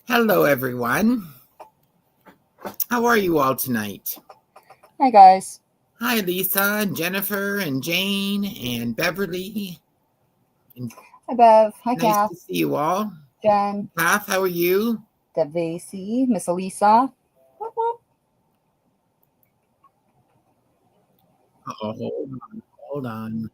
Hello, everyone. How are you all tonight? Hi, guys. Hi, Lisa and Jennifer and Jane and Beverly. Hi, Bev. Hi, Nice Kath. to see you all. Jen. Kath, how are you? Devasi. Miss Elisa. Whoop, whoop. Oh, hold on.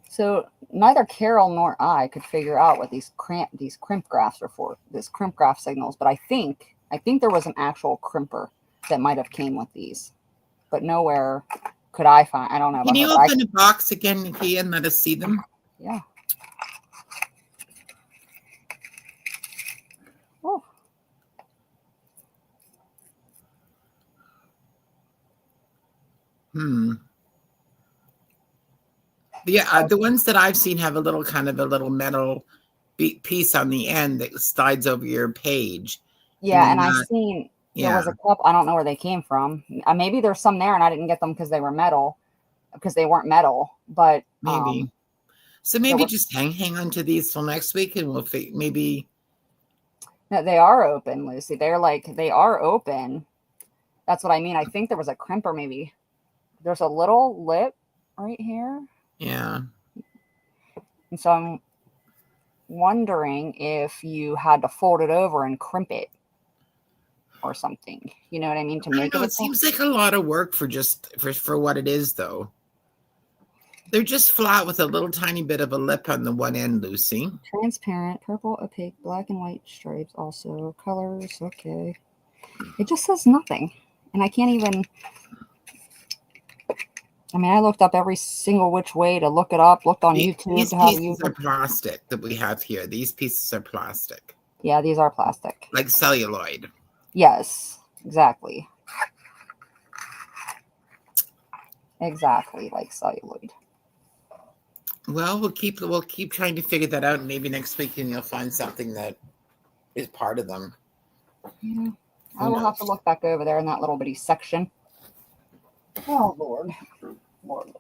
So neither Carol nor I could figure out what these crimp graphs are for. These crimp graph signals, but I think there was an actual crimper that might have came with these, but nowhere could I find. I don't know Can about her, you but open the box again, Nikki, and let us see them? Yeah. Oh. The ones that I've seen have a little metal piece on the end that slides over your page. Yeah, and I've seen there was a couple. I don't know where they came from. Maybe there's some there, and I didn't get them because they were metal, because they weren't metal. But maybe. So maybe just hang on to these till next week, and we'll maybe. No, they are open, Lucy. They are open. That's what I mean. I think there was a crimper, maybe. There's a little lip right here. Yeah. And so I'm wondering if you had to fold it over and crimp it or something. You know what I mean? To make it seems like a lot of work for what it is, though. They're just flat with a little tiny bit of a lip on the one end, Lucy. Transparent, purple, opaque, black and white stripes also. Colors, okay. It just says nothing. And I can't even... I mean, I looked up every single which way to look it up. Looked on YouTube. These pieces are plastic that we have here. These pieces are plastic. Yeah, these are plastic. Like celluloid. Yes, exactly. Exactly, like celluloid. Well, we'll keep trying to figure that out. Maybe next week and you'll find something that is part of them. Yeah, I will have to look back over there in that little bitty section. Oh, Lord. Lord.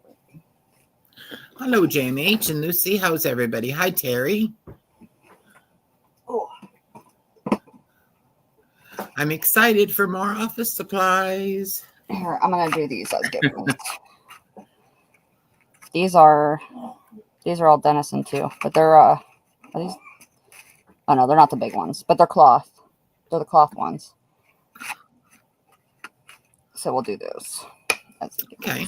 Hello, JMH and Lucy. How's everybody? Hi, Terry. Oh. I'm excited for more office supplies. Here, I'm going to do these as gift These are all Denison too, but they're are these? Oh no, they're not the big ones, but they're cloth. They're the cloth ones. So we'll do those. Okay.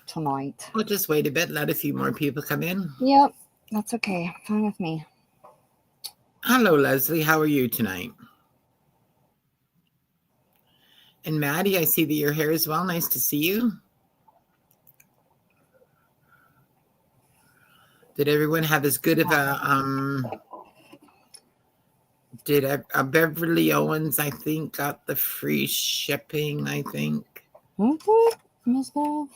Tonight. We'll just wait a bit, let a few more people come in. Yep, that's okay. Fine with me. Hello, Leslie. How are you tonight? And Maddie, I see that you're here as well. Nice to see you. Did everyone have as good of a did Beverly Owens, I think, got the free shipping, I think. Miss Bev?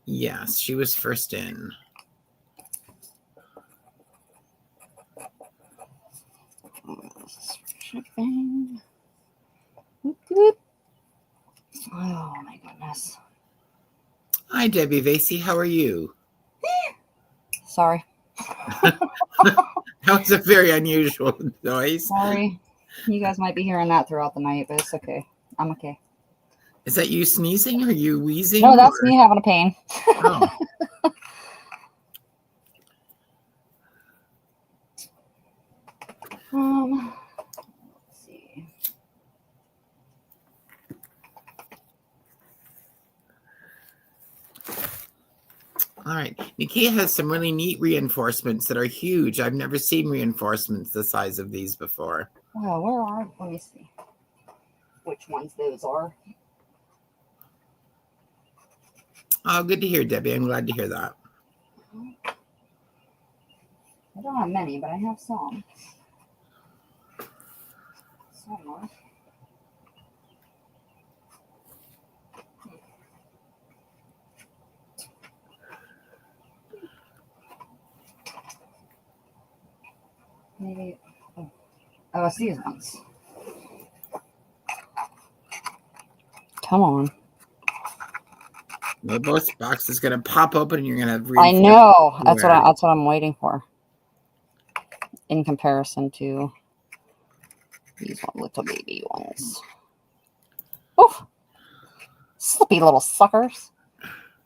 Yes, she was first in. Shipping. Oh my goodness. Hi, Debbie Vasey. How are you? Sorry. That was a very unusual noise. Sorry. You guys might be hearing that throughout the night, but it's okay. I'm okay. Is that you sneezing or you wheezing? No, that's me having a pain. Oh. Let's see. All right. NIKIA has some really neat reinforcements that are huge. I've never seen reinforcements the size of these before. Oh, where are? Let me see which ones those are. Oh, good to hear, Debbie. I'm glad to hear that. I don't have many, but I have some. Somewhere. Maybe. Oh, it's these ones. Come on. The both box is gonna pop open, and you're gonna have I know. That's everywhere. what I'm waiting for. In comparison to these little baby ones. Oof. Slippy little suckers.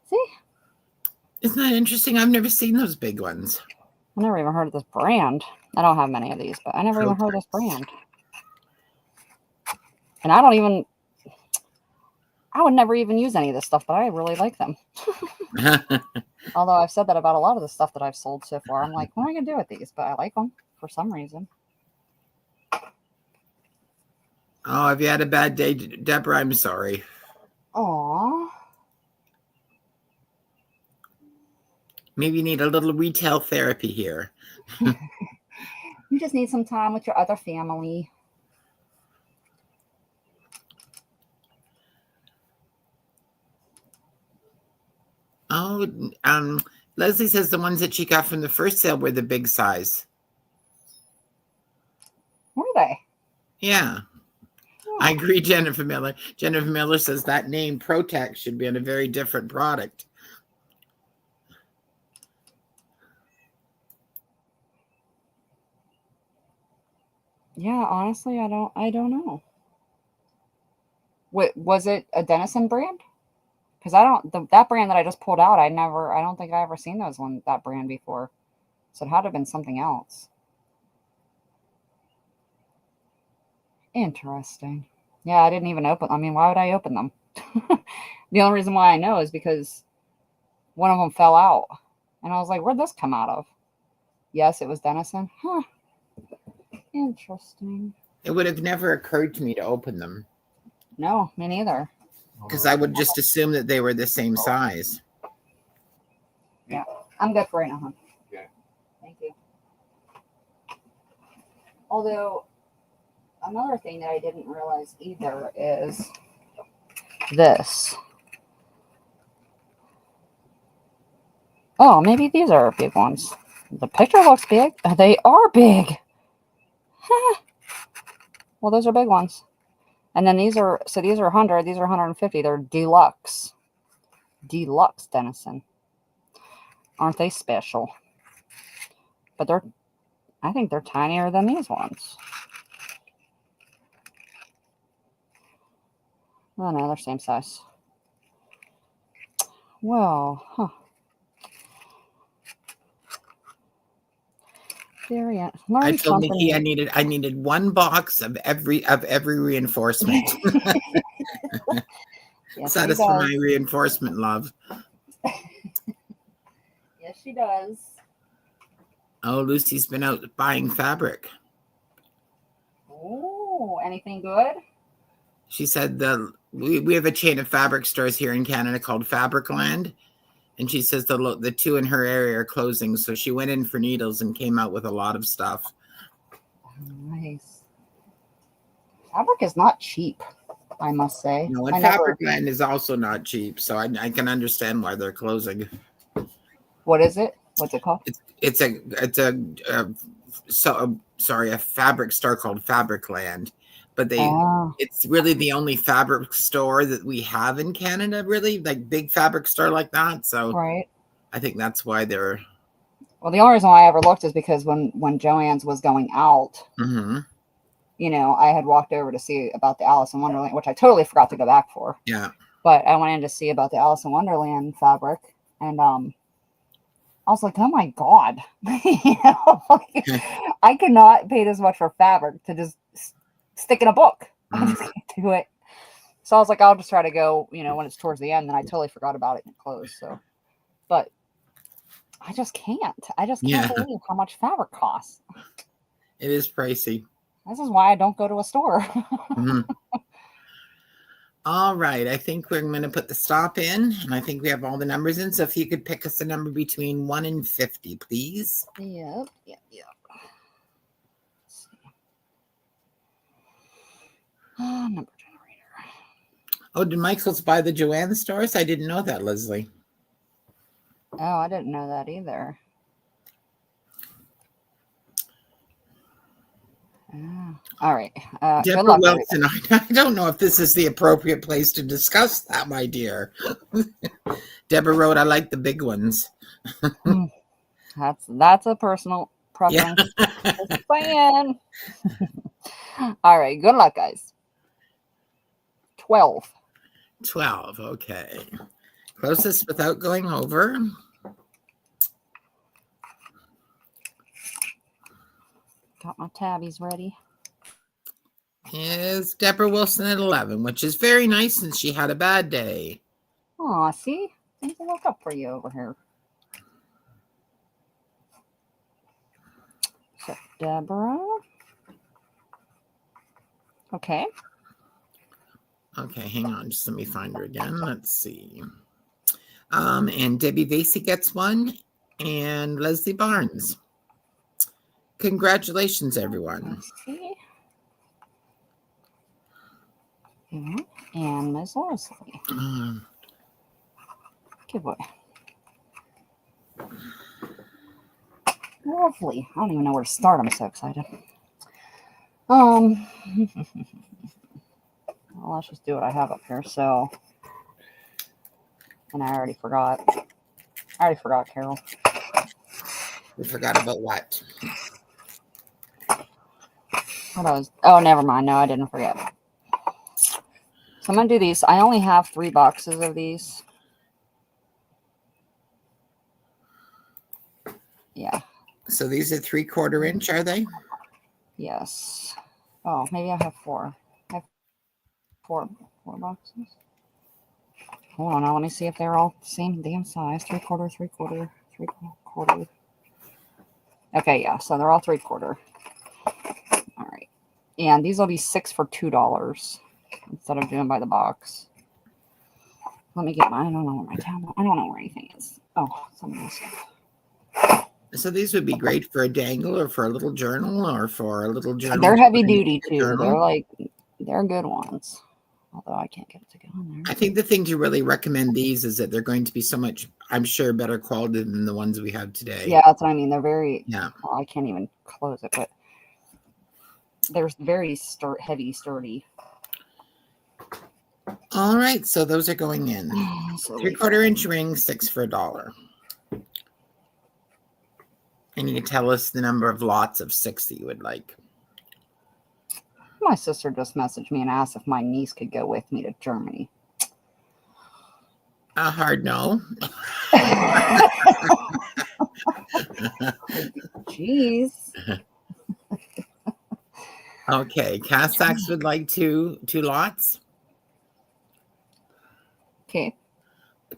See? Isn't that interesting? I've never seen those big ones. I never even heard of this brand. I don't have many of these, but I never even heard of this brand. And I would never even use any of this stuff, but I really like them. Although I've said that about a lot of the stuff that I've sold so far. I'm like, what am I going to do with these? But I like them for some reason. Oh, have you had a bad day, Deborah? I'm sorry. Aww. Maybe you need a little retail therapy here. You just need some time with your other family. Oh, Leslie says the ones that she got from the first sale were the big size. Were they? Yeah. I agree, Jennifer Miller. Jennifer Miller says that name Protect should be on a very different product. Yeah, honestly, I don't know. What was it, a Denizen brand? Because that brand that I just pulled out, I don't think I ever seen that brand before. So it had to have been something else. Interesting. Yeah, I didn't even open. I mean, why would I open them? The only reason why I know is because one of them fell out. And I was like, where'd this come out of? Yes, it was Denizen. Huh. Interesting. It would have never occurred to me to open them. No, me neither. Because I would just assume that they were the same size. Yeah, I'm good for right now, huh? Okay. Thank you. Although, another thing that I didn't realize either is this. Oh, maybe these are big ones. The picture looks big. They are big. Well, those are big ones. And then these are 100, these are 150. They're deluxe. Deluxe Denizen. Aren't they special? But I think they're tinier than these ones. Oh no, they're same size. Well, huh. I told Nikki I needed one box of every reinforcement. Yes, Set us for my reinforcement love. Yes, she does. Oh, Lucy's been out buying fabric. Oh, anything good? She said we have a chain of fabric stores here in Canada called Fabricland. And she says the two in her area are closing. So she went in for needles and came out with a lot of stuff. Nice. Fabric is not cheap, I must say. No, and Fabricland is also not cheap. So I can understand why they're closing. What is it? What's it called? It's a fabric store called Fabricland. But it's really the only fabric store that we have in Canada, really, like big fabric store like that. So right. I think that's why they're. Well, the only reason why I ever looked is because when Joann's was going out, mm-hmm. I had walked over to see about the Alice in Wonderland, which I totally forgot to go back for. Yeah. But I went in to see about the Alice in Wonderland fabric, and I was like, oh my God, I could not pay this much for fabric to just stick in a book. I just can't do it. So I was like, I'll just try to go, when it's towards the end. And I totally forgot about it and it closed. So, but I just can't. I just can't believe how much fabric costs. It is pricey. This is why I don't go to a store. All right. I think we're going to put the stop in. And I think we have all the numbers in. So if you could pick us a number between 1 and 50, please. Yep. Number generator. Oh, did Michael's buy the Joann stores? I didn't know that, Leslie. Oh, I didn't know that either. All right. Good Deborah luck, Wilson, I don't know if this is the appropriate place to discuss that, my dear. Deborah wrote, I like the big ones. everybody. That's a personal preference. Yeah. Just saying. All right. Good luck, guys. 12. 12. Okay. Closest without going over. Got my tabbies ready. Is Deborah Wilson at 11, which is very nice since she had a bad day. Aw, see? Things will look up for you over here. So, Deborah. Okay. Okay, hang on. Just let me find her again. Let's see. And Debbie Vasey gets one, and Leslie Barnes. Congratulations, everyone. Let's see. Yeah. And Ms. Leslie. Good boy. Lovely. I don't even know where to start. I'm so excited. Well, let's just do what I have up here. So, and I already forgot. Carol. We forgot about what? Oh, never mind. No, I didn't forget. So I'm going to do these. I only have 3 boxes of these. Yeah. So these are 3/4 inch, are they? Yes. Oh, maybe I have 4. I have four boxes. Hold on. Now let me see if they're all the same damn size. 3/4, 3/4, 3/4. Okay, yeah. So they're all 3/4. All right. And these will be 6 for $2 instead of doing by the box. Let me get my, I don't know where my tablet, I don't know where anything is. Oh, something else. So these would be great for a dangle or for a little journal or for a little journal. They're heavy duty too. Journal. They're good ones. Although I can't get it to go on there. I think the thing to really recommend these is that they're going to be so much, I'm sure, better quality than the ones we have today. Yeah, that's what I mean. They're very, yeah. Well, I can't even close it, but they're very heavy, sturdy. All right, so those are going in. So 3/4 inch ring, 6 for $1. And you can tell us the number of lots of 6 that you would like. My sister just messaged me and asked if my niece could go with me to Germany. A hard no. Jeez. Okay, Casax would like two lots. Okay.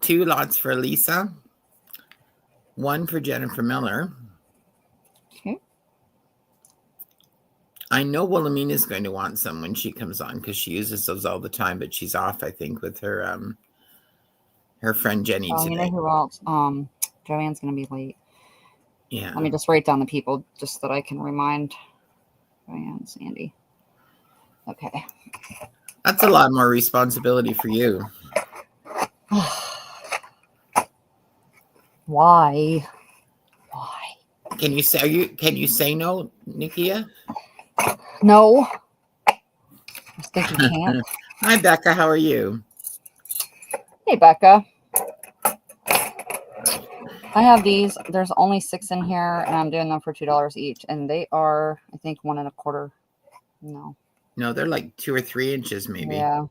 2 lots for Lisa. 1 for Jennifer Miller. Okay. I know Wilhelmina's going to want some when she comes on because she uses those all the time, but she's off, I think, with her friend Jenny today. You know who else? Joanne's going to be late. Yeah. Let me just write down the people just so that I can remind Joanne, Sandy. Okay. That's a lot more responsibility for you. Why? Can you say no, Nikia? No. I think you can't. Hi, Becca. How are you? Hey, Becca. I have these. There's only 6 in here, and I'm doing them for $2 each. And they are, I think, 1 1/4. No, they're like 2 or 3 inches, maybe. Yeah.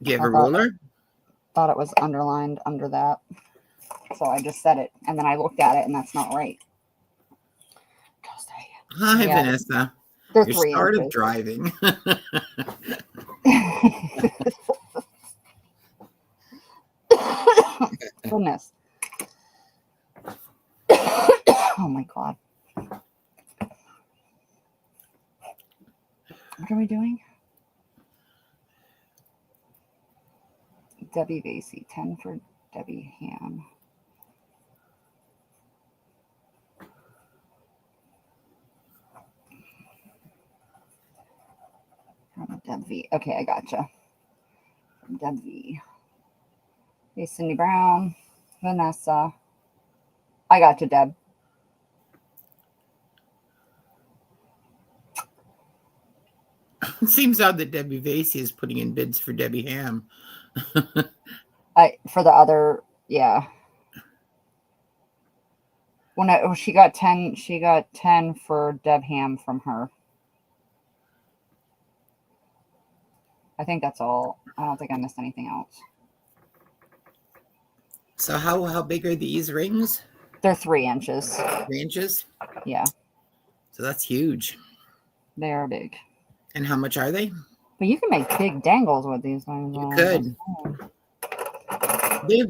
Do you have a ruler? Thought it was underlined under that. So I just said it, and then I looked at it, and that's not right. Hi, yeah, Vanessa. They're You're 3 sort inches. of driving. Goodness. Oh my God. What are we doing? Debbie Vasey, 10 for Debbie Ham. Deb V. Okay, I gotcha. Deb V. Hey, Cindy Brown, Vanessa. I got you, Deb. It seems odd that Debbie Vasey is putting in bids for Debbie Ham. For the other, yeah. When she got 10, for Deb Ham from her. I think that's all. I don't think I missed anything else. So how big are these rings? They're 3 inches. 3 inches? Yeah. So that's huge. They are big. And how much are they? But you can make big dangles with these things. You could.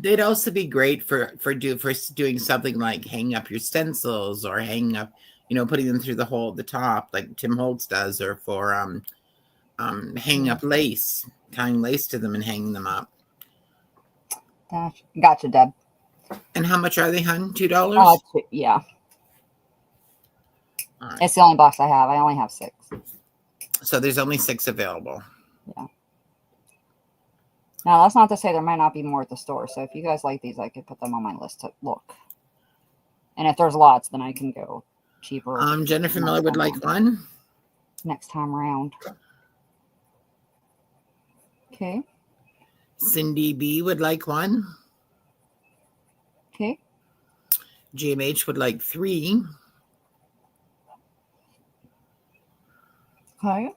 They'd also be great for doing something like hanging up your stencils or hanging up, putting them through the top like Tim Holtz does, or for hanging up lace, tying lace to them and hanging them up. Gotcha, Deb. And how much are they, hun? $2? Yeah. Right. It's the only box I have. I only have 6. So there's only 6 available. Yeah. Now, that's not to say there might not be more at the store. So if you guys like these, I could put them on my list to look. And if there's lots, then I can go cheaper. Jennifer Miller would like one. Next time around. Okay. Cindy B would like one. Okay. GMH would like 3. Okay.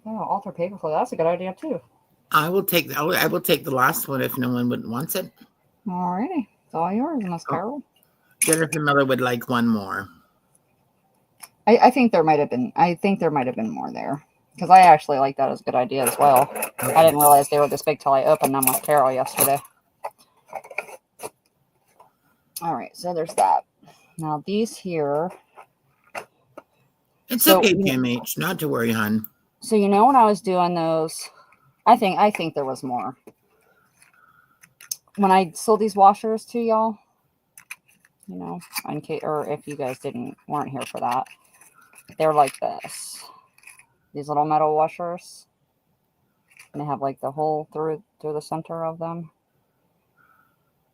Oh, alter paperclip. That's a good idea too. I will take the last one if no one wants it. Alrighty. It's all yours, Miss Carol. Jennifer Miller would like one more. I think there might have been more there. Because I actually like that as a good idea as well. Okay. I didn't realize they were this big till I opened them with Carol yesterday. Alright, so there's that. Now these here. It's okay, PMH. Not to worry, hon. So when I was doing those, I think there was more. When I sold these washers to y'all, in case, or if you guys weren't here for that, they're like this. These little metal washers. And they have like the hole through the center of them.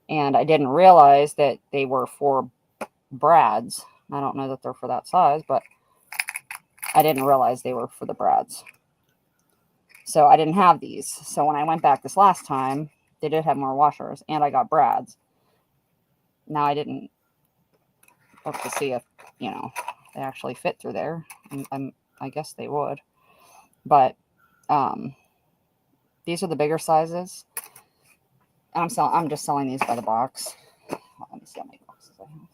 And I didn't realize that they were for brads. I don't know that they're for that size, but I didn't realize they were for the brads. So I didn't have these. So when I went back this last time, they did have more washers, and I got brads. Now I didn't look to see if, they actually fit through there. I guess they would. But these are the bigger sizes. I'm just selling these by the box. Let me see how many boxes I have.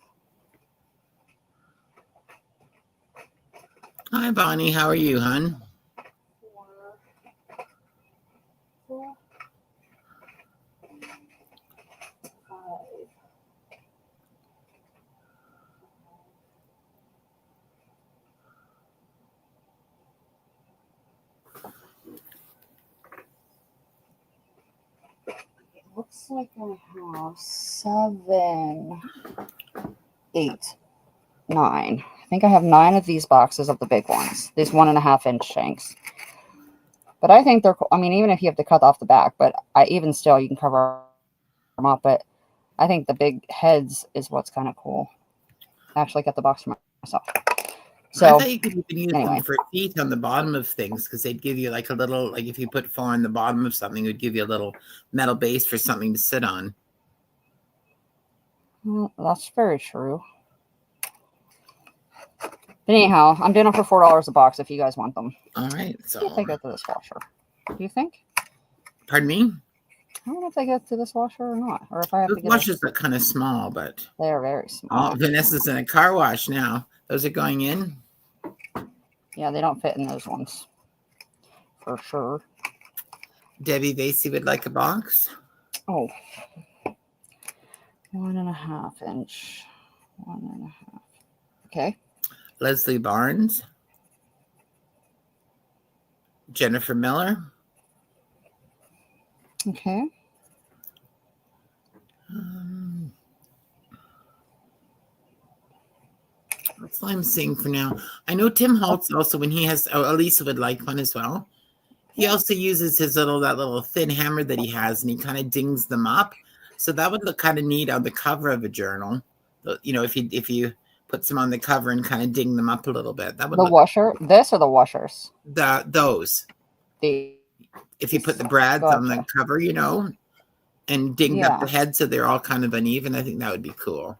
Hi, Bonnie. How are you, hon? 4, 5. It looks like I have 7, 8, 9. I think I have 9 of these boxes of the big ones. These 1.5-inch shanks. But I think they're cool. I mean, even if you have to cut off the back, but even still, you can cover them up. But I think the big heads is what's kind of cool. I actually got the box for myself. So I thought you could even use them for feet on the bottom of things, because they'd give you like a little, like if you put 4 on the bottom of something, it would give you a little metal base for something to sit on. Well, that's very true. But anyhow, I'm doing them for $4 a box if you guys want them. All right. So if they go to this washer. Do you think? Pardon me? I don't know if they get to this washer or not. Or if I have Those to get washers are kind of small, but they're very small. Oh, Vanessa's in a car wash now. Those are going in? Yeah, they don't fit in those ones. For sure. Debbie Vasey would like a box. Oh. 1.5-inch. 1.5. Okay. Leslie Barnes. Jennifer Miller. Okay. That's all I'm seeing for now. I know Tim Holtz also, when he has, Elisa would like one as well. He also uses that little thin hammer that he has, and he kind of dings them up. So that would look kind of neat on the cover of a journal. If you put some on the cover and kind of ding them up a little bit. That would The look washer, this or the washers? those. The If you put the brads on the Gotcha. cover, you know, and dinged up Yeah. the head so they're all kind of uneven, I think that would be cool.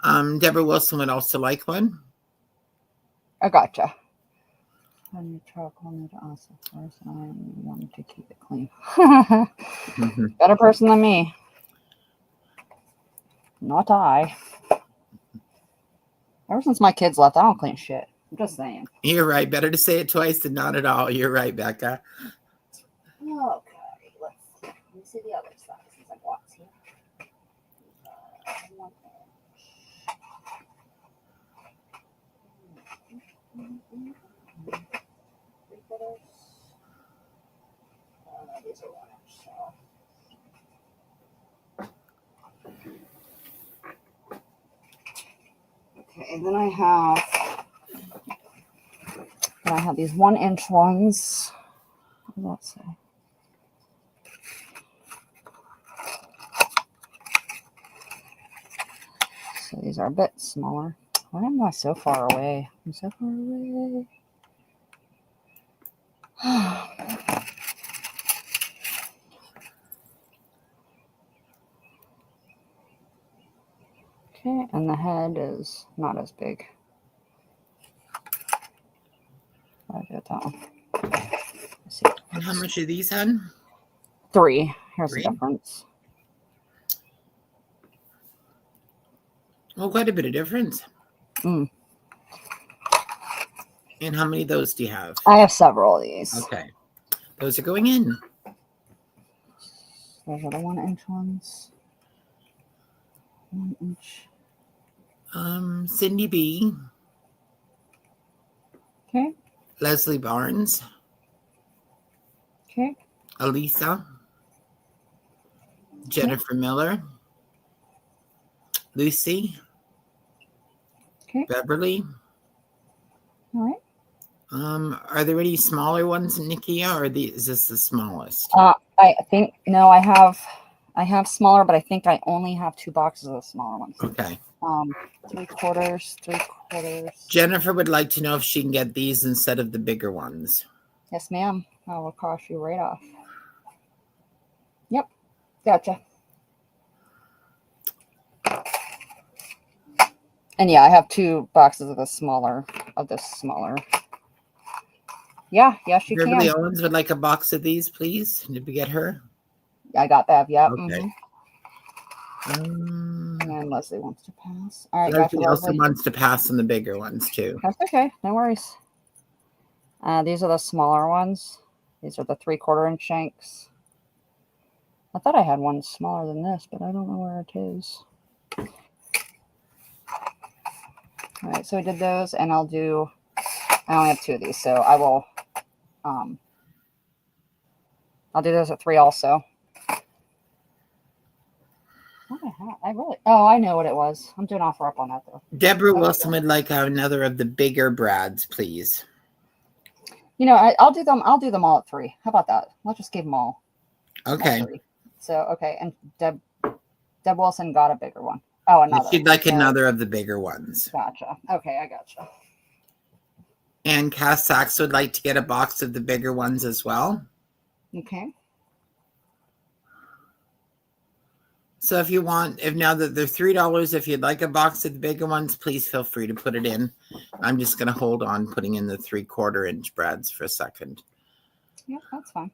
Deborah Wilson would also like one. I gotcha. When you charcoal need to ask first, I wanted to keep it clean. Better person than me. Not I. Ever since my kids left, I don't clean shit. I'm just saying. You're right. Better to say it twice than not at all. You're right, Becca. Okay, let me see the other side since I've walked here. 1 inch. 3/4. These are 1 inch. So. Okay, then I have these 1 inch ones. What does that say? So these are a bit smaller. Why am I so far away? I'm so far away. Okay, and the head is not as big. I did that one. Let's see. And how much are these, hun? 3. Here's 3? the difference. Oh, quite a bit of difference. Mm. And how many of those do you have? I have several of these. Okay. Those are going in. Those are the 1 inch ones. 1 inch. Cindy B. Okay. Leslie Barnes. Okay. Elisa. Jennifer Miller. Lucy. Okay. Beverly. All right. Are there any smaller ones in NIKIA, or is this the smallest? I think no. I have smaller, but I think I only have 2 boxes of the smaller ones. Okay. 3/4. Jennifer would like to know if she can get these instead of the bigger ones. Yes, ma'am. I will cost you right off. Yep. Gotcha. And yeah, I have 2 boxes of the smaller. Yeah, yes, you Beverly can. Owens would like a box of these, please. Did we get her? I got that. Yeah. Okay. And Leslie wants to pass. All right. Leslie Gotcha, also Leslie. wants to pass on the bigger ones too. That's okay. No worries. These are the smaller ones. These are the 3/4 inch shanks. I thought I had one smaller than this, but I don't know where it is. All right, so we did those, and I only have 2 of these, so I will, I'll do those at 3 also. What the hell? I know what it was. I'm doing offer up on that though. Deborah Wilson would like another of the bigger brads, please. You know, I'll do them all at 3. How about that? Let's just give them all. Okay. 3. So okay, and Deb Wilson got a bigger one. Oh, another. She'd like another of the bigger ones. Gotcha. Okay, I gotcha. And Cass Sachs would like to get a box of the bigger ones as well. Okay. So if you want, now that they're $3, if you'd like a box of the bigger ones, please feel free to put it in. I'm just going to hold on putting in the 3/4 inch brads for a second. Yeah, that's fine.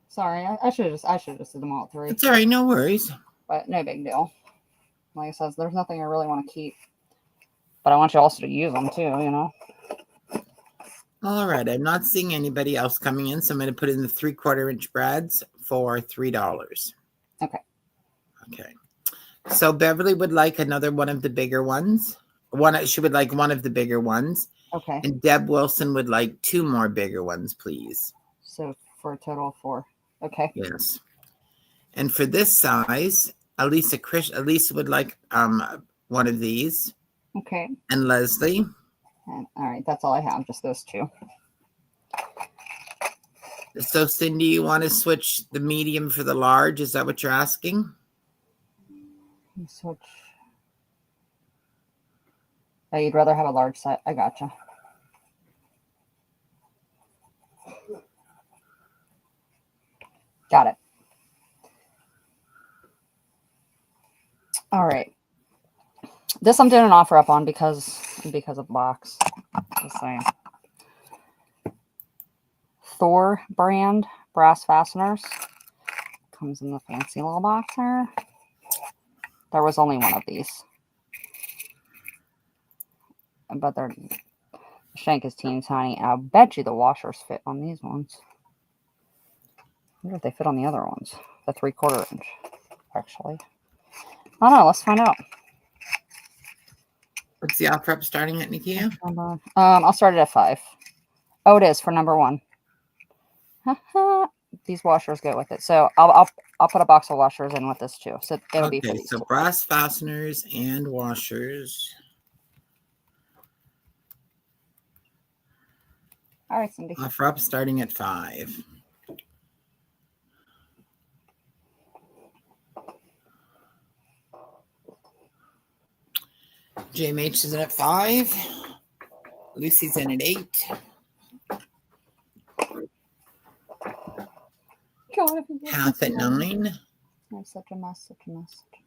Sorry, I should have just did them all at 3. It's all right, no worries. But no big deal. Like I said, there's nothing I really want to keep. But I want you also to use them too, you know. All right, I'm not seeing anybody else coming in, so I'm going to put in the 3/4 inch brads for $3. Okay. Okay. So Beverly would like another one of the bigger ones. She would like one of the bigger ones. Okay. And Deb Wilson would like 2 more bigger ones, please. So for a total of 4. Okay. Yes. And for this size, Elisa would like one of these. Okay. And Leslie. And, all right, that's all I have, just those 2. So Cindy, you want to switch the medium for the large? Is that what you're asking? Switch. Oh, you'd rather have a large set. I gotcha. Got it. All right. This I'm doing an offer up on because of box. Just saying. Thor brand brass fasteners. Comes in the fancy little box here. There was only one of these. But the shank is teeny tiny. I bet you the washers fit on these ones. I wonder if they fit on the other ones. The 3/4 inch, actually. I don't know. Let's find out. What's the offer up starting at, NIKIA? I'll start it at 5. Oh, it is for number 1. These washers go with it, so I'll put a box of washers in with this too. So it'll be for these so two. Brass fasteners and washers. All right, Cindy. Offer up starting at 5. JMH is in at 5. Lucy's in at 8. God, Half at 9. I'm such a mess, such a mess, such a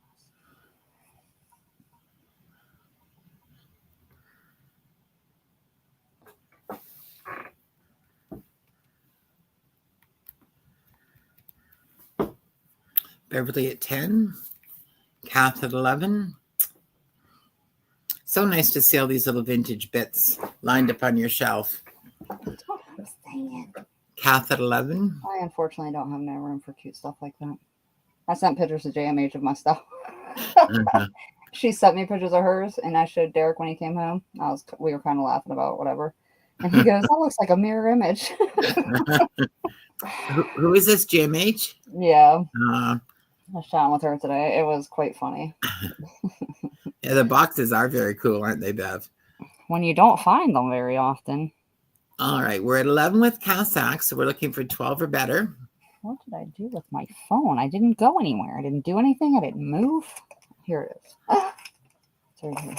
mess. Beverly at 10. Kath at 11. So nice to see all these little vintage bits lined up on your shelf. That's what I'm saying. Kath at 11. I unfortunately don't have no room for cute stuff like that. I sent pictures to JMH of my stuff. She sent me pictures of hers, and I showed Derek when he came home. We were kind of laughing about whatever. And he goes, that looks like a mirror image. Who is this, JMH? Yeah. I was chatting with her today. It was quite funny. Yeah, the boxes are very cool, aren't they, Bev? When you don't find them very often. All right, we're at 11 with Cassack, so we're looking for 12 or better. What did I do with my phone? I didn't go anywhere. I didn't do anything. I didn't move. Here it is. It's right here.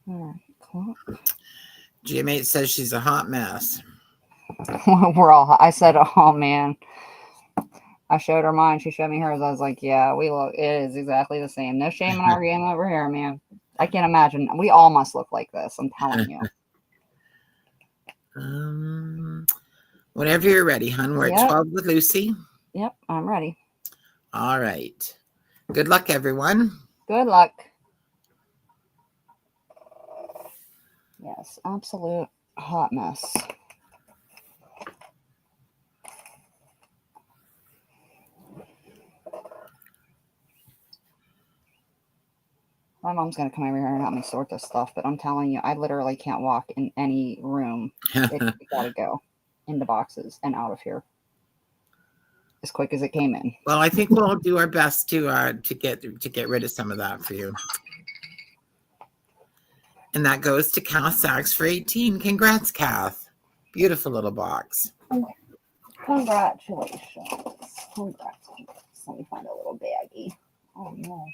All right, cool. GMH says she's a hot mess. We're all. I said, "Oh man." I showed her mine. She showed me hers. I was like, "Yeah, we look. It is exactly the same. No shame in our game over here, man. I can't imagine. We all must look like this. I'm telling you." Whenever you're ready, hon. We're at 12 with Lucy. Yep, I'm ready. All right. Good luck, everyone. Good luck. Yes, absolute hot mess. My mom's going to come over here and help me sort this stuff, but I'm telling you, I literally can't walk in any room. It's got to go into boxes and out of here as quick as it came in. Well, I think we'll do our best to get rid of some of that for you. And that goes to Kath Sachs for 18. Congrats, Kath. Beautiful little box. Congratulations. Congrats. Let me find a little baggie. Oh, no.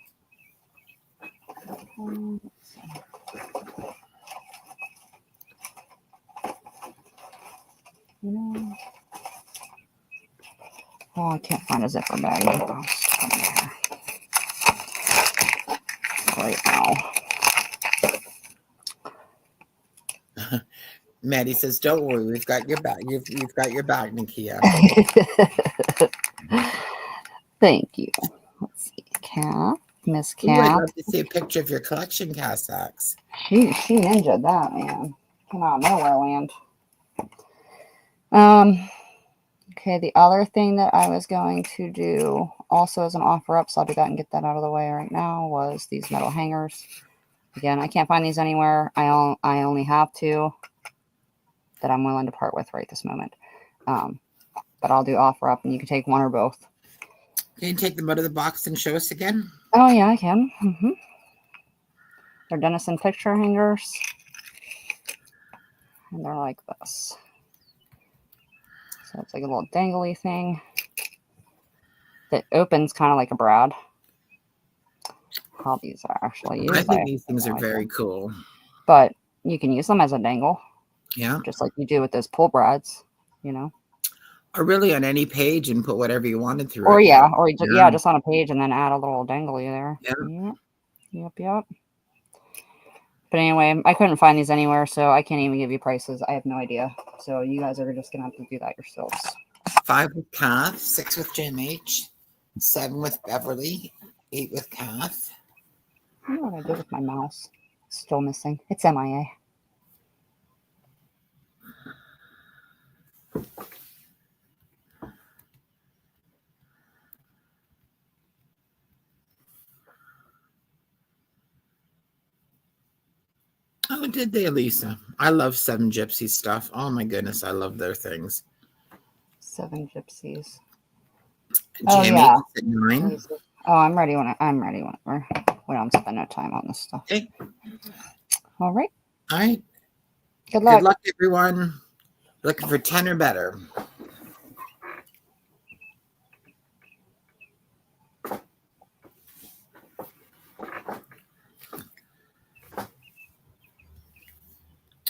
No. Oh, I can't find a zipper baggie. Right now. Maddie says, "Don't worry, we've got your back. You've got your back, NIKIA." Thank you. Let's see, Cat, Miss Cat. I'd love to see a picture of your collection, Kath Sachs. She ninja'd that, man. Come out of nowhere land. Okay, the other thing that I was going to do also as an offer up, so I'll do that and get that out of the way right now, was these metal hangers. Again, I can't find these anywhere. I only have 2 that I'm willing to part with right this moment. But I'll do offer up, and you can take one or both. Can you take them out of the box and show us again? Oh, yeah, I can. They're Denison picture hangers. And they're like this. So it's like a little dangly thing that opens kind of like a brad. How these are actually used. I think these things are very cool. But you can use them as a dangle. Yeah. Just like you do with those pull brads, you know. Or really on any page and put whatever you wanted through Or it. yeah, or yeah, just on a page and then add a little dangly there. Yeah. Yep. But anyway, I couldn't find these anywhere, so I can't even give you prices. I have no idea. So you guys are just gonna have to do that yourselves. 5 with Kath, 6 with JMH, 7 with Beverly, 8 with Kath. I don't know what I did with my mouse. It's still missing. It's MIA. Oh, did they, Lisa? I love 7 Gypsy stuff. Oh my goodness, I love their things. 7 Gypsies. JMH at 9. Oh, I'm ready whenever. We don't spend no time on this stuff. Okay. All right. All right. Good luck. Good luck, everyone. Looking for 10 or better.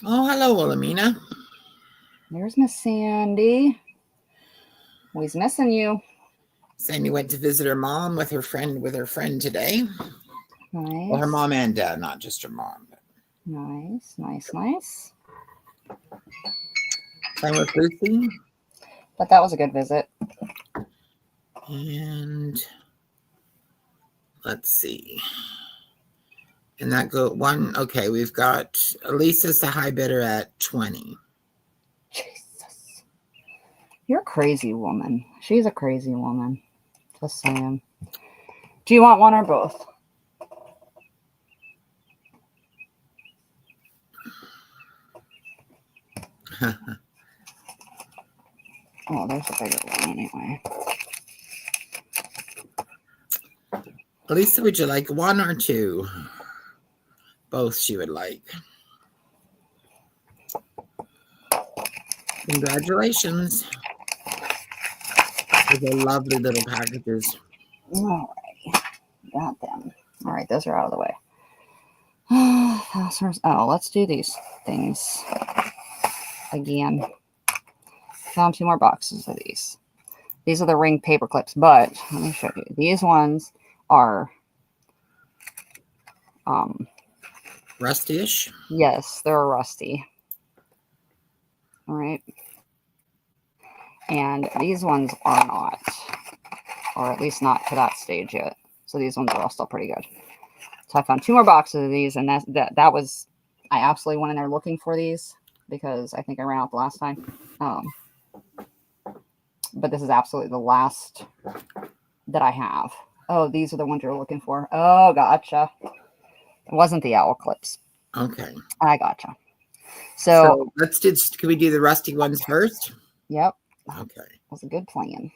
Oh, hello, Wilhelmina. There's Miss Sandy. We's missing you. Sandy went to visit her mom with her friend today. Nice. Well, her mom and dad, not just her mom. Nice. Same with Lucy. But that was a good visit. And let's see. And that go one. Okay, we've got Elisa's the high bidder at 20. Jesus. You're a crazy woman. She's a crazy woman. Just saying. Do you want one or both? Oh, there's a bigger one anyway. Elisa, would you like 1 or 2? Both she would like. Congratulations. Those are lovely little packages. All right. Got them. All right, those are out of the way. Oh, let's do these things again. Found 2 more boxes of these. These are the ring paper clips, but let me show you. These ones are Rusty-ish? yes, they're rusty. All right. And these ones are not, or at least not to that stage yet. So these ones are all still pretty good. So I found 2 more boxes of these, and that was, I absolutely went in there looking for these because I think I ran out the last time. But this is absolutely the last that I have. Oh, these are the ones you're looking for. Oh, gotcha. It wasn't the owl clips. Okay. I gotcha. So let's do. Can we do the rusty ones first? Yep. Okay. That's a good plan.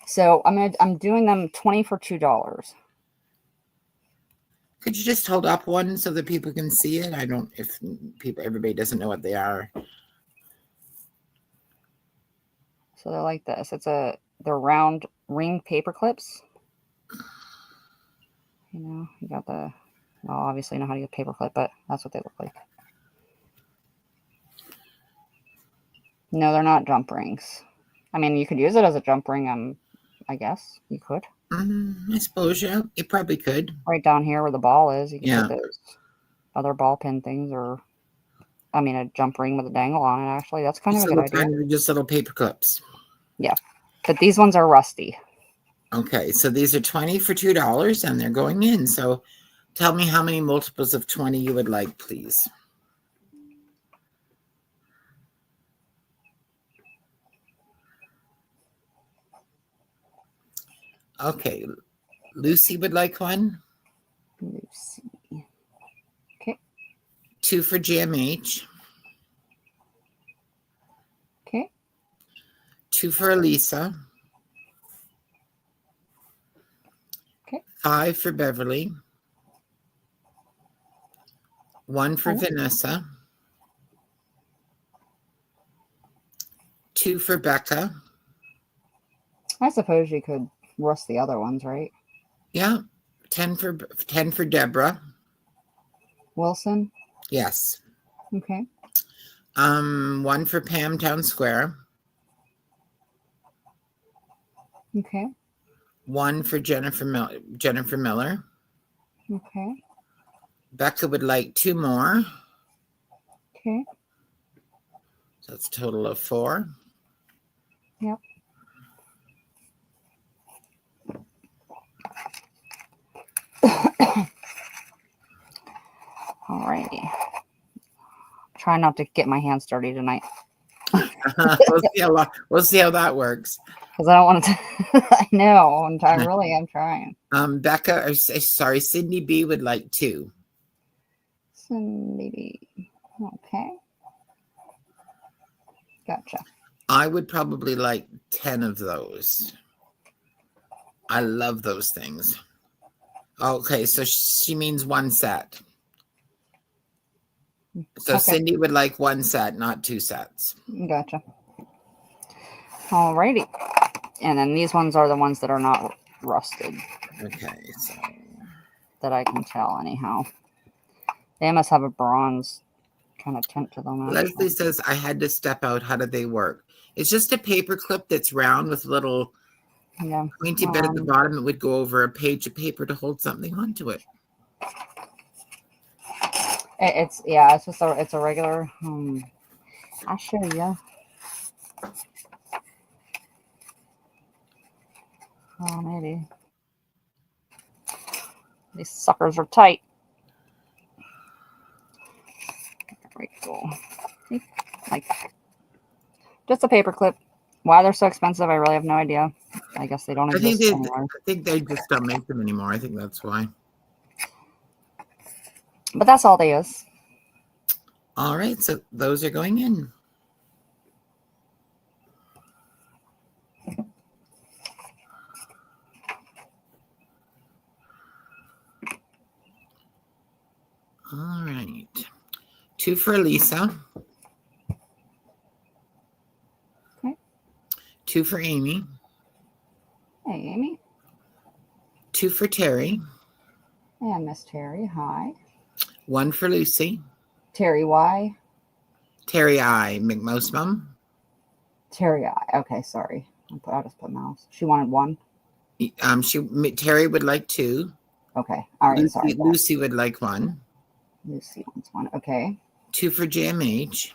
So I'm doing them 20 for $2. Could you just hold up one so that people can see it? Everybody doesn't know what they are. So they're like this. They're round ring paper clips. You know, you got well, obviously you know how to use a paper clip, but that's what they look like. No, they're not jump rings. I mean, you could use it as a jump ring. I guess you could. I suppose, yeah. You probably could. Right down here where the ball is, you can put those other ball pin things, or a jump ring with a dangle on it. Actually, that's kind of a good idea. Just little paper clips. Yeah, but these ones are rusty. Okay, so these are 20 for $2, and they're going in. So, tell me how many multiples of 20 you would like, please. Okay, Lucy would like 1. Lucy. Okay. 2 for GMH. Okay. 2 for Elisa. Okay. 5 for Beverly. 1 for Vanessa. 2 for Becca. I suppose you could rust the other ones, right? Yeah. 10 for Deborah. Wilson. Yes. Okay. 1 for Pam Town Square. Okay. 1 for Jennifer Miller. Okay. Becca would like 2 more. Okay. So that's a total of 4. Yep. Alrighty. Try not to get my hands dirty tonight. We'll see how that works. Because I don't want to. I know. I really am trying. Cindy B would like 2. Cindy B. Okay. Gotcha. I would probably like 10 of those. I love those things. Okay, so she means 1 set. So Okay. Cindy would like 1 set, not 2 sets. Gotcha. Alrighty. And then these ones are the ones that are not rusted. Okay, so That I can tell anyhow. They must have a bronze kind of tint to them. Actually. Leslie says, I had to step out. How do they work? It's just a paper clip that's round with little pointy bit at the bottom. It would go over a page of paper to hold something onto it. It's just it's a regular. I'll show you. Oh, maybe these suckers are tight. There we go. Like just a paper clip. Why they're so expensive, I really have no idea. I guess they don't exist anymore. I think they just don't make them anymore. I think that's why. But that's all they is. All right, so those are going in. All right. 2 for Lisa. Okay. 2 for Amy. Hey, Amy. 2 for Terry. And Miss Terry. Hi. 1 for Lucy. Terry Y. Terry I. McMouse Mum. Terry I. Okay, sorry. I'll just put mouse. She wanted 1. Terry would like 2. Okay. All right. Sorry. Lucy would like 1. Lucy wants 1. Okay. 2 for JMH.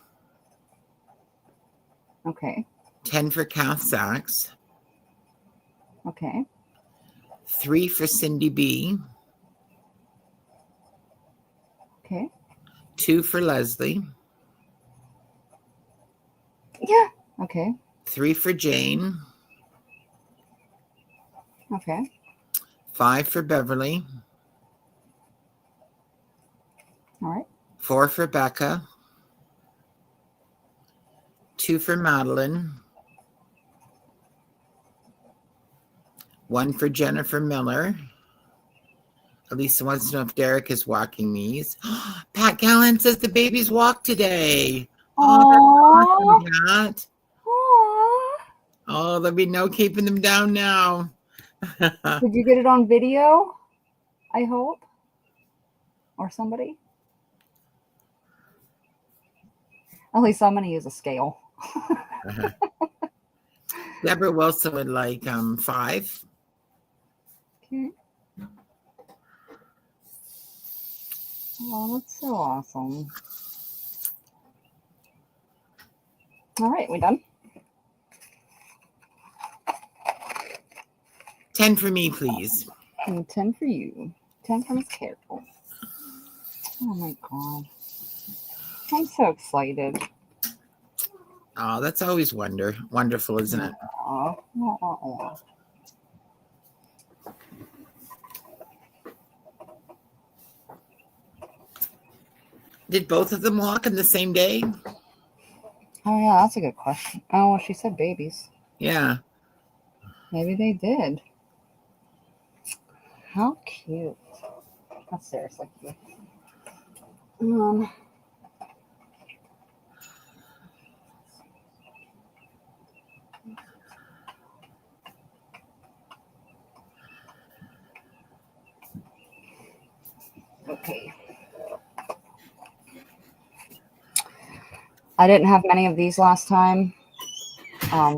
Okay. 10 for Kath Sachs. Okay. 3 for Cindy B. Okay. 2 for Leslie. Yeah. Okay. 3 for Jane. Okay. 5 for Beverly. All right. 4 for Becca. 2 for Madeline. 1 for Jennifer Miller. Elisa wants to know if Derek is walking these. Pat Gallen says the babies walk today. Oh, that's awesome, Pat. Oh, there'll be no keeping them down now. Did you get it on video? I hope. Or somebody? At least I'm going to use a scale. Deborah Wilson would like 5. Okay. Oh, that's so awesome. All right, we done? 10 for me, please. And 10 for you. 10 for Miss Carol. Oh my God. I'm so excited. Oh, that's always wonderful, isn't it? Did both of them walk in the same day? Oh, yeah, that's a good question. Oh, well, she said babies. Yeah. Maybe they did. How cute. That's seriously cute. Okay. I didn't have many of these last time.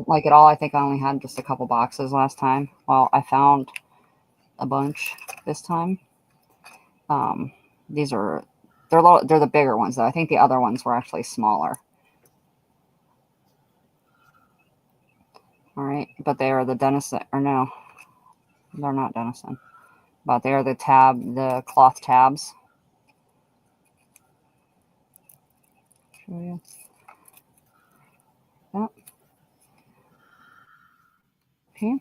Like at all. I think I only had just a couple boxes last time. Well, I found a bunch this time. These are they're the bigger ones though. I think the other ones were actually smaller. All right, but they are the Denison, or no, they're not Denison, but they are the cloth tabs. Show you that. Okay.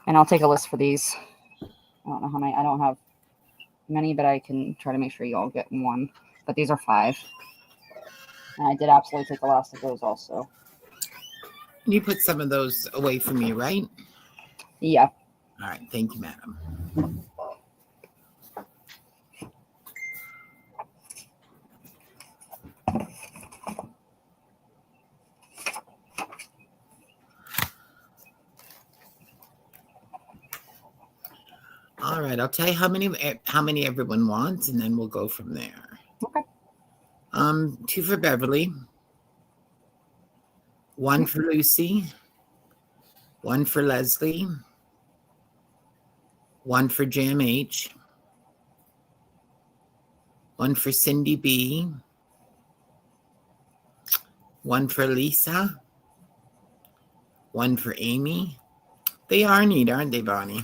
And I'll take a list for these. I don't know how many. I don't have many, but I can try to make sure you all get one. But these are 5. And I did absolutely take the last of those also. You put some of those away from me, right? Yeah. All right. Thank you, madam. All right. I'll tell you how many everyone wants, and then we'll go from there. Okay. 2 for Beverly. 1 for Lucy. 1 for Leslie. 1 for Jam H. 1 for Cindy B. 1 for Lisa. 1 for Amy. They are neat, aren't they, Bonnie?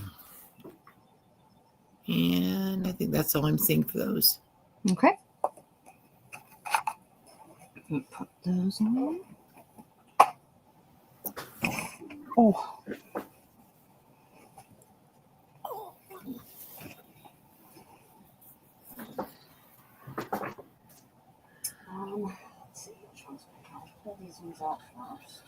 And I think that's all I'm seeing for those. Okay. Put those on. Oh. Let's see which ones we have. Pull these ones out first.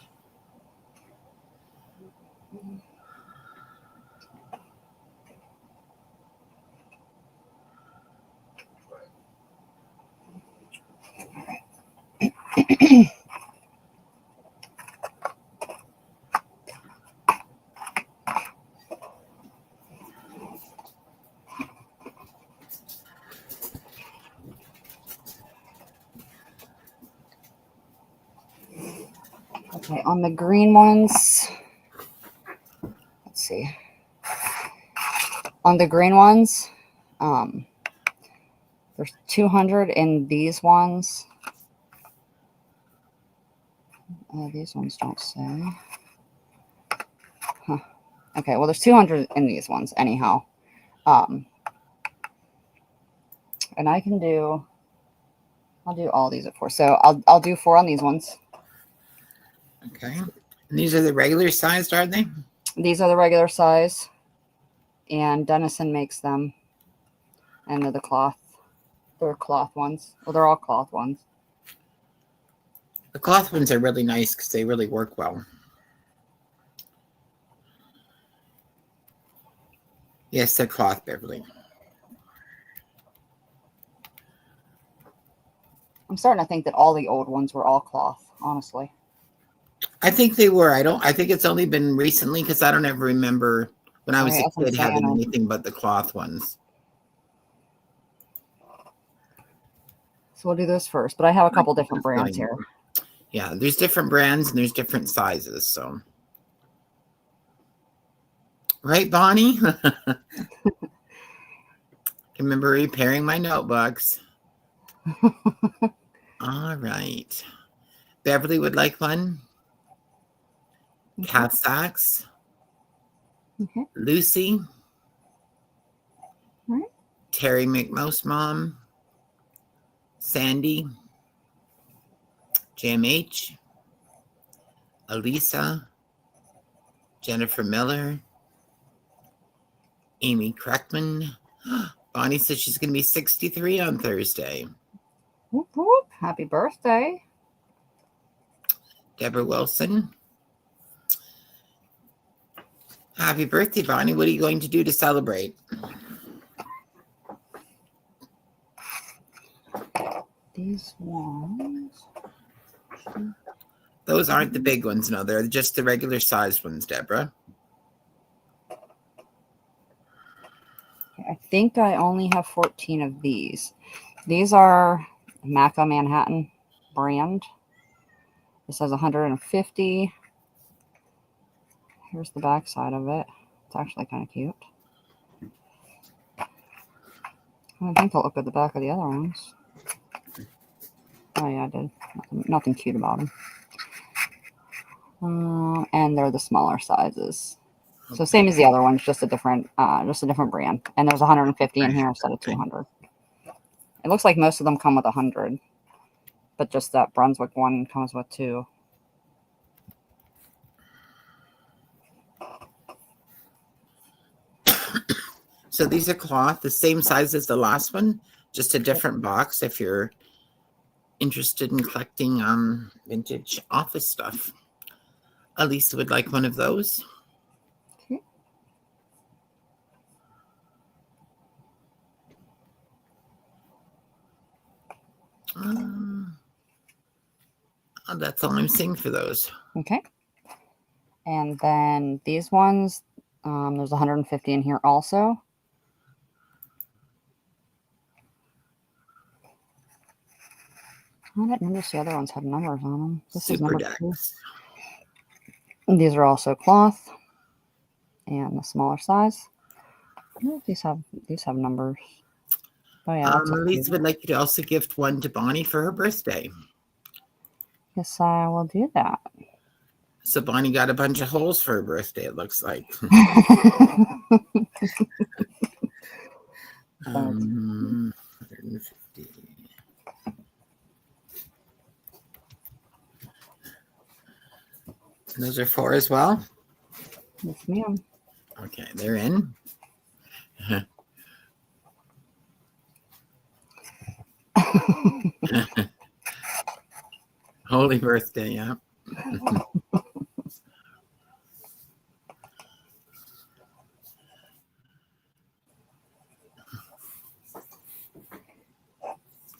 Okay, on the green ones, let's see. On the green ones, there's 200 in these ones. These ones don't say. Huh. Okay, well, there's 200 in these ones anyhow. And I'll do all these at 4. So I'll do 4 on these ones. Okay. And these are the regular sized, are they? These are the regular size. And Denison makes them. And they're the cloth. They're cloth ones. Well, they're all cloth ones. The cloth ones are really nice because they really work well. Yes, they're cloth, Beverly. I'm starting to think that all the old ones were all cloth, honestly. I think they were. I think it's only been recently because I don't ever remember when I was a kid having anything but the cloth ones. So we'll do this first, but I have a couple different brands here. Yeah, there's different brands and there's different sizes. So, right, Bonnie? I remember repairing my notebooks. All right. Beverly would like one. Okay. Cat Sacks. Okay. Lucy. All right. Terry McMouse Mom. Sandy. Jam H. Elisa. Jennifer Miller. Amy Kreckman. Bonnie says she's going to be 63 on Thursday. Whoop, whoop. Happy birthday. Deborah Wilson. Happy birthday, Bonnie. What are you going to do to celebrate? These ones. Those aren't the big ones, no. They're just the regular sized ones, Deborah. I think I only have 14 of these. These are Maca Manhattan brand. This has 150. Here's the back side of it. It's actually kind of cute. I think I'll look at the back of the other ones. Oh yeah, I did. Nothing cute about them. And they're the smaller sizes. So same as the other ones, just a different brand. And there's 150 in here instead of 200. It looks like most of them come with 100, but just that Brunswick one comes with 2. So these are cloth, the same size as the last one, just a different box if you're interested in collecting vintage office stuff. Elisa would like one of those. Okay. That's all I'm seeing for those. Okay. And then these ones, there's 150 in here also. I didn't notice the other ones had numbers on them. This is number 2. And these are also cloth and the smaller size. I don't know if these have numbers. Oh yeah, Elisa would like you to also gift one to Bonnie for her birthday. Yes, I will do that. So Bonnie got a bunch of holes for her birthday, it looks like. 150. And those are 4 as well? Yes, ma'am. Okay, they're in. Holy birthday, yeah.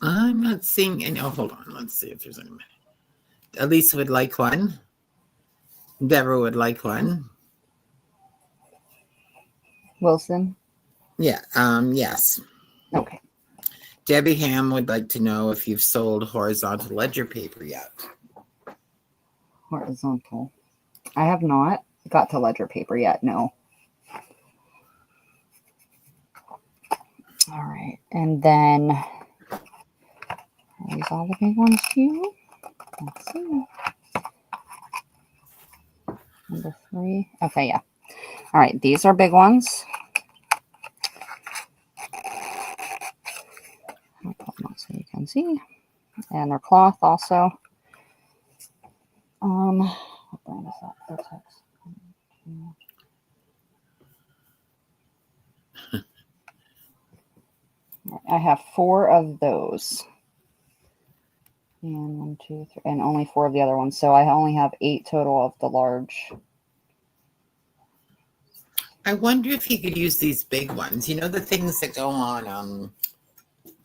I'm not seeing any. Oh, hold on. Let's see if there's any. Elisa would like one. Deborah would like one. Wilson? Yeah, yes. Okay. Debbie Ham would like to know if you've sold horizontal ledger paper yet. Horizontal. I have not got to ledger paper yet, no. All right. And then are these all the big ones too? Let's see. Number 3. Okay, yeah. All right, these are big ones. I'll put them up so you can see. And they're cloth also. What brand is that? Vertex. I have 4 of those. And 1, 2, 3, and only 4 of the other ones. So I only have 8 total of the large. I wonder if you could use these big ones. You know, the things that go on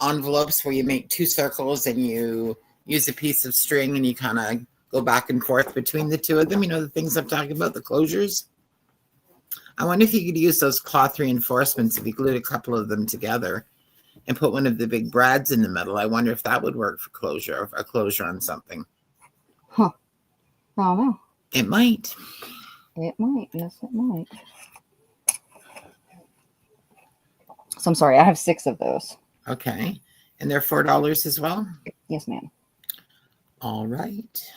envelopes where you make 2 circles and you use a piece of string and you kind of go back and forth between the 2 of them. You know, the things I'm talking about, the closures. I wonder if you could use those cloth reinforcements if you glued a couple of them together and put one of the big brads in the middle. I wonder if that would work for closure, a closure on something. Huh. I don't know. It might. It might. Yes, it might. So I'm sorry. I have 6 of those. Okay. And they're $4 as well? Yes, ma'am. All right.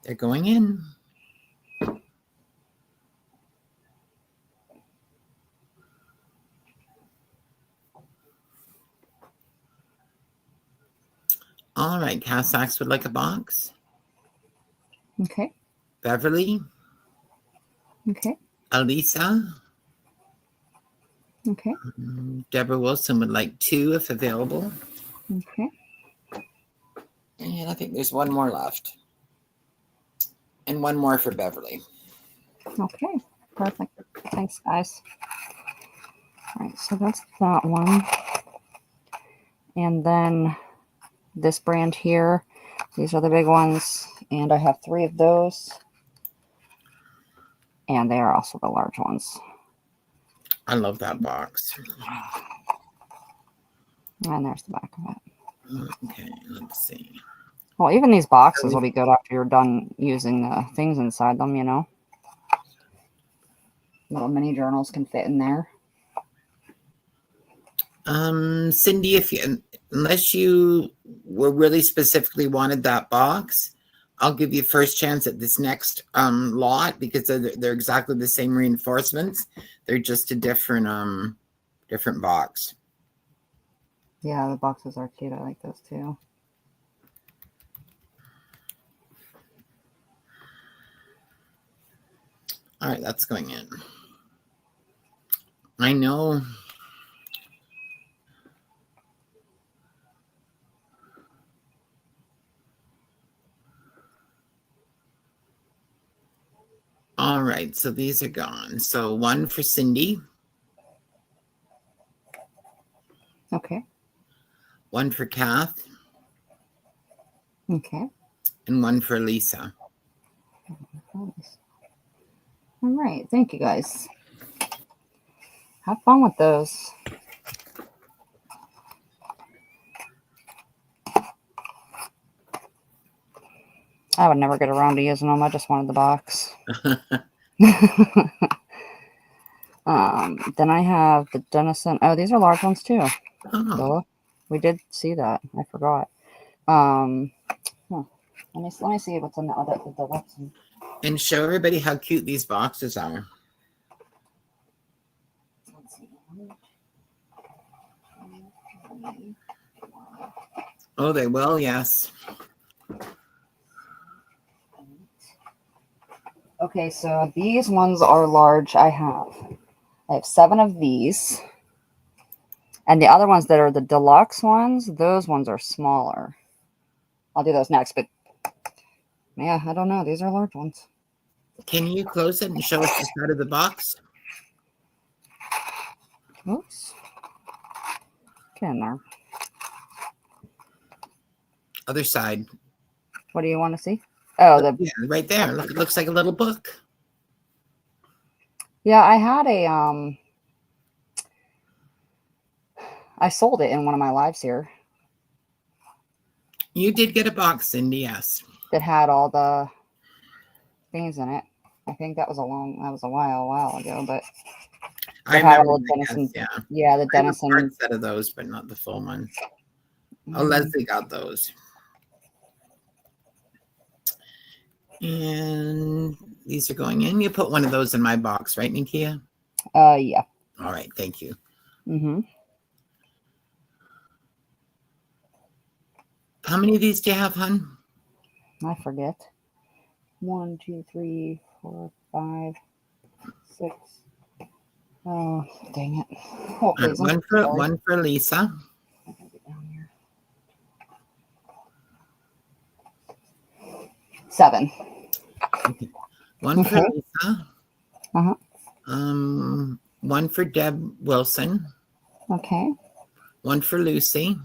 They're going in. All right. Cassax would like a box. Okay. Beverly. Okay. Elisa. Okay. Deborah Wilson would like 2 if available. Okay. And I think there's 1 more left. And 1 more for Beverly. Okay. Perfect. Thanks, guys. All right. So that's that one. And then this brand here. These are the big ones. And I have 3 of those. And they are also the large ones. I love that box. And there's the back of it. Okay, let's see. Well, even these boxes will be good after you're done using the things inside them, you know. Little mini journals can fit in there. Cindy, unless you were really specifically wanted that box, I'll give you first chance at this next lot because they're exactly the same reinforcements. They're just a different box. Yeah, the boxes are cute. I like those too. All right, that's going in. I know. All right, so these are gone. So one for Cindy. Okay. One for Kath. Okay. And one for Lisa. All right. Thank you, guys. Have fun with those. I would never get around to using them. I just wanted the box. Then I have the Denison. Oh, these are large ones too. Oh. We did see that. I forgot. Let me see what's in the deluxe. And show everybody how cute these boxes are. Let's see. Oh, they will, yes. Okay, so these ones are large. I have 7 of these. And the other ones that are the deluxe ones, those ones are smaller. I'll do those next, but yeah, I don't know. These are large ones. Can you close it and show us the side of the box? Oops. Get in there. Other side. What do you want to see? Oh, yeah, right there. Look, it looks like a little book. Yeah, I had I sold it in one of my lives here. You did get a box, Cindy, yes. That had all the things in it. I think that was a while ago, but I remember the Denison. Yeah, the Denison. I have a part set of those, but not the full one. Oh, Leslie got those. And these are going in. You put one of those in my box, right, Nikia? Yeah. All right, thank you. Mm-hmm. How many of these do you have, hon? I forget. 1, 2, 3, 4, 5, 6. Oh, dang it. Oh, please, one for Lisa. 7. Okay. One for Lisa. Uh-huh. One for Deb Wilson. Okay. One for Lucy.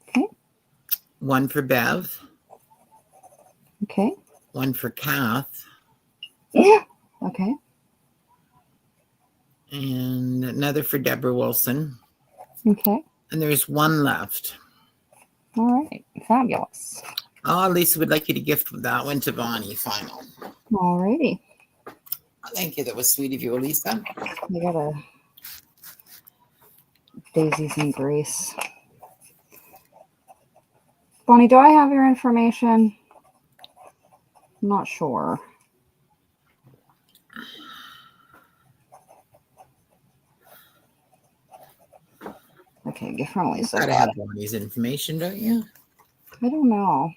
Okay. One for Bev. Okay. One for Kath. Yeah. Okay. And another for Deborah Wilson. Okay. And there's one left. All right. Fabulous. Oh, Lisa would like you to gift that one to Bonnie, final. All righty. Thank you. That was sweet of you, Lisa. We got a Daisies and Grace. Bonnie, do I have your information? I'm not sure. Okay, gift from Lisa. Gotta have Bonnie's information, don't you? I don't know.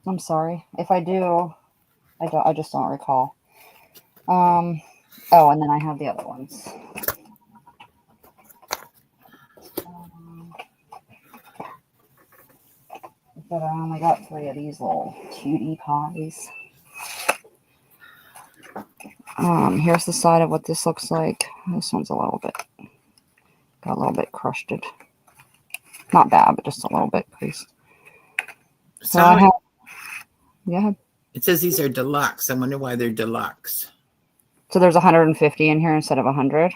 I'm sorry. If I do, I just don't recall. Oh, and then I have the other ones. But I only got 3 of these little cutie pies. Here's the side of what this looks like. This one's got a little bit crushed. Not bad, but just a little bit creased. So I have, yeah. It says these are deluxe. I wonder why they're deluxe. So there's 150 in here instead of 100.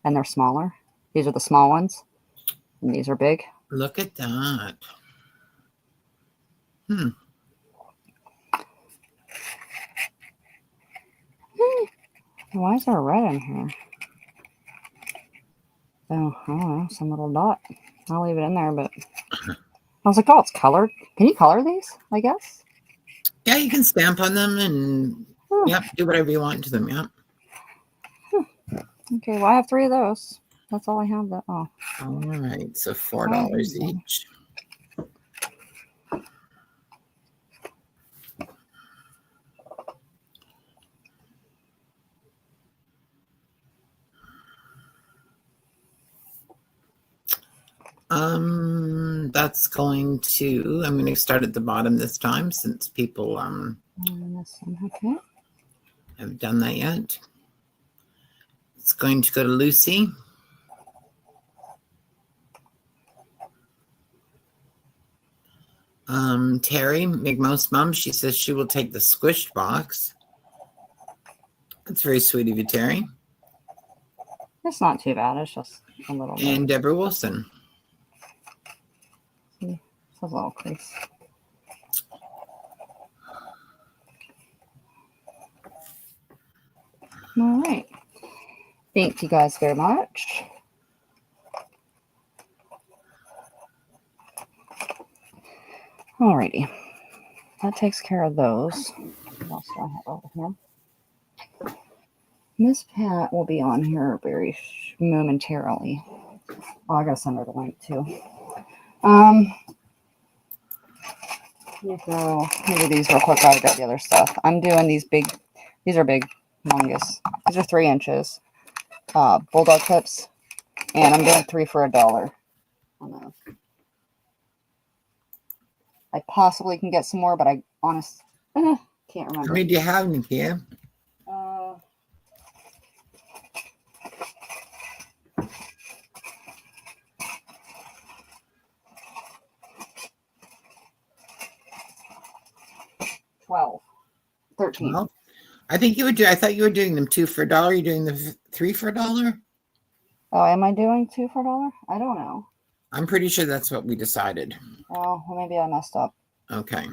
And they're smaller. These are the small ones. And these are big. Look at that. Why is there a red in here? Oh, I don't know. Some little dot. I'll leave it in there, but I was like, oh, it's colored. Can you color these, I guess? Yeah, you can stamp on them and do whatever you want to them. Yeah. Okay, well, I have 3 of those. That's all I have. That. Oh. All right. So $4 each. That's going to, I'm going to start at the bottom this time since people Okay. haven't done that yet. It's going to go to Lucy. Terry, McMost Mom, she says she will take the squished box. That's very sweet of you, Terry. It's not too bad. It's just a little bit. And Deborah Wilson. See, it's a little crease. All right. Thank you guys very much. Alrighty. That takes care of those. What else do I have over here? Miss Pat will be on here very momentarily. Oh, I gotta send her the link too. Let me do these real quick while I got the other stuff. I'm doing these big, these are big, humongous. These are 3 inches. Bulldog clips. And I'm doing 3 for $1 on those. I possibly can get some more, but I honestly can't remember. How many do you have, NIKIA? 12. 13. Well, I think you would do. I thought you were doing them 2 for $1. You're doing the 3 for $1. Oh, am I doing 2 for $1? I don't know. I'm pretty sure that's what we decided. Oh, well, maybe I messed up. Okay.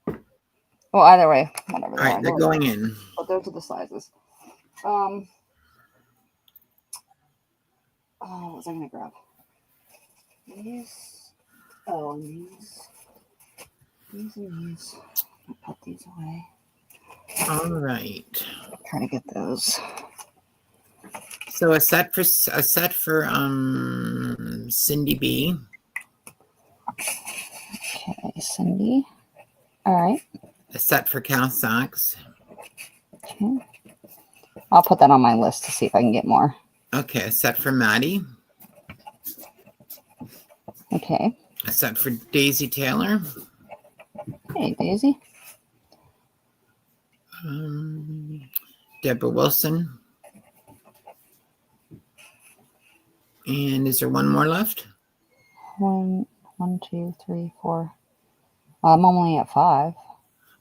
Well, either way, whatever. All right, they're going in. But those are the sizes. Oh, what was I gonna grab? These. Oh, and these. These and these. I'll put these away. All right. Try to get those. So a set for Cindy B. Okay, Cindy. All right. A set for Cal Sachs. Okay. I'll put that on my list to see if I can get more. Okay, a set for Maddie. Okay. A set for Daisy Taylor. Hey, Daisy. Deborah Wilson. And is there one more left? 1, 2, 3, 4. I'm only at 5.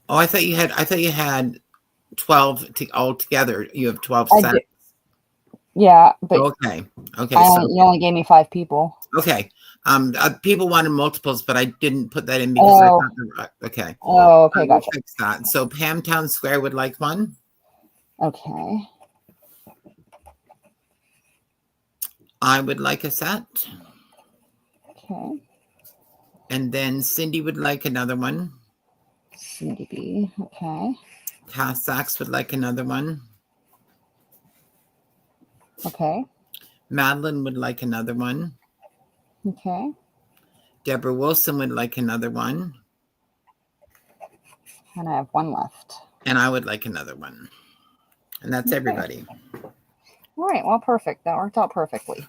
Oh, I thought you had 12 all together. You have 12 sets. Yeah, but okay. You only gave me 5 people. Okay. People wanted multiples, but I didn't put that in because I thought okay. Oh, okay, gotcha. We'll fix that. So Pam Town Square would like one. Okay. I would like a set. Okay. And then Cindy would like another one. Cindy B. Okay. Cass Sachs would like another one. Okay. Madeline would like another one. Okay. Deborah Wilson would like another one. And I have 1 left. And I would like another one. And that's everybody. All right. Well, perfect. That worked out perfectly.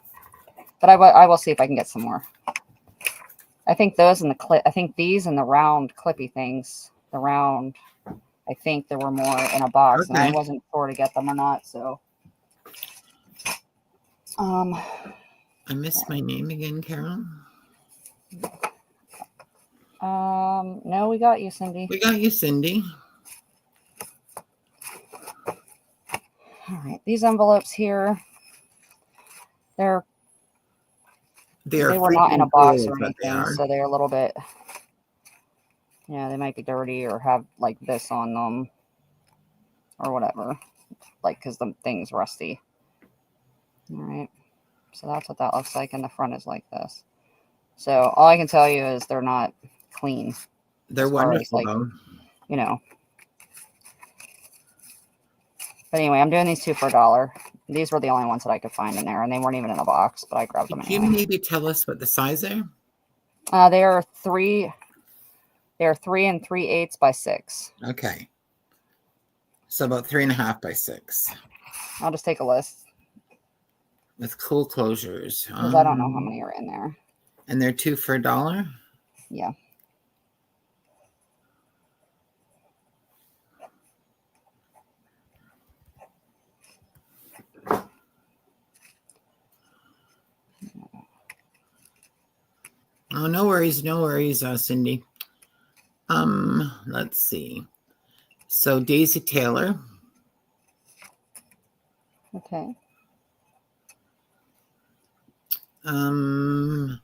But I will see if I can get some more. I think those and I think these and the round clippy things, I think there were more in a box, Okay. and I wasn't sure to get them or not. So, I missed my name again, Carol. no, we got you, Cindy. We got you, Cindy. All right, these envelopes here, they were not in a freaking box cool or is what they anything, are. so they're a little bit, yeah, they might be dirty or have like this on them or whatever, like because the thing's rusty. All right, so that's what that looks like, and the front is like this. So all I can tell you is they're not clean. They're as far as, wonderful, like, though. you know. But anyway, I'm doing these 2 for $1. These were the only ones that I could find in there, and they weren't even in a box, but I grabbed them Could you anyway. maybe tell us what the size are? They are 3 3/8 by 6. Okay. So about 3.5 by 6. I'll just take a list With cool closures. because I don't know how many are in there. And they're 2 for $1? Yeah. Oh, no worries, Cindy. Let's see. So Daisy Taylor. Okay. I'm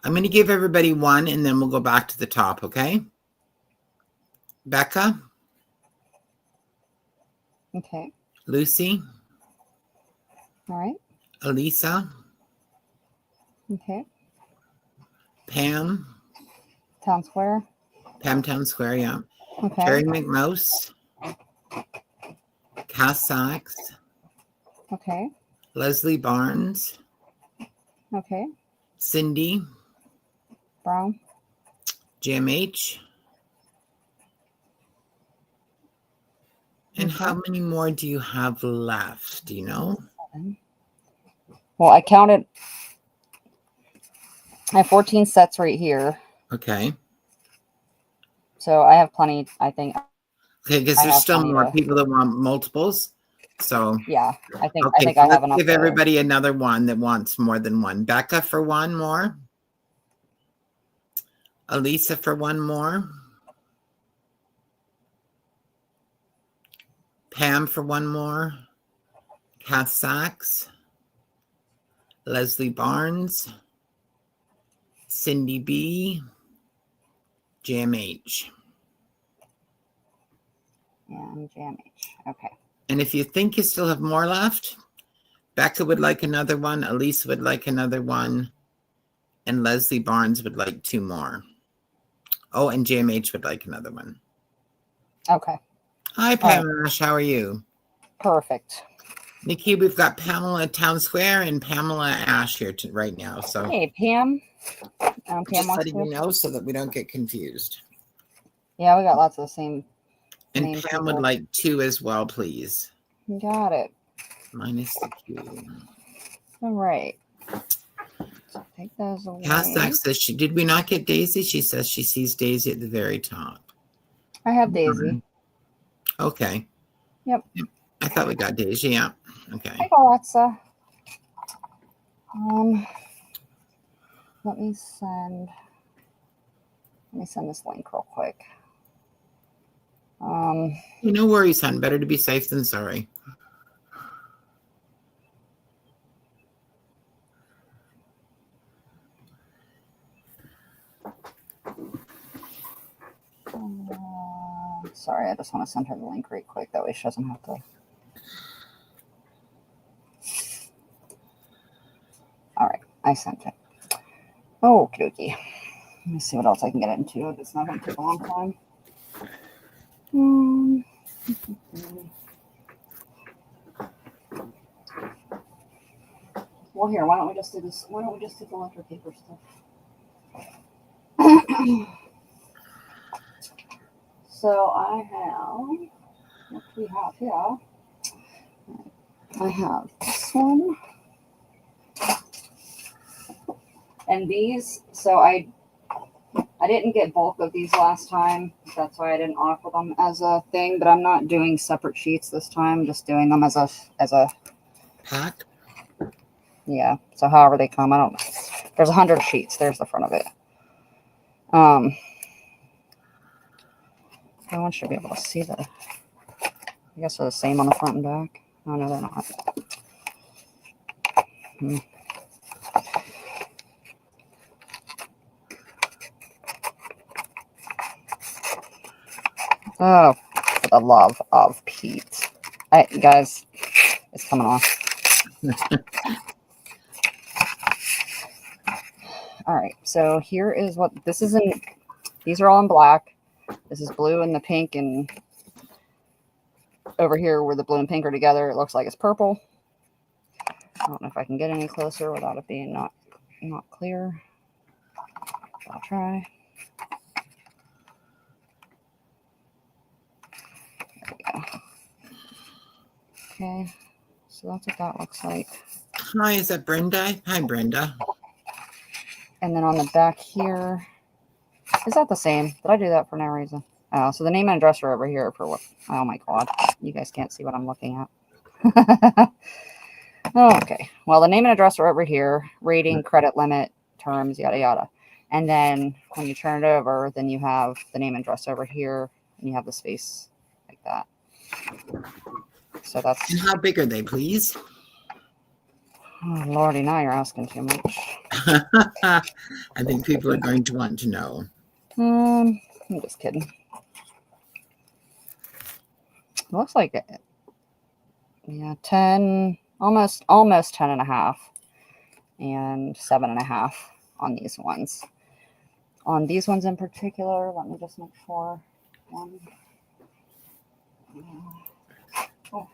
going to give everybody one, and then we'll go back to the top, okay? Becca. Okay. Lucy. All right. Elisa. Okay. Pam. Town Square. Pam Town Square, yeah. Okay. Terry McMouse. Cass Sachs. Okay. Leslie Barnes. Okay. Cindy. Brown. GMH. And how many more do you have left? Do you know? 7. Well, I counted. I have 14 sets right here. Okay. So I have plenty, I think. Okay, because there's still more people that want multiples. So yeah, I think okay, I have enough. Give everybody another one that wants more than one. Becca for one more. Elisa for one more. Pam for one more. Kath Sachs. Leslie Barnes. Cindy B. JMH. And JMH. Okay. And if you think you still have more left, Becca would like another one. Elisa would like another one. And Leslie Barnes would like 2 more. Oh, and JMH would like another one. Okay. Hi, Pamela. Right. How are you? Perfect. Nikki, we've got Pamela Town Square and Pamela Ash here right now. So hey, Pam. Pam just letting you know so that we don't get confused. Yeah, we got lots of the same. And Pam people would like 2 as well, please. Got it. Minus the Q. All right. So take those away. Castac says did we not get Daisy? She says she sees Daisy at the very top. I have Daisy. Okay. Yep. I thought we got Daisy. Yeah. Okay. Hi, Alexa. Let me send this link real quick. No worries, hon. Better to be safe than sorry. Sorry, I just want to send her the link right quick. That way she doesn't have to. All right, I sent it. Oh, okie. Let me see what else I can get into. It's not going to take a long time. Well, here, why don't we just do this? Why don't we just do the letter paper stuff? So I have, what do we have here? I have this one. And these, so I didn't get bulk of these last time. That's why I didn't offer them as a thing, but I'm not doing separate sheets this time. I'm just doing them as a pack. Yeah. So however they come, I don't know. There's 100 sheets. There's the front of it. Everyone should be able to see the, I guess they're the same on the front and back. Oh, no, they're not. Oh, for the love of Pete. Guys, it's coming off. All right, so here is what this is in. These are all in black. This is blue and the pink, and over here where the blue and pink are together, it looks like it's purple. I don't know if I can get any closer without it being not clear. I'll try. There we go. Okay, so that's what that looks like. Hi, is that Brenda? Hi, Brenda. And then on the back here, is that the same? Did I do that for no reason? Oh, so the name and address are over here for what? Oh my God, you guys can't see what I'm looking at. Okay, well, the name and address are over here, rating, credit limit, terms, yada, yada. And then when you turn it over, then you have the name and address over here, and you have the space like that. So that's... And how big are they, please? Oh, Lordy, now you're asking too much. I think people are going to want to know. I'm just kidding. Looks like it. Yeah, 10... almost 10 and a half and 7.5 on these ones. On these ones in particular, let me just make sure. One. Oh.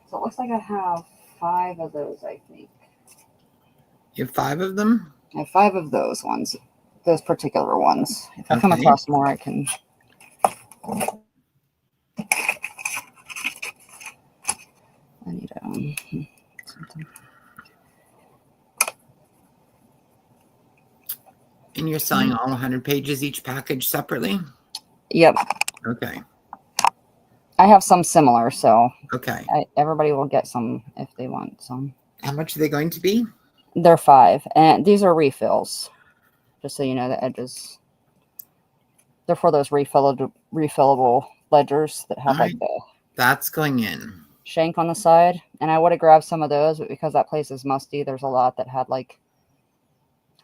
So it looks like I have 5 of those, I think. You have 5 of them? I have 5 of those ones, those particular ones. If I come across more, I can... I need something. And you're selling all 100 pages each package separately? Yep. Okay. I have some similar, so okay. Everybody will get some if they want some. How much are they going to be? They're 5, and these are refills. Just so you know, the edges. They're for those refillable ledgers that have like the... That's going in. Shank on the side, and I would have grabbed some of those, but because that place is musty, there's a lot that had like...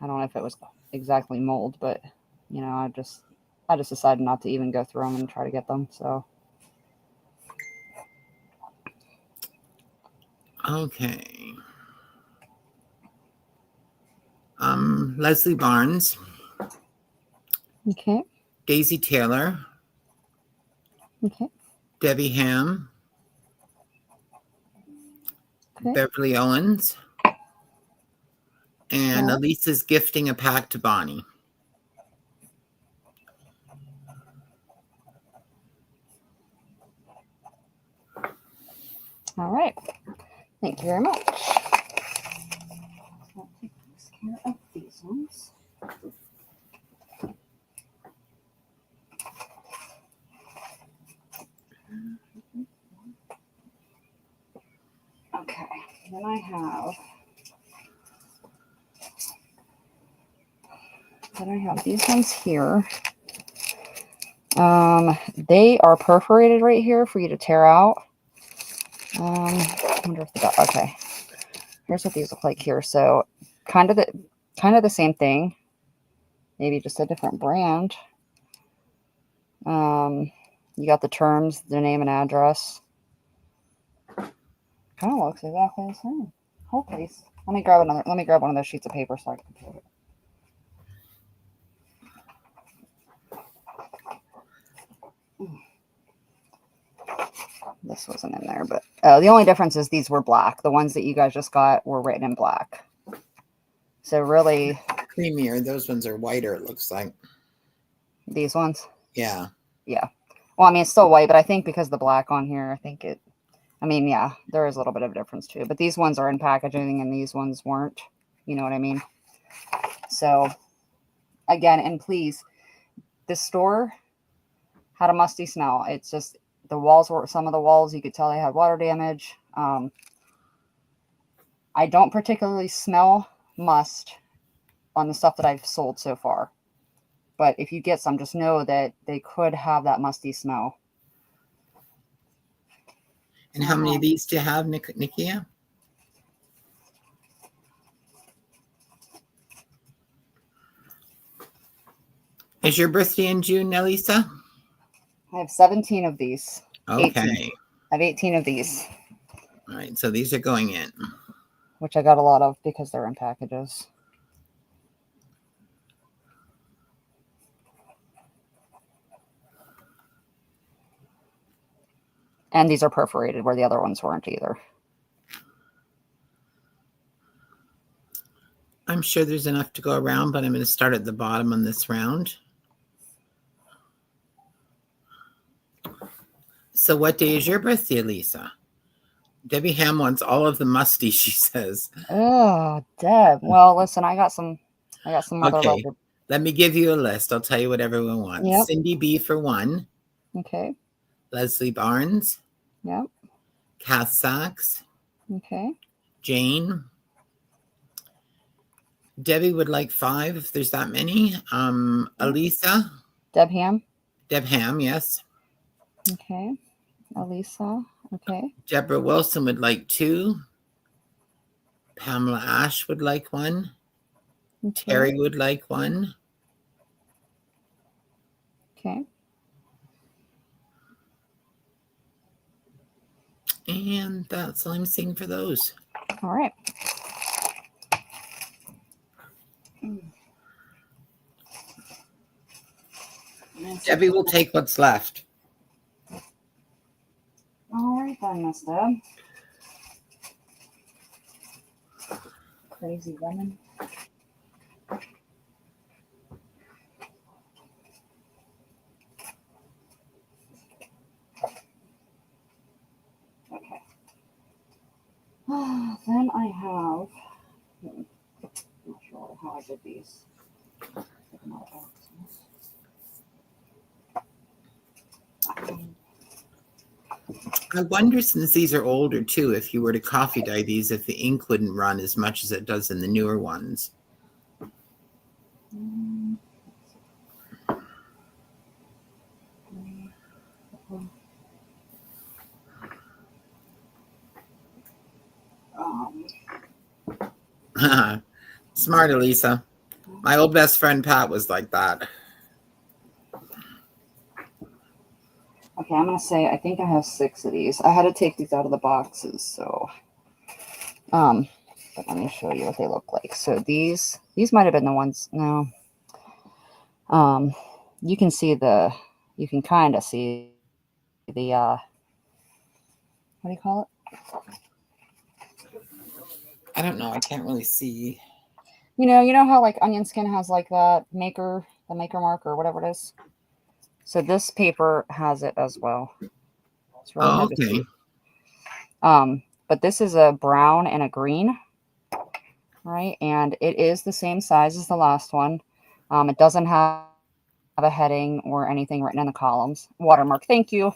I don't know if it was exactly mold, but you know, I just decided not to even go through them and try to get them. So okay. Leslie Barnes. Okay. Daisy Taylor. Okay. Debbie Ham. Okay. Beverly Owens. And Elisa's gifting a pack to Bonnie. All right. Thank you very much. I'll take care of these ones. Okay. Then I have these ones here. They are perforated right here for you to tear out. I wonder if they got... Okay. Here's what these look like here. So kind of the same thing, maybe just a different brand. You got the terms, the name and address. Kind of looks exactly the same. Hopefully. Let me grab one of those sheets of paper so I can put it. This wasn't in there, but the only difference is these were black. The ones that you guys just got were written in black. So really creamier. Those ones are whiter, it looks like. These ones? Yeah. Yeah. Well, I mean, it's still white, but I think because the black on here, I think it... I mean, yeah, there is a little bit of a difference too. But these ones are in packaging and these ones weren't. You know what I mean? So, again, and please, this store had a musty smell. It's just... The walls were... Some of the walls, you could tell they had water damage. I don't particularly smell must on the stuff that I've sold so far. But if you get some, just know that they could have that musty smell. And how many of these do you have, Nikia? Is your birthday in June, Elisa? I have 17 of these. Okay. 18. I have 18 of these. All right, so these are going in. Which I got a lot of because they're in packages. And these are perforated where the other ones weren't either. I'm sure there's enough to go around, but I'm going to start at the bottom on this round. So what day is your birthday, Lisa? Debbie Ham wants all of the musty, she says. Oh, Deb. Well, listen, I got some other Okay. leather. Let me give you a list. I'll tell you what everyone wants. Yep. Cindy B for 1. Okay. Leslie Barnes. Yep. Kath Sachs. Okay. Jane. Debbie would like 5 if there's that many. Elisa. Deb Ham. Deb Ham, yes. Okay. Elisa. Okay. Deborah Wilson would like 2. Pamela Ash would like 1. Okay. Terry would like 1. Okay. And that's all I'm seeing for those. All right. Debbie will take what's left. All right then, Miss Deb. Crazy woman. Okay. Then I have. Not sure how I did these. I wonder, since these are older too, if you were to coffee dye these, if the ink wouldn't run as much as it does in the newer ones. Smart, Elisa. My old best friend Pat was like that. Okay, I'm going to say I think I have 6 of these. I had to take these out of the boxes, so but let me show you what they look like. So these might have been the ones. No. You can kind of see the what do you call it? I don't know. I can't really see. You know how like onion skin has like the maker mark or whatever it is. So this paper has it as well. It's really hard to see. But this is a brown and a green, right? And it is the same size as the last one. It doesn't have a heading or anything written in the columns. Watermark. Thank you.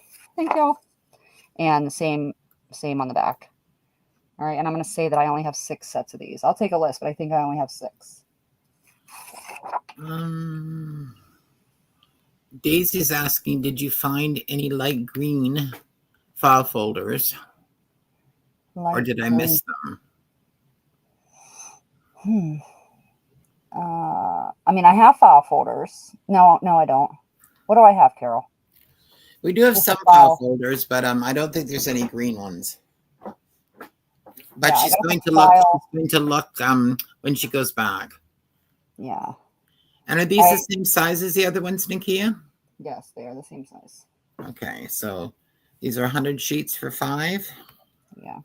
And the same on the back. All right. And I'm going to say that I only have 6 sets of these. I'll take a list, but I think I only have 6. Daisy's asking, did you find any light green file folders? Or did I miss them? I mean, I have file folders. No, I don't. What do I have, Carol? We do have some file folders, but I don't think there's any green ones. But she's going to look. She's going to look when she goes back. Yeah. And are these the same size as the other ones, Nikia? Yes, they are the same size. Okay, so these are 100 sheets for 5. Yeah.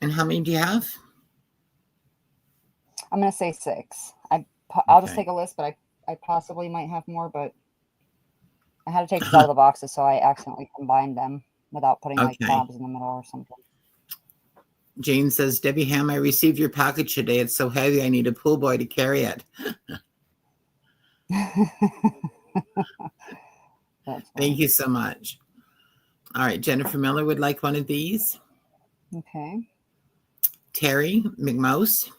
And how many do you have? I'm going to say 6. I'll just take a list, but I possibly might have more, but I had to take these out of the boxes, so I accidentally combined them without putting like tabs in the middle or something. Jane says, Debbie Ham, I received your package today. It's so heavy, I need a pool boy to carry it. That's Thank fine. you so much. All right, Jennifer Miller would like one of these. Okay. Terry McMouse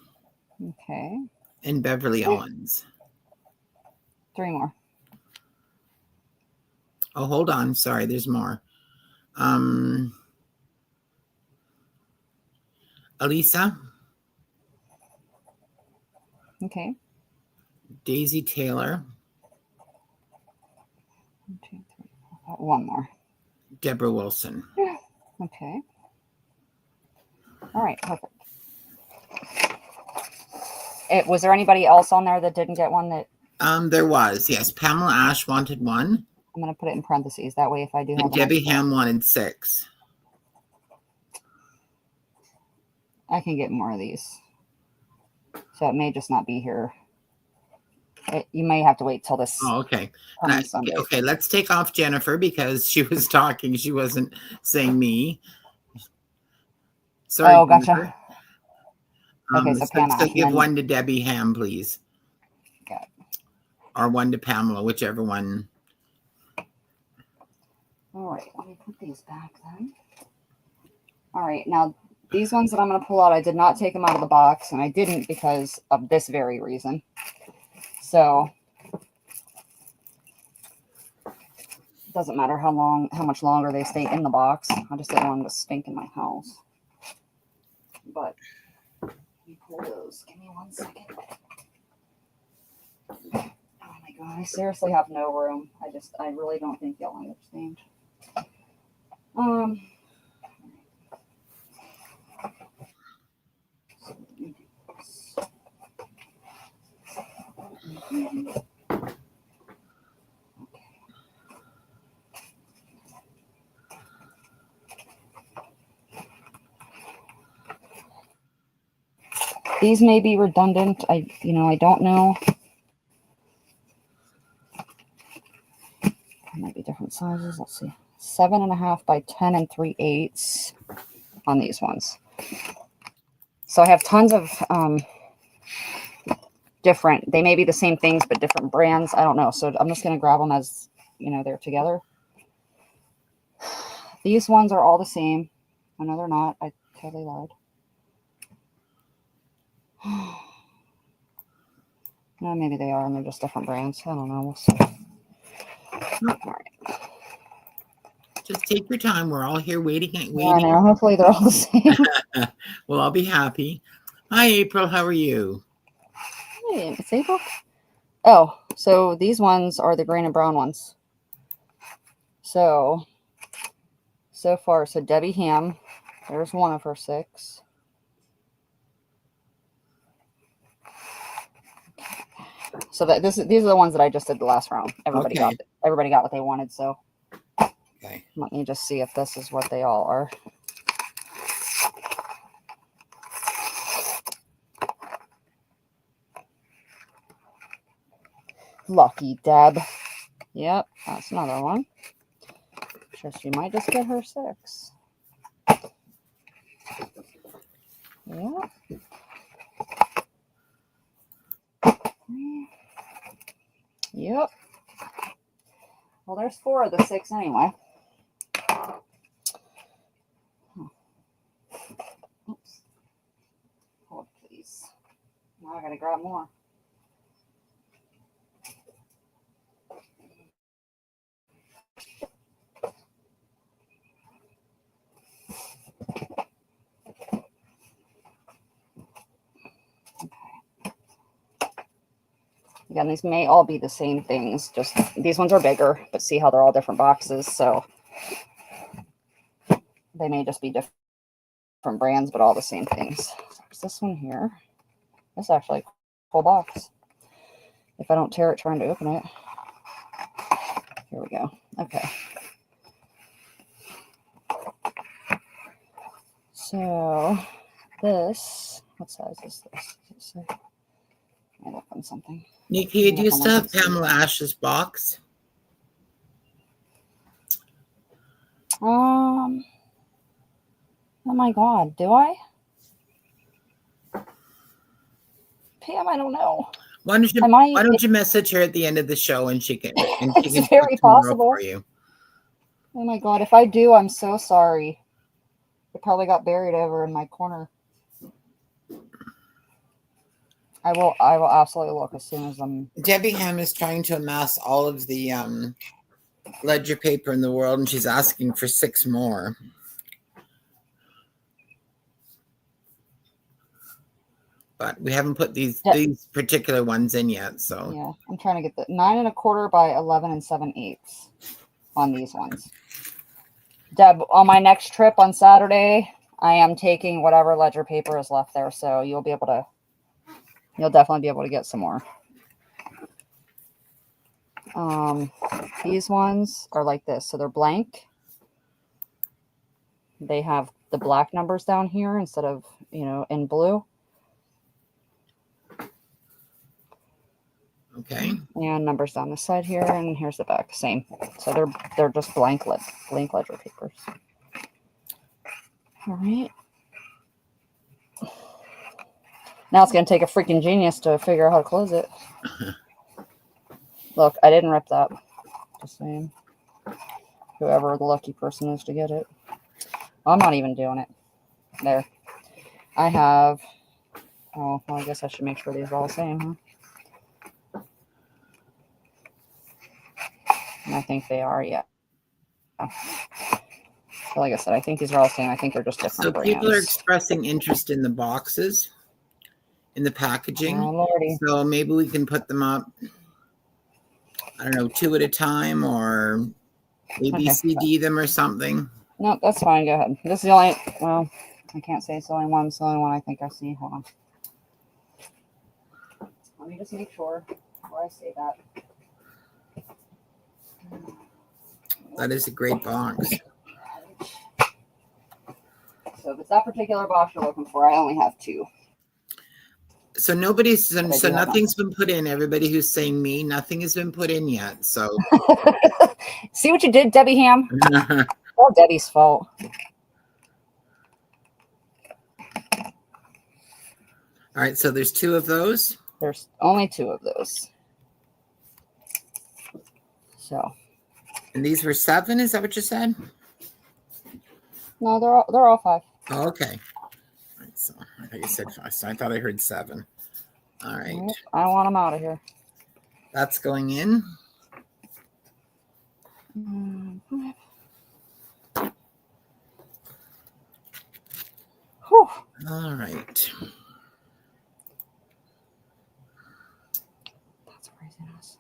Okay. and Beverly Owens. 3 more. Oh, hold on. Sorry, there's more. Elisa, Okay. Daisy Taylor, 1, 2, 3, 4, 5. 1 more. Deborah Wilson. Okay. All right. Perfect. Was there anybody else on there that didn't get one that There was, yes. Pamela Ash wanted one. I'm going to put it in parentheses. That way, if I do have And Debbie Ham wanted 6. I can get more of these. So it may just not be here. You may have to wait till this. Oh, okay. Sunday. Okay, let's take off Jennifer because she was talking. She wasn't saying me. Sorry, Oh, gotcha. Jennifer. Okay, so Pam so Ash, give then, one to Debbie Ham, please. Got it. Or one to Pamela, whichever one. All right, let me put these back then. All right, now these ones that I'm going to pull out, I did not take them out of the box, and I didn't because of this very reason. So it doesn't matter how much longer they stay in the box. I just didn't want them to stink in my house. But let me pull those. Give me 1 second. Oh my god, I seriously have no room. I really don't think y'all understand. These may be redundant. I don't know. Might be different sizes. Let's see. 7.5 by 10 3/8 on these ones. So I have tons of different. They may be the same things, but different brands. I don't know. So I'm just going to grab them as, they're together. These ones are all the same. I know they're not. I totally lied. No, maybe they are, and they're just different brands. I don't know. We'll see. All right. Just take your time. We're all here waiting. Yeah, I know. Hopefully they're all the same. Well, I'll be happy. Hi, April. How are you? Hey, it's April. Oh, so these ones are the green and brown ones. So far, so Debbie Ham, there's one of her 6. So these are the ones that I just did the last round. Everybody got what they wanted. So okay, let me just see if this is what they all are. Lucky Deb. Yep, that's another one. Sure, she might just get her 6. Yep. Yep. Well, there's 4 of the 6 anyway. Oops. Hold, please. Now I gotta grab more. Again, these may all be the same things. Just these ones are bigger, but see how they're all different boxes. So they may just be different brands, but all the same things. There's this one here. This is actually a cool box. If I don't tear it trying to open it. Here we go. Okay. So this, what size is this? I look on something. Nikia, do you still have Pamela Ash's box? Oh my God, do I? Pam, I don't know. Why don't you message her at the end of the show and she can It's very possible. For you. Oh my God. If I do, I'm so sorry. It probably got buried over in my corner. I will absolutely look as soon as I'm. Debbie Ham is trying to amass all of the ledger paper in the world, and she's asking for 6 more. But we haven't put these particular ones in yet. So yeah, I'm trying to get the 9 1/4 by 11 7/8 on these ones. Deb, on my next trip on Saturday, I am taking whatever ledger paper is left there, so you'll definitely be able to get some more. These ones are like this, so they're blank. They have the black numbers down here instead of, in blue. Okay. And numbers down the side here, and here's the back. Same. So they're just blank ledger papers. All right. Now it's going to take a freaking genius to figure out how to close it. Look, I didn't rip that. Just saying. Whoever the lucky person is to get it. I'm not even doing it. There. I have... Oh, well, I guess I should make sure these are all the same, huh? And I think they are, yeah. So like I said, I think these are all the same. I think they're just different brands. People are expressing interest in the boxes, in the packaging. Oh, Lordy. So maybe we can put them up, I don't know, 2 at a time, or ABCD them or something. No, that's fine. Go ahead. This is the only, well, I can't say it's the only one. It's the only one I think I see. Hold on. Let me just make sure before I say that. That is a great box. So if it's that particular box you're looking for, I only have 2. So nothing's been put in. Everybody who's saying me, nothing has been put in yet. So see what you did, Debbie Ham? All Debbie's fault. All right, so there's 2 of those. There's only 2 of those. So. And these were 7, is that what you said? No, they're all 5. Oh, okay. All right, so I thought you said 5. So I thought I heard 7. All right. I want them out of here. That's going in. Whew. All right. That's craziness.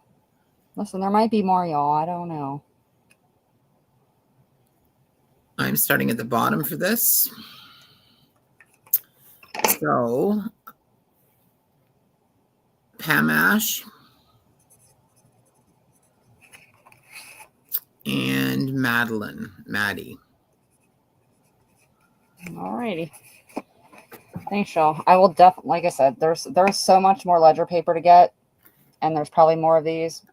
Listen, there might be more, y'all. I don't know. I'm starting at the bottom for this. So, Pamash and Maddie. Alrighty. Thanks, y'all. I will definitely, like I said, there's so much more ledger paper to get, and there's probably more of these.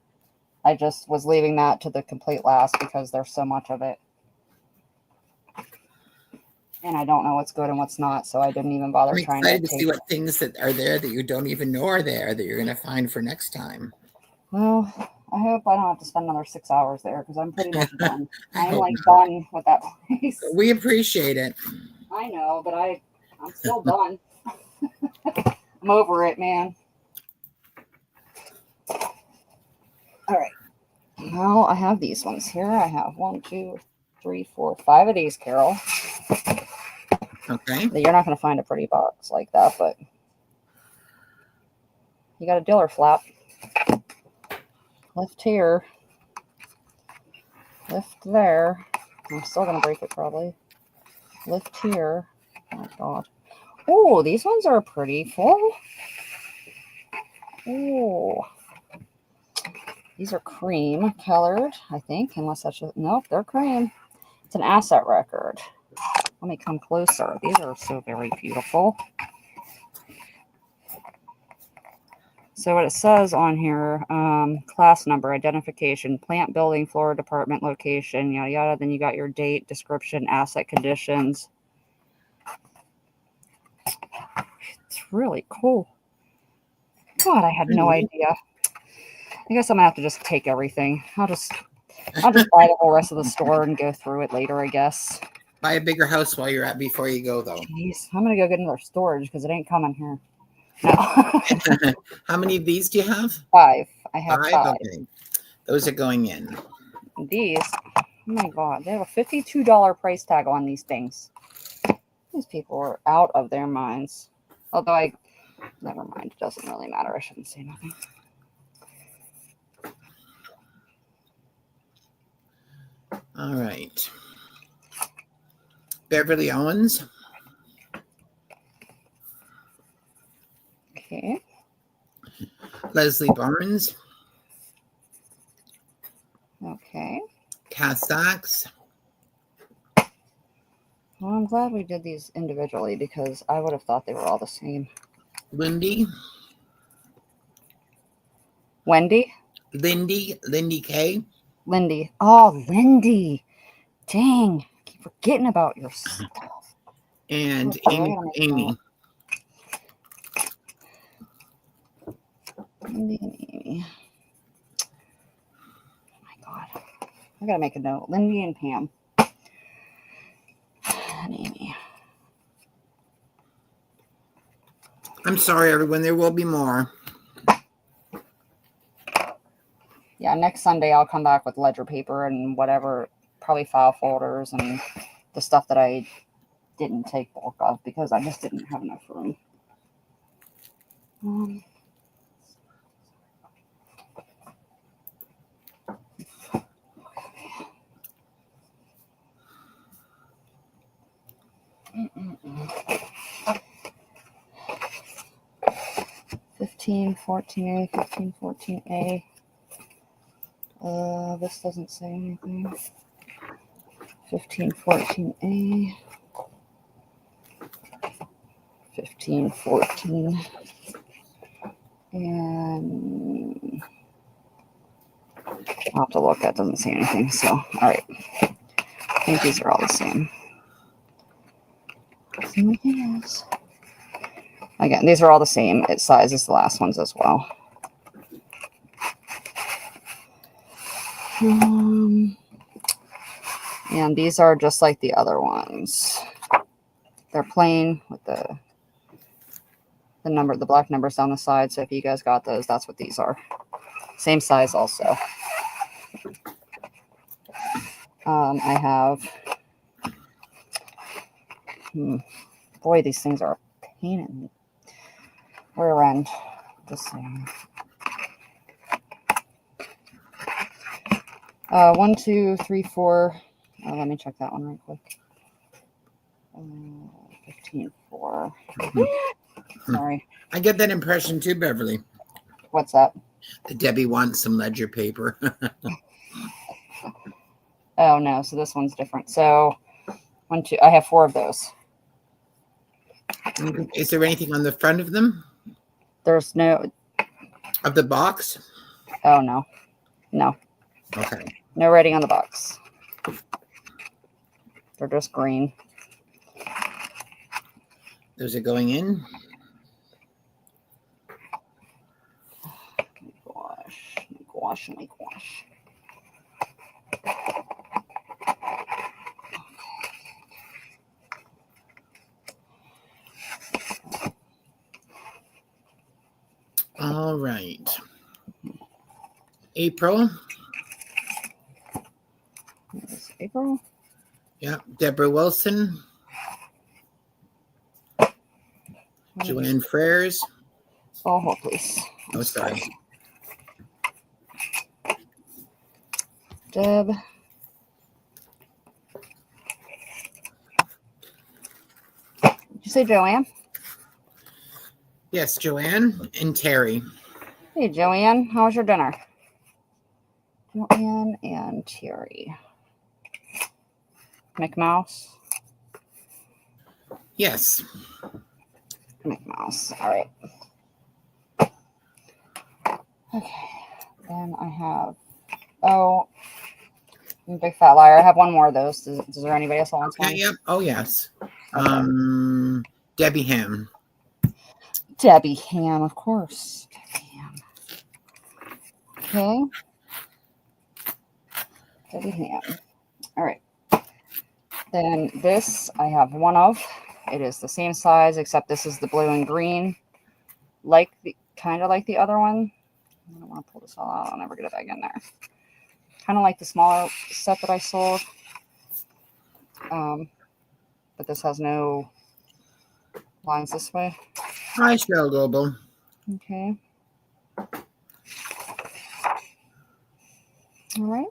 I just was leaving that to the complete last because there's so much of it. And I don't know what's good and what's not, so I didn't even bother trying to see what things that are there that you don't even know are there that you're going to find for next time. Well, I hope I don't have to spend another 6 hours there because I'm pretty much done. I'm like done with that place. We appreciate it. I know, but I'm still done. I'm over it, man. All right. Now I have these ones here. I have 1, 2, 3, 4, 5 of these, Carol. Okay. You're not going to find a pretty box like that, but you got a diller flap. Lift here. Lift there. I'm still going to break it probably. Lift here. Oh my God. Oh, these ones are pretty full. Oh. These are cream colored, I think, unless that's just, nope, they're cream. It's an asset record. Let me come closer. These are so very beautiful. So what it says on here, class number, identification, plant, building, floor, department, location, yada, yada. Then you got your date, description, asset conditions. It's really cool. God, I had no idea. I guess I'm gonna have to just take everything. I'll just buy the whole rest of the store and go through it later, I guess. Buy a bigger house while you're at before you go, though. Jeez, I'm gonna go get another storage because it ain't coming here. No. How many of these do you have? 5. I have 5. Okay. Those are going in. These, oh my God, they have a $52 price tag on these things. These people are out of their minds. Although never mind, it doesn't really matter. I shouldn't say nothing. All right. Beverly Owens. Okay. Leslie Barnes. Okay. Cass Sachs. Well, I'm glad we did these individually because I would have thought they were all the same. Lindy. Wendy? Lindy K. Lindy. Oh, Lindy. Dang. I keep forgetting about your stuff. And Okay, Amy. Lindy and Amy. Oh my God. I gotta make a note. Lindy and Pam. And Amy. I'm sorry, everyone. There will be more. Yeah, next Sunday I'll come back with ledger paper and whatever, probably file folders and the stuff that I didn't take bulk of because I just didn't have enough room. 1514A, 1514A. This doesn't say anything. 1514A. 1514. And I'll have to look. That doesn't say anything. So, all right. I think these are all the same. Anything else? Again, these are all the same size as the last ones as well. And these are just like the other ones. They're plain with the black numbers down the side. So if you guys got those, that's what these are. Same size also. I have, boy, these things are a pain in the rear end. Just saying. 1, 2, 3, 4. Let me check that one right quick. 15, 4. Sorry. I get that impression too, Beverly. What's that? That Debbie wants some ledger paper. Oh no, so this one's different. So 1, 2. I have 4 of those. Is there anything on the front of them? There's no. Of the box? Oh no. No. Okay. No writing on the box. They're just green. Those are going in. Gosh, my gosh. All right. April. Is April? Yeah. Deborah Wilson. Joanne Freres. Oh, hold please. Oh, sorry. Deb. Did you say Joanne? Yes, Joanne and Terry. Hey, Joanne. How was your dinner? Joanne and Terry. McMouse? Yes. McMouse. All right. Okay. Then I have, I'm a big fat liar. I have one more of those. Does there anybody else want one? Yep. Oh, yes. Okay. Debbie Ham. Debbie Ham, of course. Debbie Ham. Okay. Debbie Ham. All right. Then this I have one of. It is the same size, except this is the blue and green. Kind of like the other one. I don't want to pull this all out. I'll never get it back in there. Kind of like the smaller set that I sold. But this has no lines this way. Hi, Cheryl Global. Okay. All right.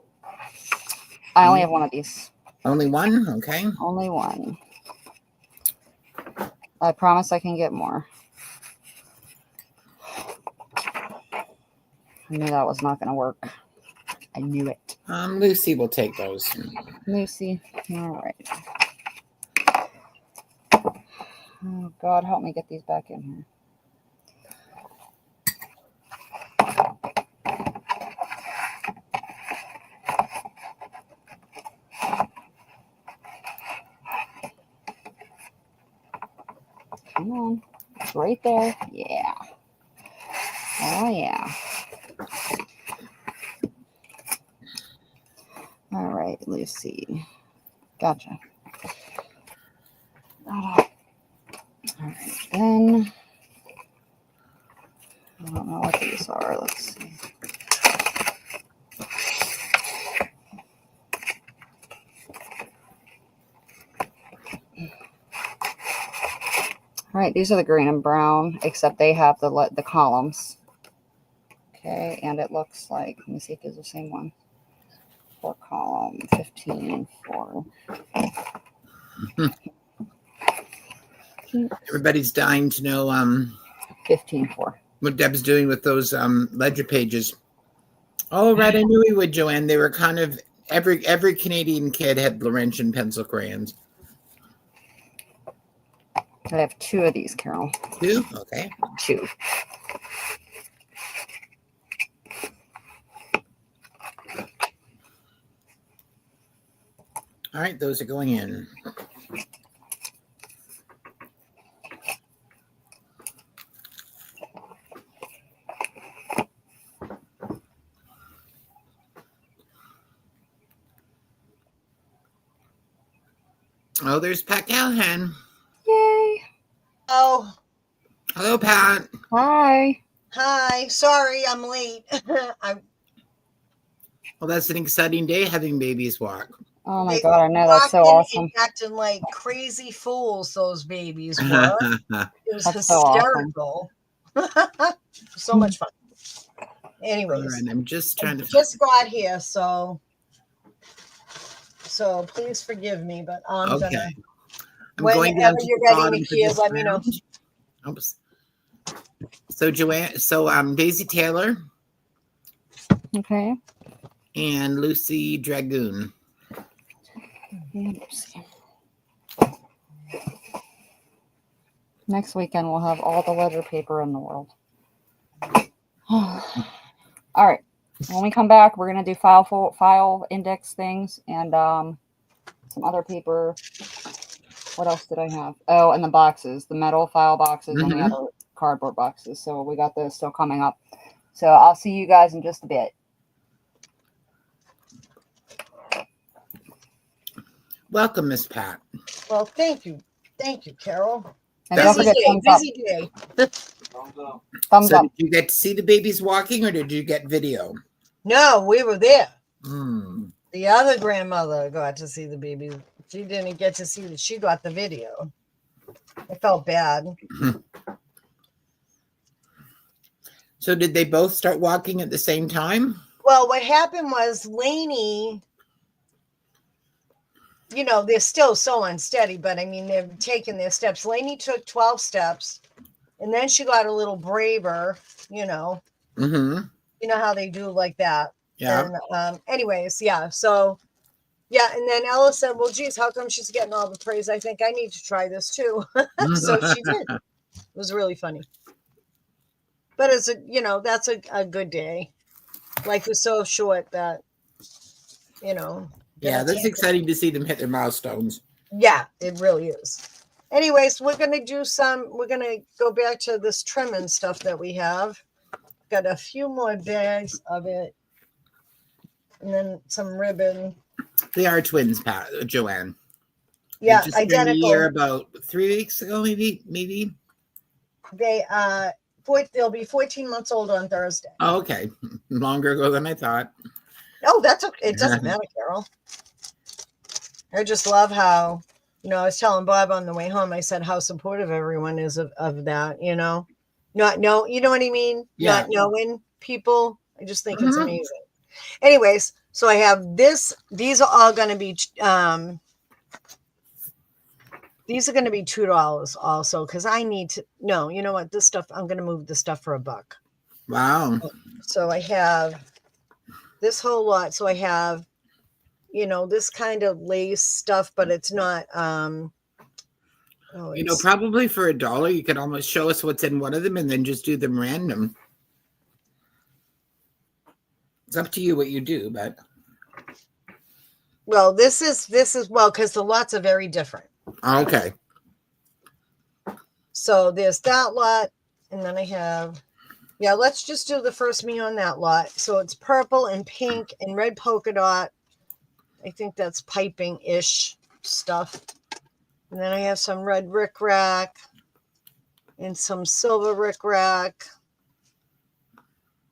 I only have one of these. Only one? Okay. Only one. I promise I can get more. I knew that was not going to work. I knew it. Lucy will take those. Lucy. All right. Oh, God, help me get these back in here. Come on. It's right there. Yeah. Oh, yeah. All right, Lucy. Gotcha. All right, then. I don't know what these are. Let's see. All right, these are the green and brown, except they have the columns. Okay, and it looks like, let me see if it's the same one. 4 column, 15, 4. Everybody's dying to know 15, 4. what Deb's doing with those ledger pages. Oh, right, I knew he would, Joanne. They were kind of, every Canadian kid had Laurentian pencil crayons. I have 2 of these, Carol. 2? Okay. 2. All right, those are going in. Oh, there's Pat Callahan. Yay. Oh, Hello, Pat. Hi. hi. Sorry, I'm late. Well, that's an exciting day having babies walk. Oh my They God, I know, that's so walking awesome. and acting like crazy fools, those babies were. It was That's so awesome. hysterical. So much fun. Anyways, All right, I'm just trying to. just got here, so please forgive me, but I'm Okay. gonna. I'm going down Whenever to you're the ready, bottom for Nikia, this let me know. round. Oops. So Joanne, Daisy Taylor Okay. and Lucy Dragoon. Next weekend we'll have all the ledger paper in the world. All right. When we come back, we're gonna do file index things and some other paper. What else did I have? Oh, and the boxes, the metal file boxes and the other cardboard boxes. So we got those still coming up. So I'll see you guys in just a bit. Welcome, Miss Pat. Well, thank you, Carol. And don't forget thumbs up. Busy day. Thumbs So up. did you get to see the babies walking, or did you get video? No, we were there. Mm. The other grandmother got to see the baby. She didn't get to see that. She got the video. I felt bad. So did they both start walking at the same time? Well, what happened was Lainey, you know, they're still so unsteady, but I mean, they're taking their steps. Lainey took 12 steps, and then she got a little braver, you know. Mm-hmm. You know how they do like that. Yeah. And anyways, yeah. So, yeah. And then Ella said, well, geez, how come she's getting all the praise? I think I need to try this too. So she did. It was really funny. But it's that's a good day. Life is so short that, Yeah, that's exciting to see them hit their milestones. Yeah, it really is. Anyways, we're gonna go back to this trim and stuff that we have. Got a few more bags of it, and then some ribbon. They are twins, Joanne. Yeah, just turned a identical. year about 3 weeks ago, maybe. They'll be 14 months old on Thursday. Oh, okay, longer ago than I thought. Oh, that's okay. It doesn't matter, Carol. I just love how, I was telling Bob on the way home, I said how supportive everyone is of that, you know what I mean? Yeah. Not knowing people. I just think it's amazing. Anyways, so I have this. These are all going to be, $2 also, because I need to, no, you know what? This stuff, I'm going to move the stuff for $1. Wow. So I have this whole lot. So I have, this kind of lace stuff, but it's not, probably for $1, you could almost show us what's in one of them and then just do them random. It's up to you what you do, but. Well, this is because the lots are very different. Okay. So there's that lot, and then I have, let's just do the first me on that lot. So it's purple and pink and red polka dot. I think that's piping-ish stuff. And then I have some red rickrack and some silver rickrack,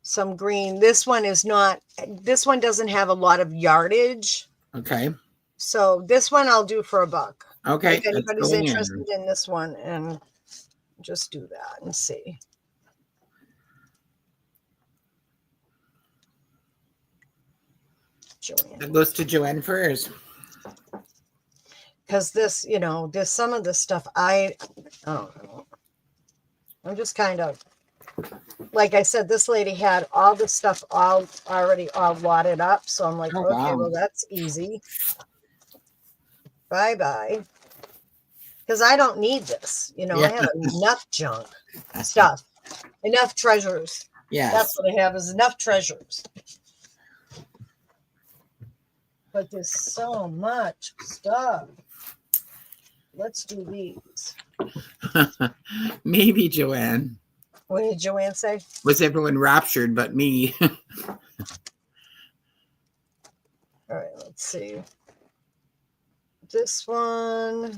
some green. This one doesn't have a lot of yardage. Okay. So this one I'll do for $1. Okay. If anybody's interested in this one, and just do that and see. Joanne. That goes to Joanne first. Because this, there's some of this stuff I don't know. I'm just kind of, like I said, this lady had all the stuff already wadded up. So I'm like, Oh, okay, wow. well, that's easy. Bye-bye. Because I don't need this. I have enough junk stuff, enough treasures. Yeah. That's what I have is enough treasures. But there's so much stuff. Let's do these. Maybe Joanne. What did Joanne say? Was everyone raptured but me? All right, let's see. This one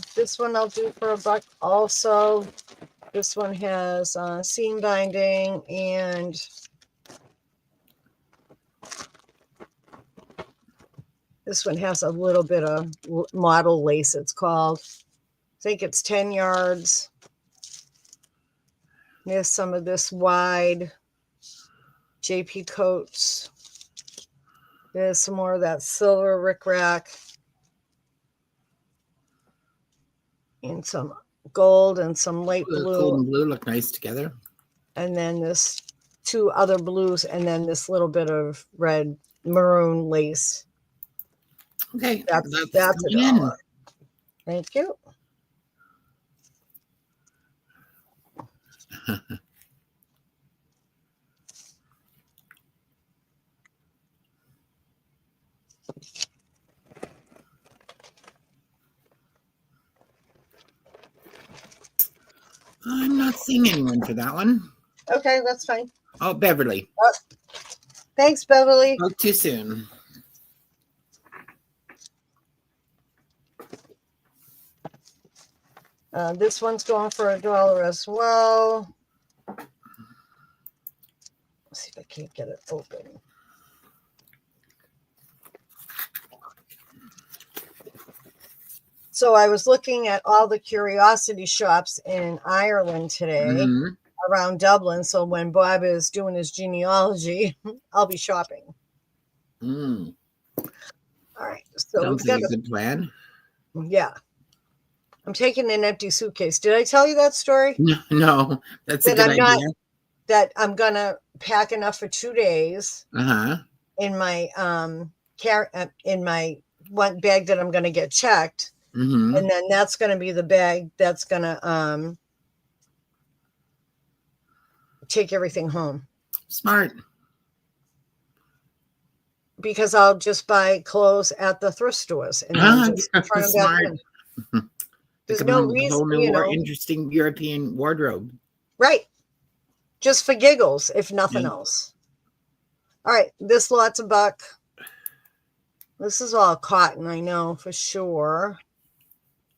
I'll do for $1 also. This one has seam binding and this one has a little bit of model lace, it's called. I think it's 10 yards. There's some of this wide JP coats. There's some more of that silver rickrack. And some gold and some light blue. Gold and blue look nice together. And then this 2 other blues, and then this little bit of red maroon lace. Okay, that's $1. Thank you. I'm not seeing anyone for that one. Okay, that's fine. Oh, Beverly. Thanks, Beverly. Spoke too soon. This one's going for $1 as well. Let's see if I can't get it open. So I was looking at all the curiosity shops in Ireland today around Dublin. So when Bob is doing his genealogy, I'll be shopping. All right. So sounds like a good plan. Yeah. I'm taking an empty suitcase. Did I tell you that story? No, that's a good idea. That I'm going to pack enough for 2 days in my in my one bag that I'm going to get checked. And then that's going to be the bag that's going to take everything home. Smart. Because I'll just buy clothes at the thrift stores and then just turn them back in. There's Come no on with a whole reason, new, more interesting European wardrobe. Right. Just for giggles, if nothing Yeah. else. All right. This lot's $1. This is all cotton, I know for sure.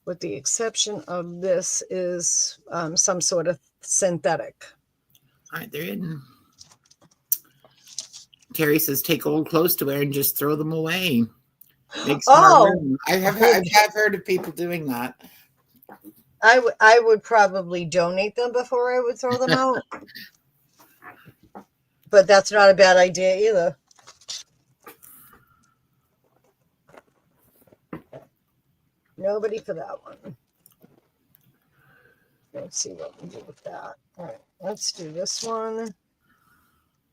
With the exception of this is some sort of synthetic. All right, they're in. Terry says, take old clothes to wear and just throw them away. Makes more room. I have heard of people doing that. I would probably donate them before I would throw them out. But that's not a bad idea either. Nobody for that one. Let's see what we do with that. All right, let's do this one.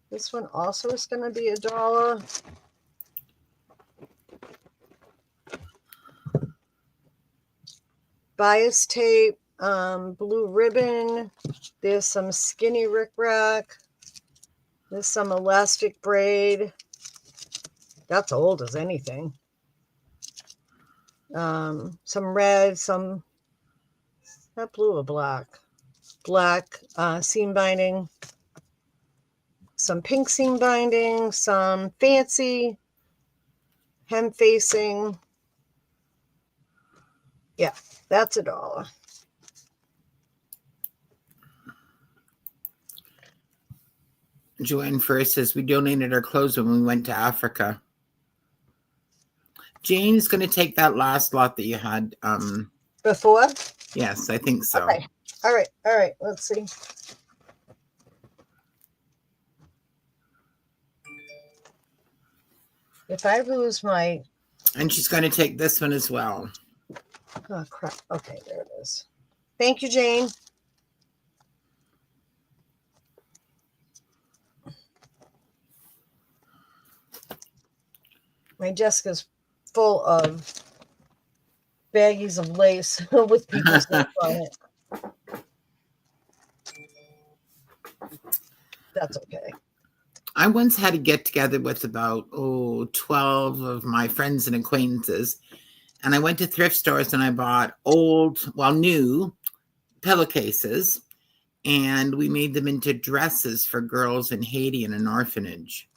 This one also is going to be $1. Bias tape, blue ribbon. There's some skinny rickrack. There's some elastic braid. That's old as anything. Some red, some, not blue or black. Black seam binding. Some pink seam binding. Some fancy hem facing. Yeah, that's $1. Joanne first says, we donated our clothes when we went to Africa. Jane's going to take that last lot that you had. Before? Yes, I think so. Okay. All right. Let's see. If I lose my... And she's going to take this one as well. Oh, crap. Okay, there it is. Thank you, Jane. My desk is full of baggies of lace with people's names on it. That's okay. I once had a get together with about 12 of my friends and acquaintances, and I went to thrift stores and I bought new pillowcases, and we made them into dresses for girls in Haiti in an orphanage.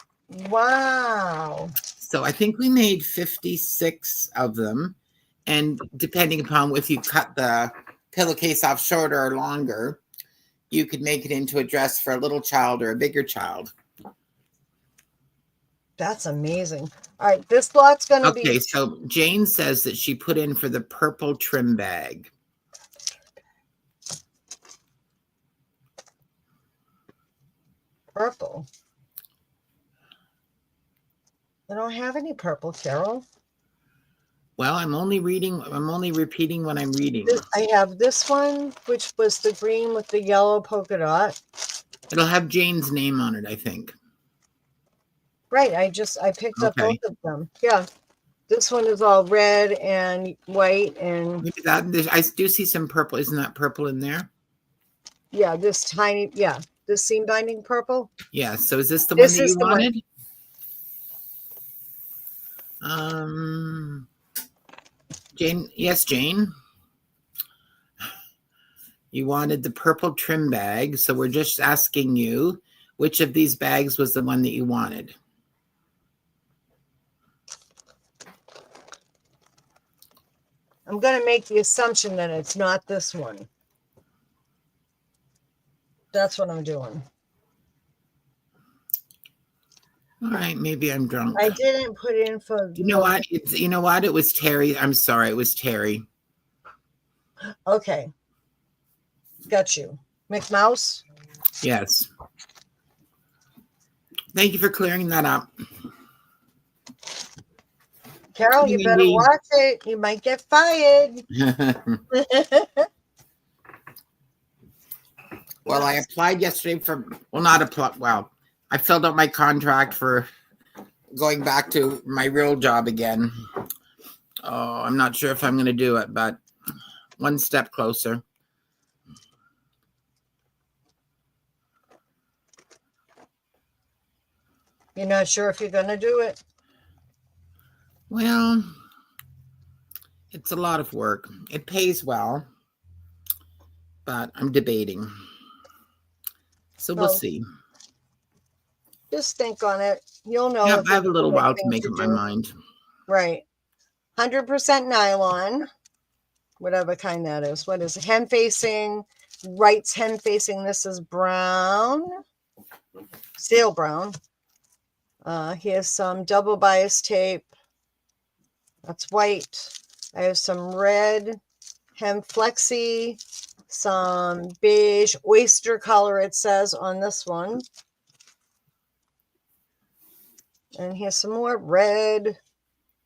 Wow. So I think we made 56 of them, and depending upon if you cut the pillowcase off shorter or longer, you could make it into a dress for a little child or a bigger child. That's amazing. All right, this lot's going to be... Okay, so Jane says that she put in for the purple trim bag. Purple? I don't have any purple, Carol. Well, I'm only repeating what I'm reading. I have this one, which was the green with the yellow polka dot. It'll have Jane's name on it, I think. Right, I picked up both of them. Yeah, this one is all red and white, and Maybe that I do see some purple. Isn't that purple in there? Yeah, this seam binding purple. Yeah. So is this the one that you wanted? Jane. Yes, Jane. You wanted the purple trim bag, so we're just asking you which of these bags was the one that you wanted. I'm going to make the assumption that it's not this one. That's what I'm doing. All right, maybe I'm drunk. I didn't put in for... You know what? It was Terry. I'm sorry, it was Terry. Okay. Got you. McMouse? Yes. Thank you for clearing that up. Carol, you better watch it. You might get fired. Well, I applied yesterday I filled out my contract for going back to my real job again. Oh, I'm not sure if I'm going to do it, but one step closer. You're not sure if you're going to do it? Well, it's a lot of work. It pays well. but I'm debating. So we'll Well, see. just think on it. You'll know Yeah, if I have it's a the little right while to thing make to up my do. mind. Right. 100% nylon, whatever kind that is. What is it? Hem facing, right's hem facing. This is brown, steel brown. Here's some double bias tape. That's white. I have some red hem flexi, some beige oyster color, it says on this one. And here's some more red.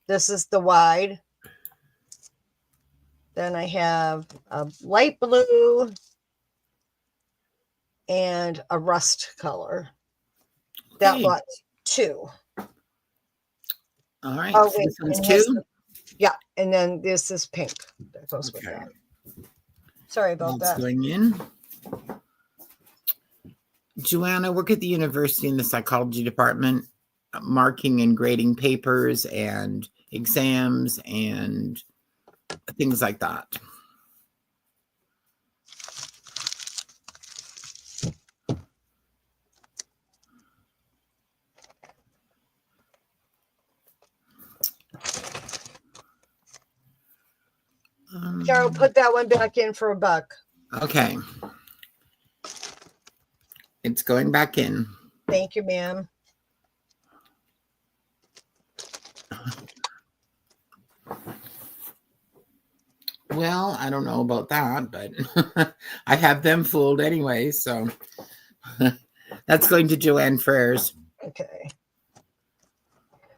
This is the wide. Then I have a light blue and a rust color. That Okay. lot's 2. All right. Oh, So wait, this one's and 2. yeah, and then this is pink. That goes with Okay. that. Sorry about That's that. going in. Joanna, work at the university in the psychology department, marking and grading papers and exams and things like that. Carol, put that one back in for $1. Okay. It's going back in. Thank you, ma'am. Well, I don't know about that, but I have them fooled anyway, so that's going to Joanne Frères. Okay.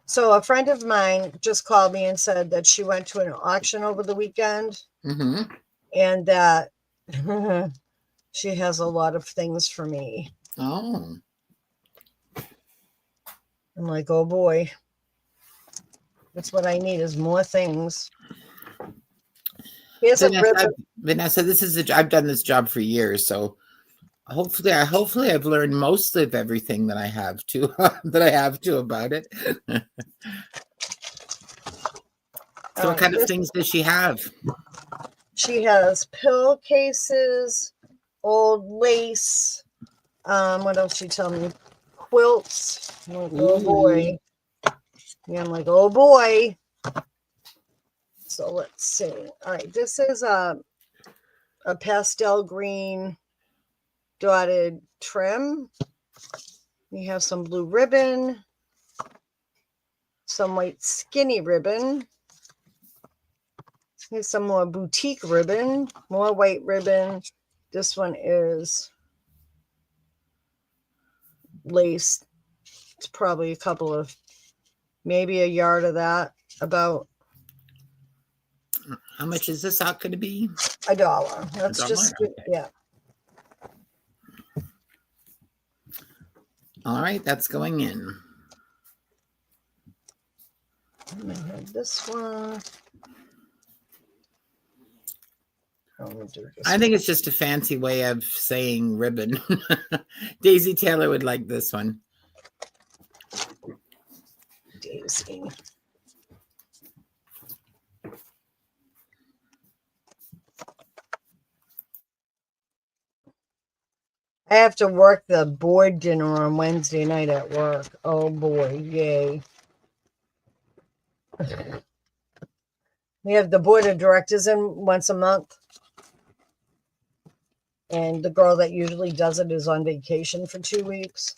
So a friend of mine just called me and said that she went to an auction over the weekend and that she has a lot of things for me. Oh. I'm like, oh boy. That's what I need is more things. Here's a ribbon. Vanessa, this is I've done this job for years, so hopefully I've learned most of everything that I have to about it. So what kind of things does she have? She has pillowcases, old lace. What else she tell me? Quilts. Like, oh boy. Yeah, I'm like, oh boy. So let's see. All right, this is a pastel green dotted trim. We have some blue ribbon, some white skinny ribbon. Here's some more boutique ribbon, more white ribbon. This one is lace. It's probably a couple of, maybe a yard of that, about. How much is this out going to be? $1. That's $1? just, Okay. yeah. All right, that's going in. I have this one. I think it's just a fancy way of saying ribbon. Daisy Taylor would like this one. Daisy. I have to work the board dinner on Wednesday night at work. Oh boy, yay. We have the board of directors in once a month. And the girl that usually does it is on vacation for 2 weeks.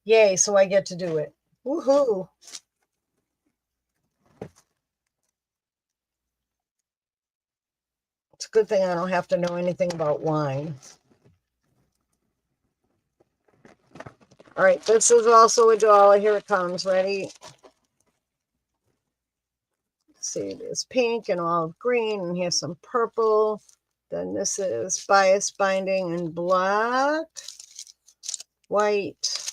Yay, so I get to do it. Woohoo. It's a good thing I don't have to know anything about wine. All right, this is also $1. Here it comes. Ready? Let's see, there's pink and olive green, and here's some purple. Then this is bias binding in black, white,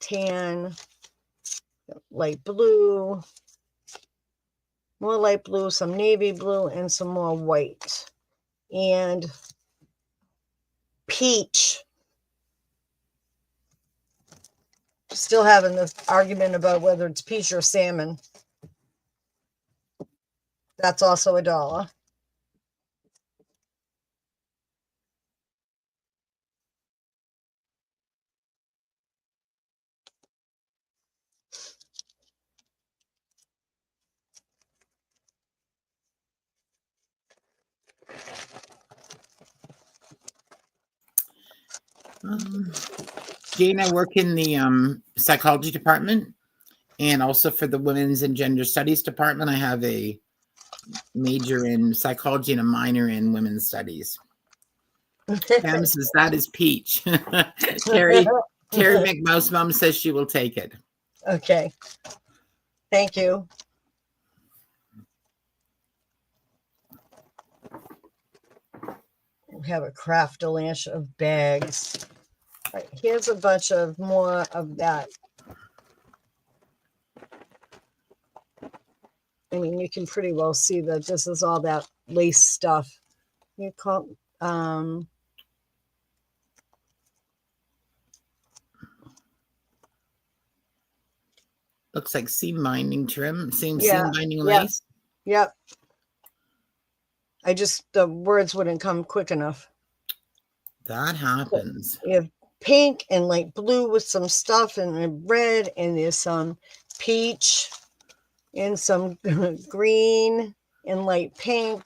tan, light blue, more light blue, some navy blue, and some more white. And peach. Still having this argument about whether it's peach or salmon. That's also $1. Jane, I work in the psychology department, and also for the women's and gender studies department. I have a major in psychology and a minor in women's studies. Pam says that is peach. Terry McMouse Mom says she will take it. Okay. Thank you. We have a craft-a-lanch of bags. All right, here's a bunch of more of that. I mean, you can pretty well see that this is all that lace stuff. You call looks like seam binding trim, seam binding yeah, lace. Yep. The words wouldn't come quick enough. That happens. You have pink and light blue with some stuff and red, and there's some peach and some green and light pink.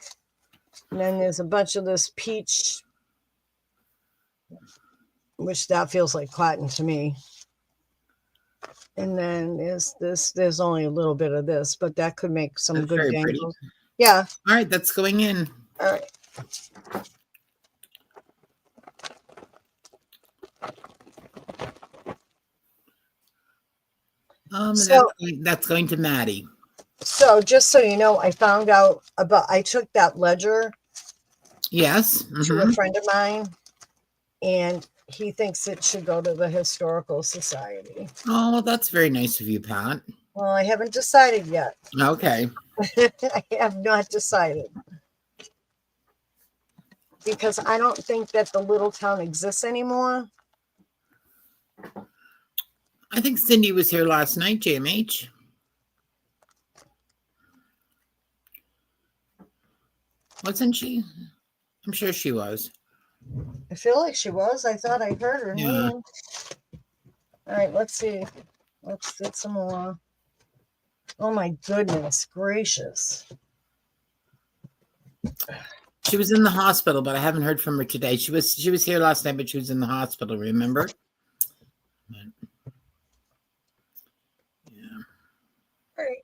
And then there's a bunch of this peach, which that feels like cotton to me. And then there's only a little bit of this, but that could make some That's good very dangles. pretty. Yeah. All right, that's going in. All right. That's going to Maddie. So just so you know, I found out I took that ledger. Yes. To a friend of mine, and he thinks it should go to the Historical Society. Oh, well, that's very nice of you, Pat. Well, I haven't decided yet. Okay. I have not decided. Because I don't think that the little town exists anymore. I think Cindy was here last night, JMH. Wasn't she? I'm sure she was. I feel like she was. I thought I heard her name. All right, let's see. Let's get some more. Oh my goodness gracious. She was in the hospital, but I haven't heard from her today. She was here last night, but she was in the hospital, remember? Yeah. All right.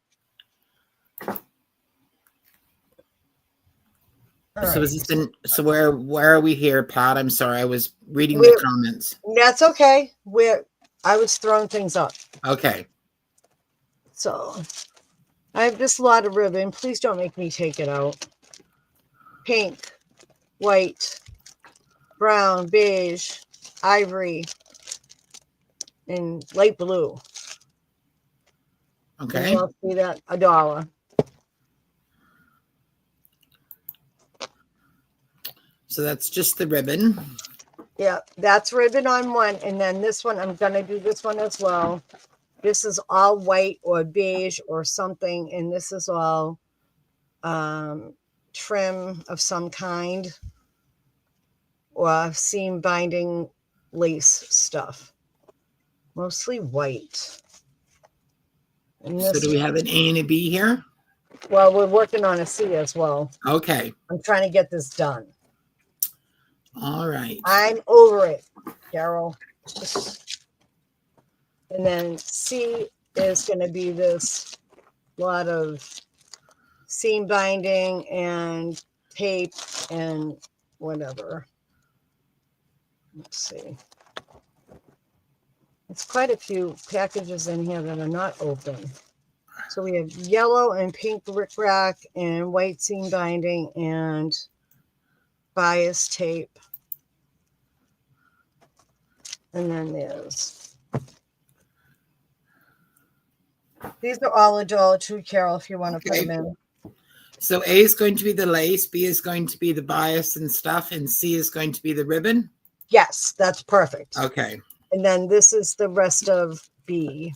So is this so where are we here, Pat? I'm sorry, I was reading the comments. That's okay. I was throwing things up. Okay. So I have this lot of ribbon. Please don't make me take it out. Pink, white, brown, beige, ivory, and light blue. Okay. And you'll see that $1. So that's just the ribbon. Yeah, that's ribbon on one. And then this one, I'm going to do this one as well. This is all white or beige or something. And this is all trim of some kind or seam binding lace stuff. Mostly white. And So do we have an A and a B here? Well, we're working on a C as well. Okay. I'm trying to get this done. All right. I'm over it, Carol. And then C is going to be this lot of seam binding and tape and whatever. Let's see. It's quite a few packages in here that are not open. So we have yellow and pink rickrack and white seam binding and bias tape. And then these are all $1 too, Carol, if you want to put them in. So A is going to be the lace, B is going to be the bias and stuff, and C is going to be the ribbon? Yes, that's perfect. Okay. And then this is the rest of B.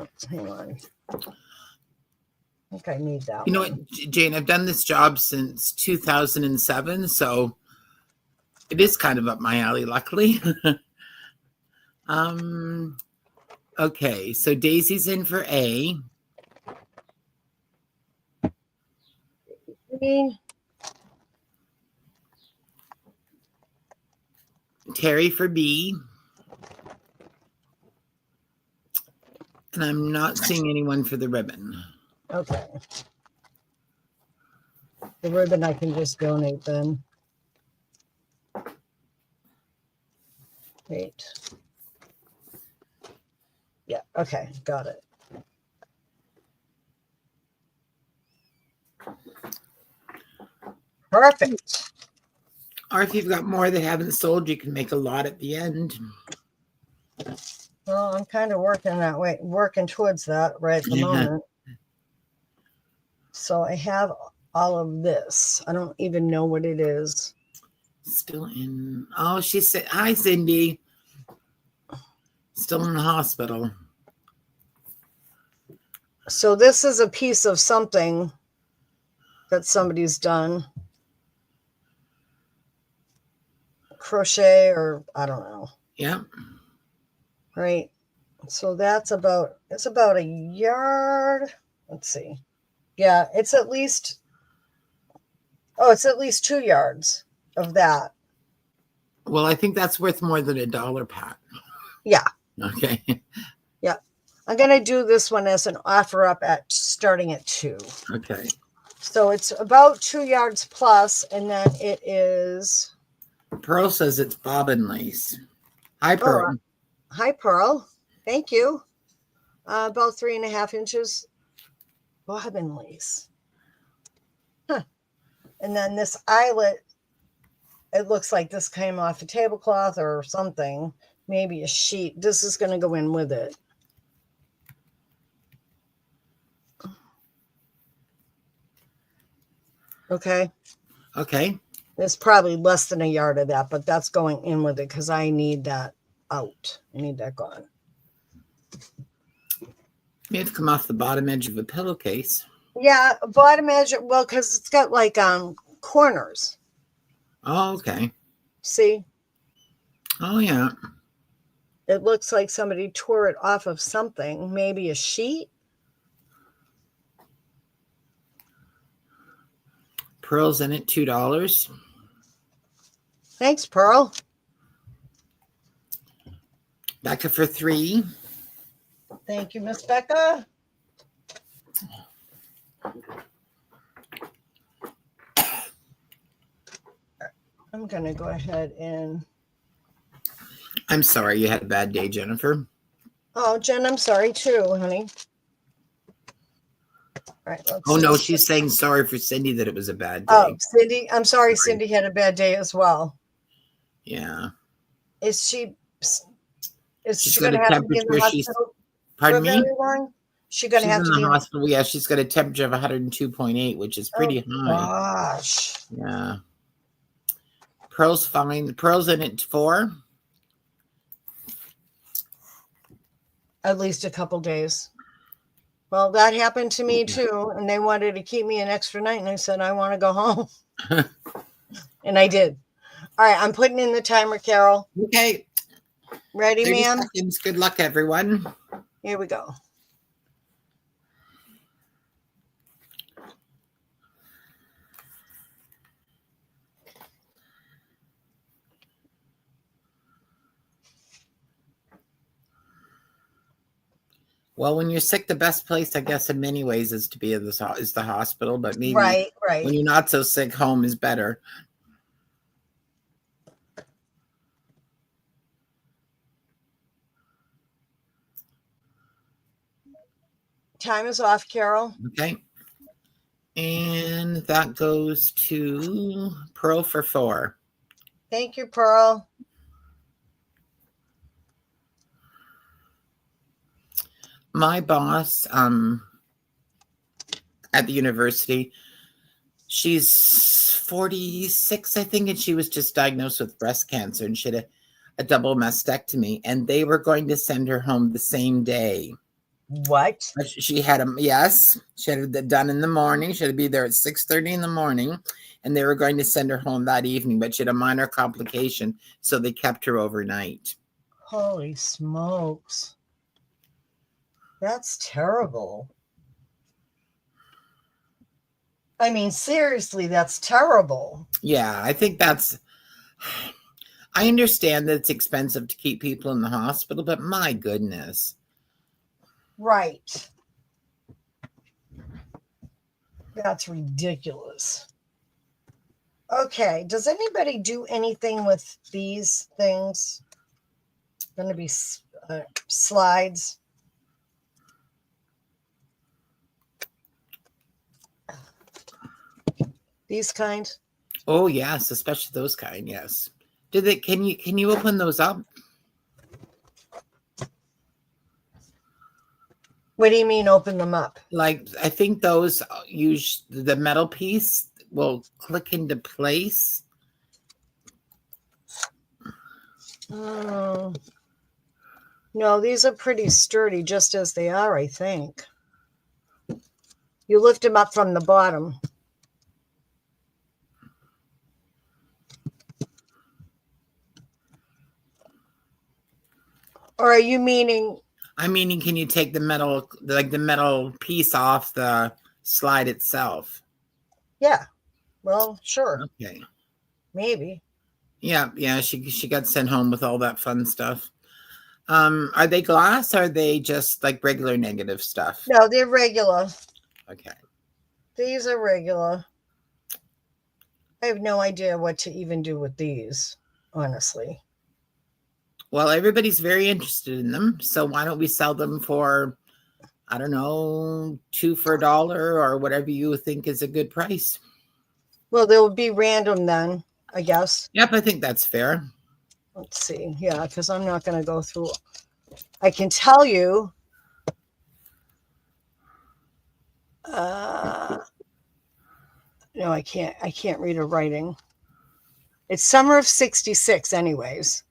Oops, hang on. I think I need that You know one. what, Jane, I've done this job since 2007, so it is kind of up my alley, luckily. Okay, so Daisy's in for A. Terry for B. And I'm not seeing anyone for the ribbon. Okay. The ribbon I can just donate then. Wait. Yeah, okay, got it. Perfect. Or if you've got more that haven't sold, you can make a lot at the end. Well, I'm kind of working towards that right at the moment. So I have all of this. I don't even know what it is. Still in. Oh, she said, hi, Cindy. Still in the hospital. So this is a piece of something that somebody's done. Crochet or I don't know. Yeah. Right. So it's about a yard. Let's see. Yeah, it's at least 2 yards of that. Well, I think that's worth more than $1, Pat. Yeah. Okay. Yeah. I'm going to do this one as an offer up at starting at 2. Okay. So it's about 2 yards plus, and then it is. Pearl says it's bobbin lace. Hi, Pearl. Hi, Pearl. Thank you. About 3.5 inches bobbin lace. Huh. And then this eyelet, it looks like this came off a tablecloth or something, maybe a sheet. This is going to go in with it. Okay. Okay. There's probably less than a yard of that, but that's going in with it because I need that out. I need that gone. May have come off the bottom edge of a pillowcase. Yeah, bottom edge. Well, because it's got like corners. Oh, okay. See? Oh, yeah. It looks like somebody tore it off of something, maybe a sheet. Pearl's in it, $2. Thanks, Pearl. Becca for $3. Thank you, Miss Becca. I'm going to go ahead and. I'm sorry you had a bad day, Jennifer. Oh, Jen, I'm sorry too, honey. All right, Oh, no, she's saying sorry for Cindy that it was a bad day. Oh, Cindy, I'm sorry Cindy had a bad day as well. Yeah. Is she She's going got to a have to be in the temperature. hospital Pardon for me? very long? She's going to have to be in the hospital. Yeah, she's got a temperature of 102.8, which is pretty high. Gosh. Yeah. Pearl's fine. Pearl's in it 4. At least a couple days. Well, that happened to me too, and they wanted to keep me an extra night, and I said I want to go home, and I did. All right, I'm putting in the timer, Carol. Okay. Ready, 30 ma'am? seconds. Good luck, everyone. Here we go. Well, when you're sick, the best place, I guess, in many ways, is to be in is the hospital. But maybe Right. when you're not so sick, home is better. Time is off, Carol. Okay. And that goes to Pearl for 4. Thank you, Pearl. My boss at the university, she's 46, I think, and she was just diagnosed with breast cancer, and she had a double mastectomy, and they were going to send her home the same day. What? But she had them, yes, she had it done in the morning. She had to be there at 6:30 in the morning, and they were going to send her home that evening, but she had a minor complication, so they kept her overnight. Holy smokes. That's terrible. I mean, seriously, that's terrible. Yeah, I think that's, I understand that it's expensive to keep people in the hospital, but my goodness. Right. That's ridiculous. Okay. Does anybody do anything with these things? Going to be slides. These kind. Oh yes, especially those kind. Yes. Did they? Can you open those up? What do you mean open them up? Like I think those use the metal piece will click into place. No, these are pretty sturdy just as they are, I think. You lift them up from the bottom. Or are you meaning? I'm meaning, can you take the metal piece off the slide itself? Yeah. Well, sure. Okay. Maybe. Yeah. She got sent home with all that fun stuff. Are they glass? Or are they just like regular negative stuff? No, they're regular. Okay. These are regular. I have no idea what to even do with these, honestly. Well, everybody's very interested in them, so why don't we sell them for, I don't know, 2 for $1 or whatever you think is a good price? Well, they'll be random then, I guess. Yep, I think that's fair. Let's see. Yeah, because I'm not going to go through. I can tell you. No, I can't. I can't read her writing. It's summer of '66, anyways.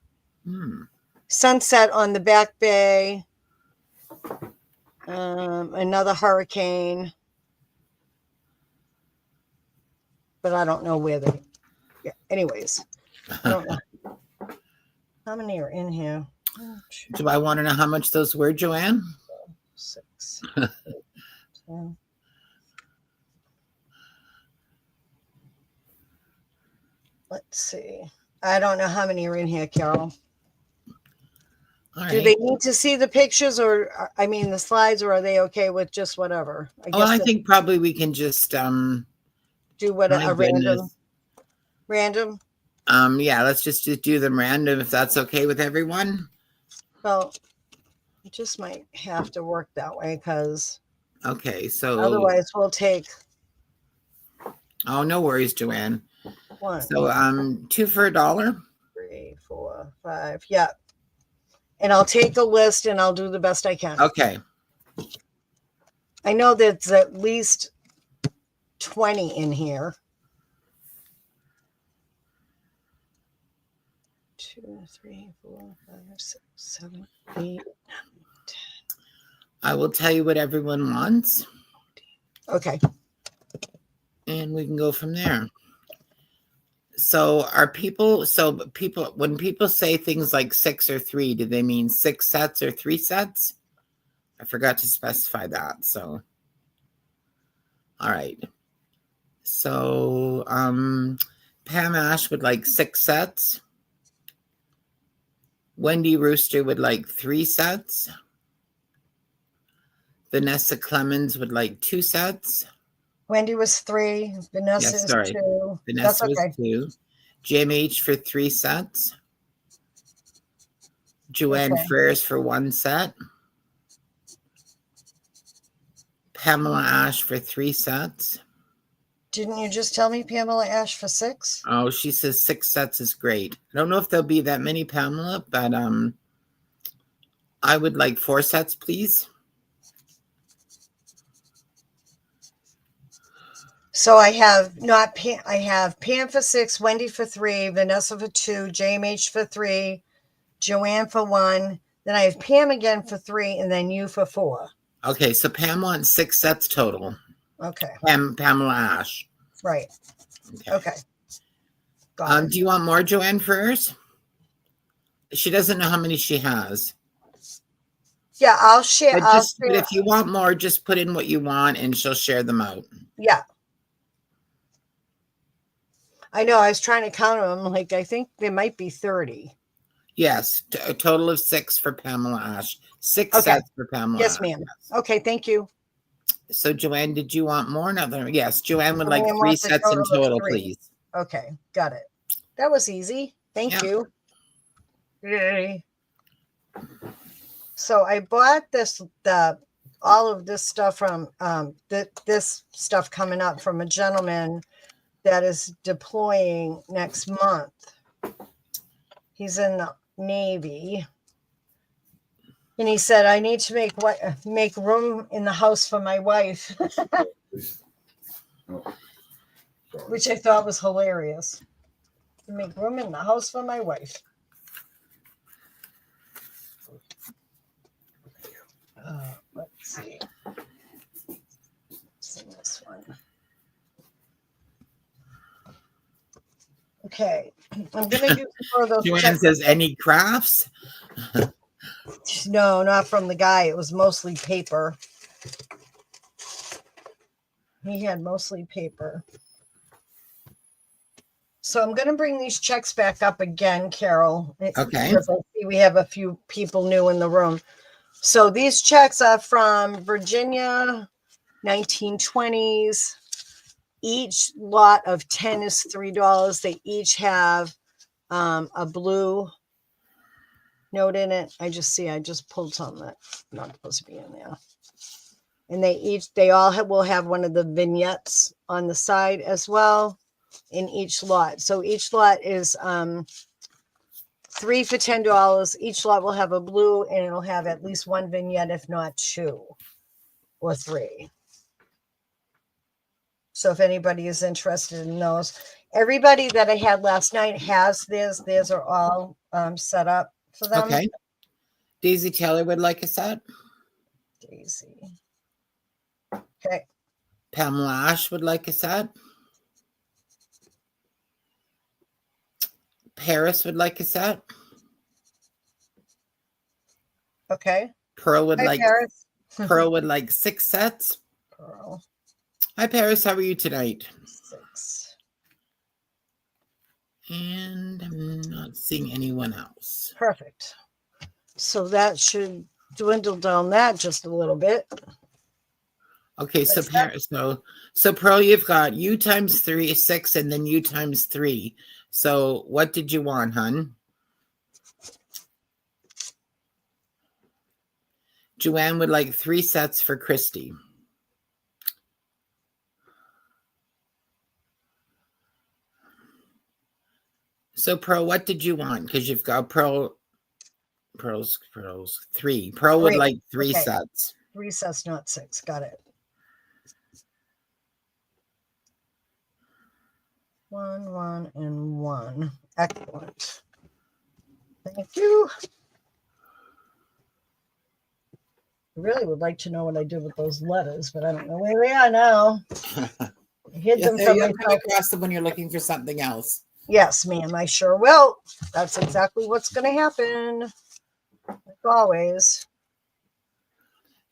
Sunset on the Back Bay. Another hurricane. But I don't know where they. Yeah. Anyways, I don't know. How many are in here? Do I want to know how much those were, Joanne? 6, 10. Let's see. I don't know how many are in here, Carol. All Do right. they need to see the pictures or, I mean, the slides, or are they okay with just whatever? I think probably we can just do what my a goodness. random. Yeah, let's just do them random if that's okay with everyone. Well, it just might have to work that way because Okay, so otherwise we'll take. Oh, no worries, Joanne. 1, So 2 for $1. 3, 4, 5. Yeah. And I'll take the list and I'll do the best I can. Okay. I know there's at least 20 in here. 2, 3, 4, 5, 6, 7, 8, 9, 10. I will tell you what everyone wants. Okay. And we can go from there. So when people say things like 6 or 3, do they mean 6 sets or 3 sets? I forgot to specify that. So, all right. So, Pam Ash would like 6 sets. Wendy Rooster would like 3 sets. Vanessa Clemens would like 2 sets. Wendy was 3. Vanessa Yes, is sorry. 2. Vanessa That's okay. was 2. Jim H for 3 sets. Joanne Freres for 1 set. Pamela Ash for 3 sets. Didn't you just tell me Pamela Ash for 6? Oh, she says 6 sets is great. I don't know if there'll be that many, Pamela, but I would like 4 sets, please. So I have I have Pam for 6, Wendy for 3, Vanessa for 2, JMH for 3, Joanne for 1. Then I have Pam again for 3, and then you for 4. Okay, so Pam wants 6 sets total. Okay. Pamela Ash. Right. Okay. Okay. Got it. Do you want more, Joanne, for hers? She doesn't know how many she has. Yeah, I'll share. But if you want more, just put in what you want and she'll share them out. Yeah. I know. I was trying to count them. Like, I think there might be 30. Yes, a total of 6 for Pamela Ash. 6 Okay. sets for Pamela Yes, Ash. ma'am. Okay, thank you. So, Joanne, did you want more? No, yes, Joanne would like Joanne 3 wants a sets in total of total, 3. please. Okay, got it. That was easy. Thank you. Yay. So I bought all of this stuff from this stuff coming up from a gentleman that is deploying next month. He's in the Navy. And he said, I need to make room in the house for my wife, which I thought was hilarious. Make room in the house for my wife. Let's see. This one. Okay, I'm gonna do some of those. Joanne says, any crafts? No, not from the guy. It was mostly paper. He had mostly paper. So I'm going to bring these checks back up again, Carol. Okay. Because I see we have a few people new in the room. So these checks are from Virginia, 1920s. Each lot of 10 is $3. They each have a blue note in it. I just pulled some that's not supposed to be in there. And they all will have one of the vignettes on the side as well in each lot. So each lot is 3 for $10. Each lot will have a blue and it'll have at least one vignette, if not 2 or 3. So if anybody is interested in those, everybody that I had last night has theirs. Theirs are all set up for them. Okay. Daisy Taylor would like a set. Daisy. Okay. Pamela Ash would like a set. Paris would like a set. Okay. Pearl would Paris. Pearl would like 6 sets. Pearl. Hi, Paris. How are you tonight? 6. And I'm not seeing anyone else. Perfect. So that should dwindle down that just a little bit. Okay, so Paris, so Pearl, you've got U times 3 is 6, and then U times 3. So what did you want, hun? Joanne would like 3 sets for Christy. So Pearl, what did you want? Because you've got Pearl's 3. Pearl would like 3 sets. 3 sets, not 6. Got it. 1, 1, and 1. Excellent. Thank you. I really would like to know what I did with those letters, but I don't know where they are now. I hid them from myself. Come across them when you're looking for something else. Yes, ma'am, I sure will. That's exactly what's going to happen. Like always.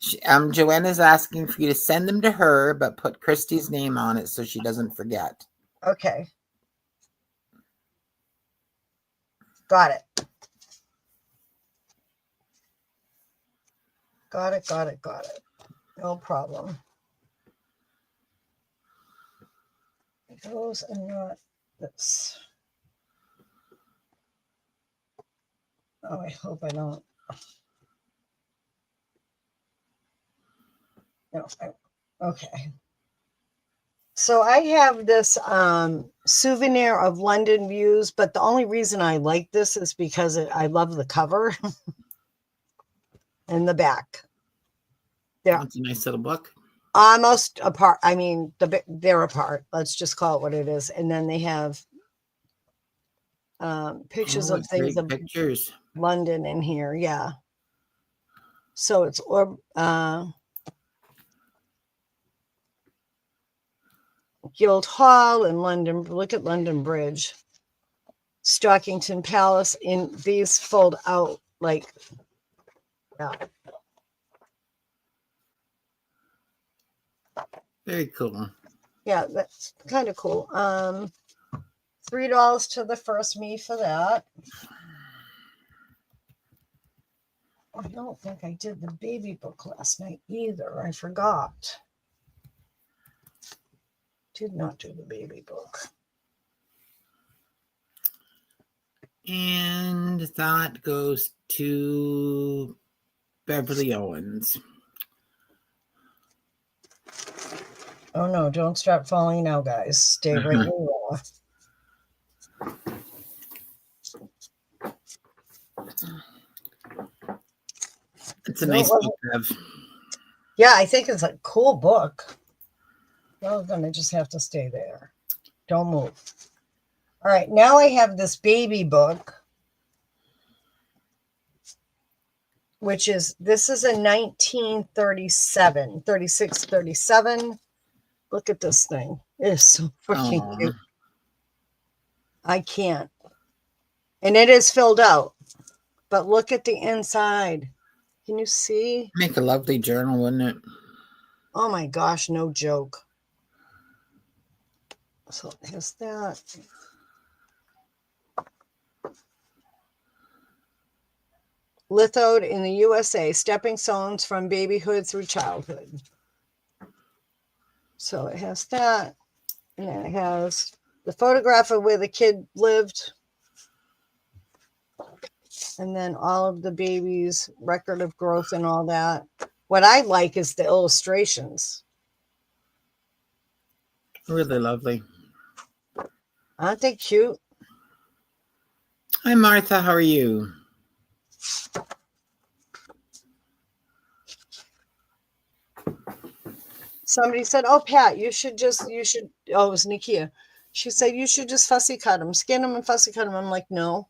Joanna's asking for you to send them to her, but put Christy's name on it so she doesn't forget. Okay. Got it. Got it. No problem. Those are not this. Oh, I hope I don't. No, okay. So I have this souvenir of London views, but the only reason I like this is because I love the cover and the back. Yeah, That's a nice little book. Almost apart. I mean, they're apart. Let's just call it what it is. And then they have pictures of things of pictures. London in here. Yeah. So it's Guildhall and London. Look at London Bridge. Stockington Palace. In these fold out like, yeah. Very cool. Yeah, that's kind of cool. $3 to the first me for that. I don't think I did the baby book last night either. I forgot. Did not do the baby book. And that goes to Beverly Owens. Oh no, don't start falling now, guys. Stay right where you are. It's a nice book to have. Yeah, I think it's a cool book. Well, then I just have to stay there. Don't move. All right, now I have this baby book, which is, this is a 1937, 36, 37. Look at this thing. It is so freaking cute. I can't. And it is filled out. But look at the inside. Can you see? Make a lovely journal, wouldn't it? Oh my gosh, no joke. So there's that. Lithoed in the USA, stepping stones from babyhood through childhood. So it has that. And then it has the photograph of where the kid lived. And then all of the baby's record of growth and all that. What I like is the illustrations. Really lovely. Aren't they cute? Hi, Martha. How are you? Somebody said, oh, Pat, you should, oh, it was NIKIA. She said, you should just fussy cut them, skin them and fussy cut them. I'm like, no.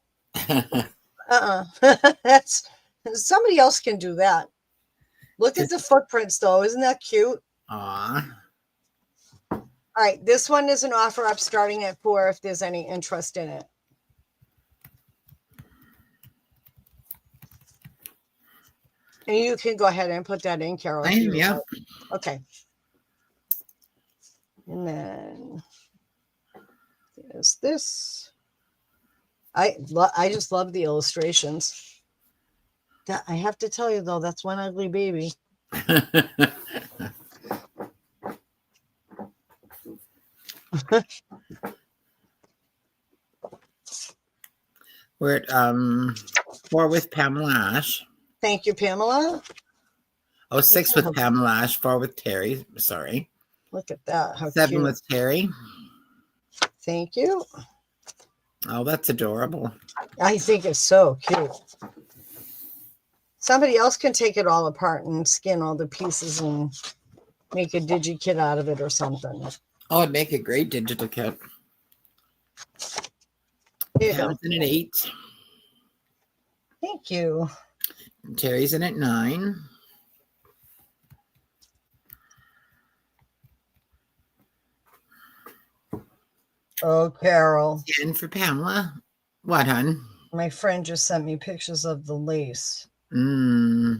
That's, somebody else can do that. Look at the footprints, though. Isn't that cute? Aw. All right, this one is an offer up starting at $4 if there's any interest in it. And you can go ahead and put that in, Carol. Yeah. Okay. And then there's this. I just love the illustrations. That I have to tell you, though, that's one ugly baby. We're at 4 with Pamela Ash. Thank you, Pamela. Oh, 6 with Pamela Ash, 4 with Terry. Sorry. Look at that. How 7 cute. with Terry. Thank you. Oh, that's adorable. I think it's so cute. Somebody else can take it all apart and skin all the pieces and make a digi-kit out of it or something. Oh, it'd make a great digital kit. Pam's in at 8. Thank you. Terry's in at 9. Oh, Carol. 10 for Pamela. What, hon? My friend just sent me pictures of the lace. Are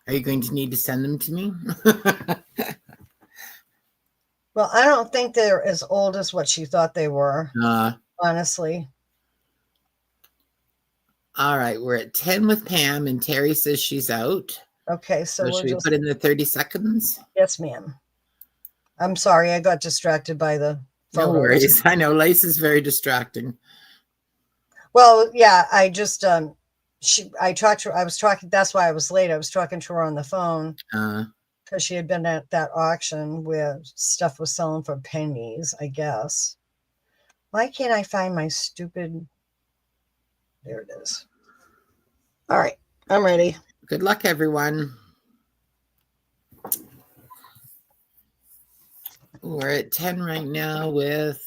you going to need to send them to me? Well, I don't think they're as old as what she thought they were, honestly. All right, we're at 10 with Pam, and Terry says she's out. Okay, so should we put in the 30 seconds? Yes, ma'am. I'm sorry, I got distracted by the photos. No worries. I know lace is very distracting. Well, yeah, I just I talked to her. I was talking. That's why I was late. I was talking to her on the phone because she had been at that auction where stuff was selling for pennies, I guess. Why can't I find my stupid? There it is. All right, I'm ready. Good luck, everyone. We're at 10 right now with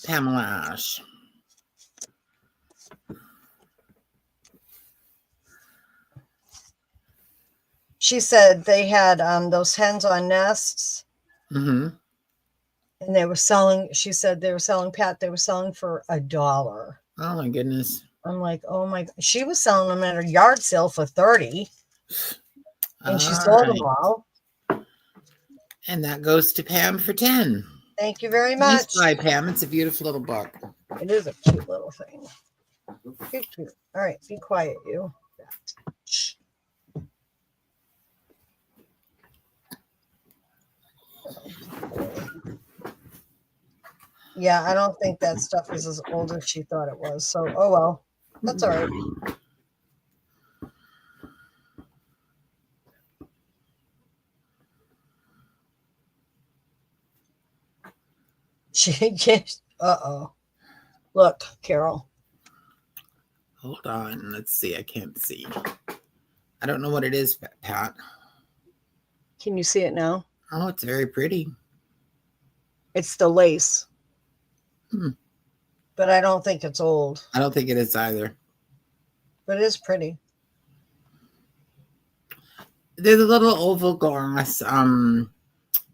Pamela Ash. She said they had those hens on nests, Mm-hmm. And they were selling, she said they were selling, Pat, they were selling for $1. Oh my goodness. I'm like, oh my, she was selling them at a yard sale for 30 and she All sold them right. all. And that goes to Pam for 10. Thank you very Nice much. buy, Pam. It's a beautiful little book. It is a cute little thing. Cute, cute. All right, be quiet, you. Shh. Yeah, I don't think that stuff is as old as she thought it was. So, oh well, that's all right. She just, uh-oh. Look, Carol. Hold on. Let's see. I can't see. I don't know what it is, Pat. Can you see it now? Oh, it's very pretty. It's the lace. Hmm. But I don't think it's old. I don't think it is either. But it is pretty. They're the little oval glass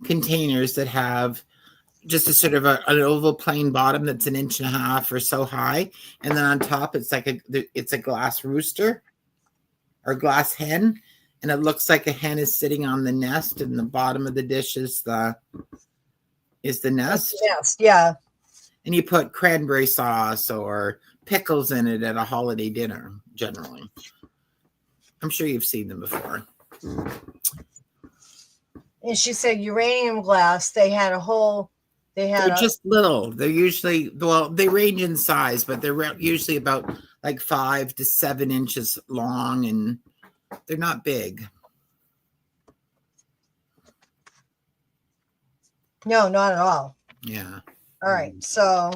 containers that have just a sort of an oval plain bottom that's 1.5 inches or so high, and then on top it's like a glass rooster or glass hen, and it looks like a hen is sitting on the nest, and the bottom of the dish is the nest. Yes, yeah. And you put cranberry sauce or pickles in it at a holiday dinner. Generally, I'm sure you've seen them before. And she said uranium glass. They're just little. They're usually, well, they range in size, but they're usually about like 5 to 7 inches long, and they're not big. No, not at all. Yeah. All right, so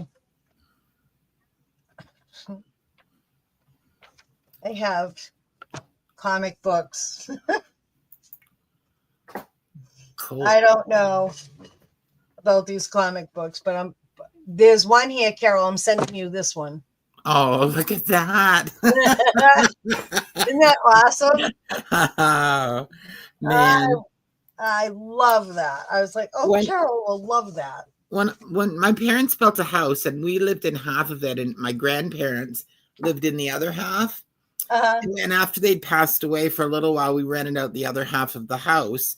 I have comic books. Cool. I don't know about these comic books, but there's one here, Carol. I'm sending you this one. Oh, look at that. Isn't that awesome? Oh, man. I love that. I was like, oh, Carol will love that. When my parents built a house and we lived in half of it, and my grandparents lived in the other half. And then after they'd passed away for a little while, we rented out the other half of the house.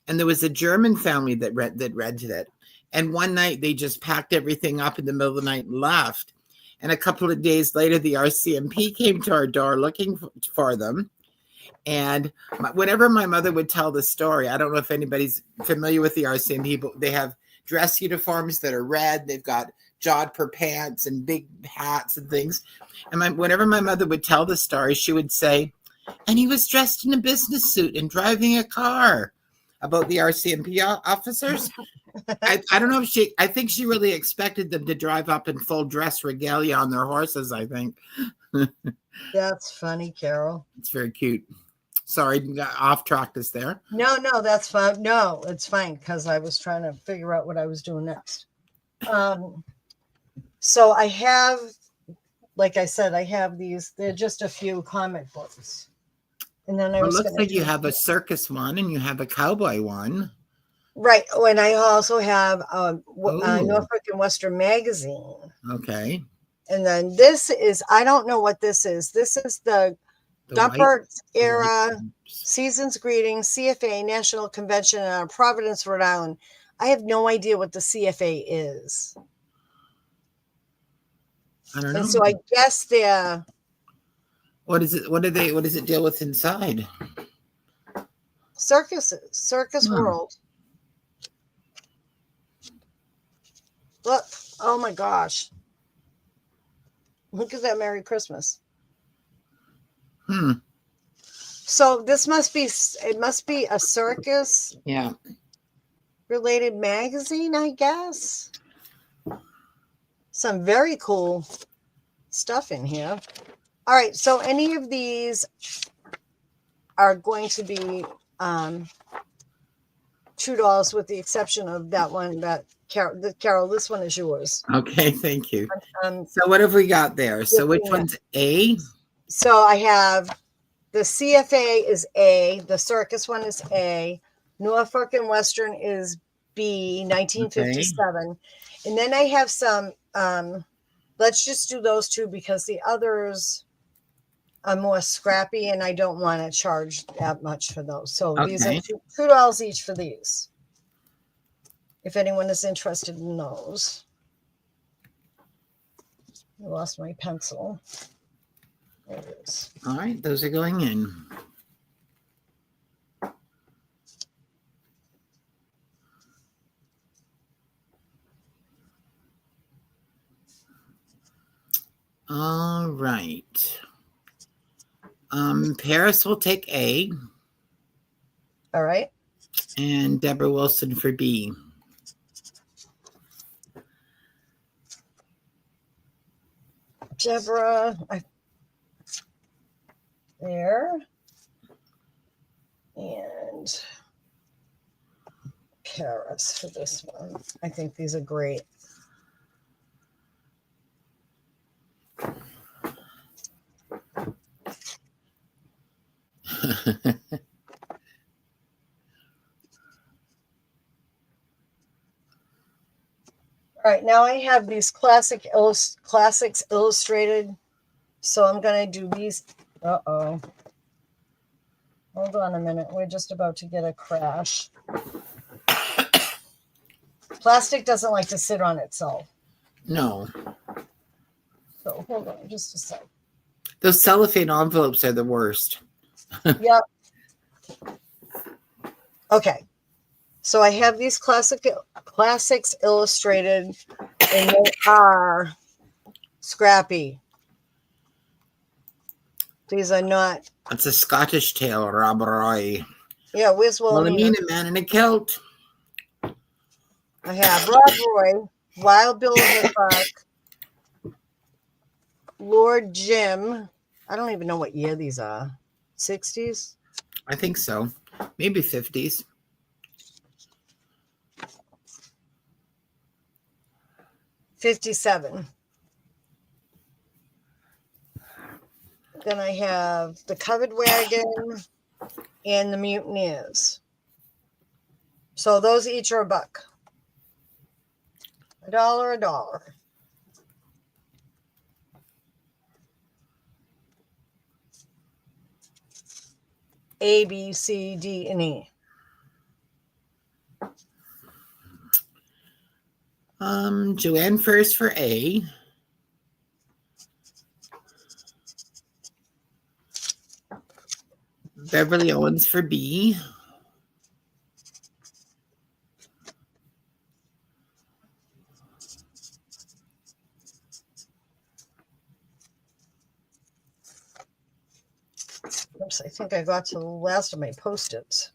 And there was a German family that rented it. And one night they just packed everything up in the middle of the night and left. And a couple of days later, the RCMP came to our door looking for them. And whenever my mother would tell the story, I don't know if anybody's familiar with the RCMP, but they have dress uniforms that are red. They've got jodhpur pants and big hats and things. And whenever my mother would tell the story, she would say, and he was dressed in a business suit and driving a car. About the RCMP officers. I don't know if I think she really expected them to drive up in full dress regalia on their horses, I think. That's funny, Carol. It's very cute. Sorry, got off track this there. No, that's fine. No, it's fine because I was trying to figure out what I was doing next. So I have, like I said, I have these. They're just a few comic books. And then it looks like you have a circus one and you have a cowboy one. Right. Oh, and I also have Norfolk and Western magazine. Okay. And then this is, I don't know what this is. This is the Dumpert era Season's Greetings, CFA National Convention in Providence, Rhode Island. I have no idea what the CFA is. I don't know. And so I guess they're... What is it? What does it deal with inside? Circus World. Look, oh my gosh. Look at that Merry Christmas. So this must be a circus related magazine, I guess. Some very cool stuff in here. All right, so any of these are going to be $2 with the exception of that one that Carol, this one is yours. Okay, thank you. So what have we got there? So which one's A? So I have the CFA is A, the circus one is A, Norfolk and Western is B, 1957. And then I have some, let's just do those two because the others are more scrappy and I don't want to charge that much for those. So these are $2 each for these. If anyone is interested in those. I lost my pencil. There it is. All right, those are going in. All right. Paris will take A. All right. And Deborah Wilson for B. Deborah, there. And Paris for this one. I think these are great. All right, now I have these classics illustrated. So I'm going to do these. Uh-oh. Hold on a minute. We're just about to get a crash. Plastic doesn't like to sit on itself. No. So hold on just a sec. Those cellophane envelopes are the worst. Yep. Okay. So I have these classics illustrated, and they are scrappy. These are not. It's a Scottish tale, Rob Roy. Yeah, where's Wilhelmina? Wilhelmina, Man in a Kilt. I have Rob Roy, Wild Bill Hickok, Lord Jim. I don't even know what year these are. 60s? I think so. Maybe 50s. '57. Then I have The Covered Wagon and The Mutineers. So those each are $1. $1. A, B, C, D, and E. Joanne first for A. Beverly Owens for B. Oops, I think I got to the last of my Post-its.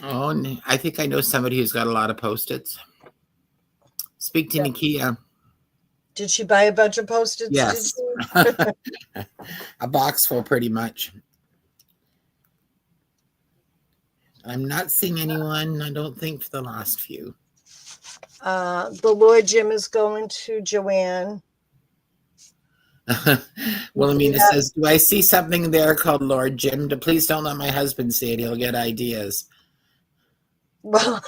Oh, I think I know somebody who's got a lot of Post-its. Speak to NIKIA. Did she buy a bunch of Post-its? Yes. A box full, pretty much. I'm not seeing anyone, I don't think, for the last few. The Lord Jim is going to Joanne. Wilhelmina says, do I see something there called Lord Jim? Please don't let my husband see it. He'll get ideas. Well,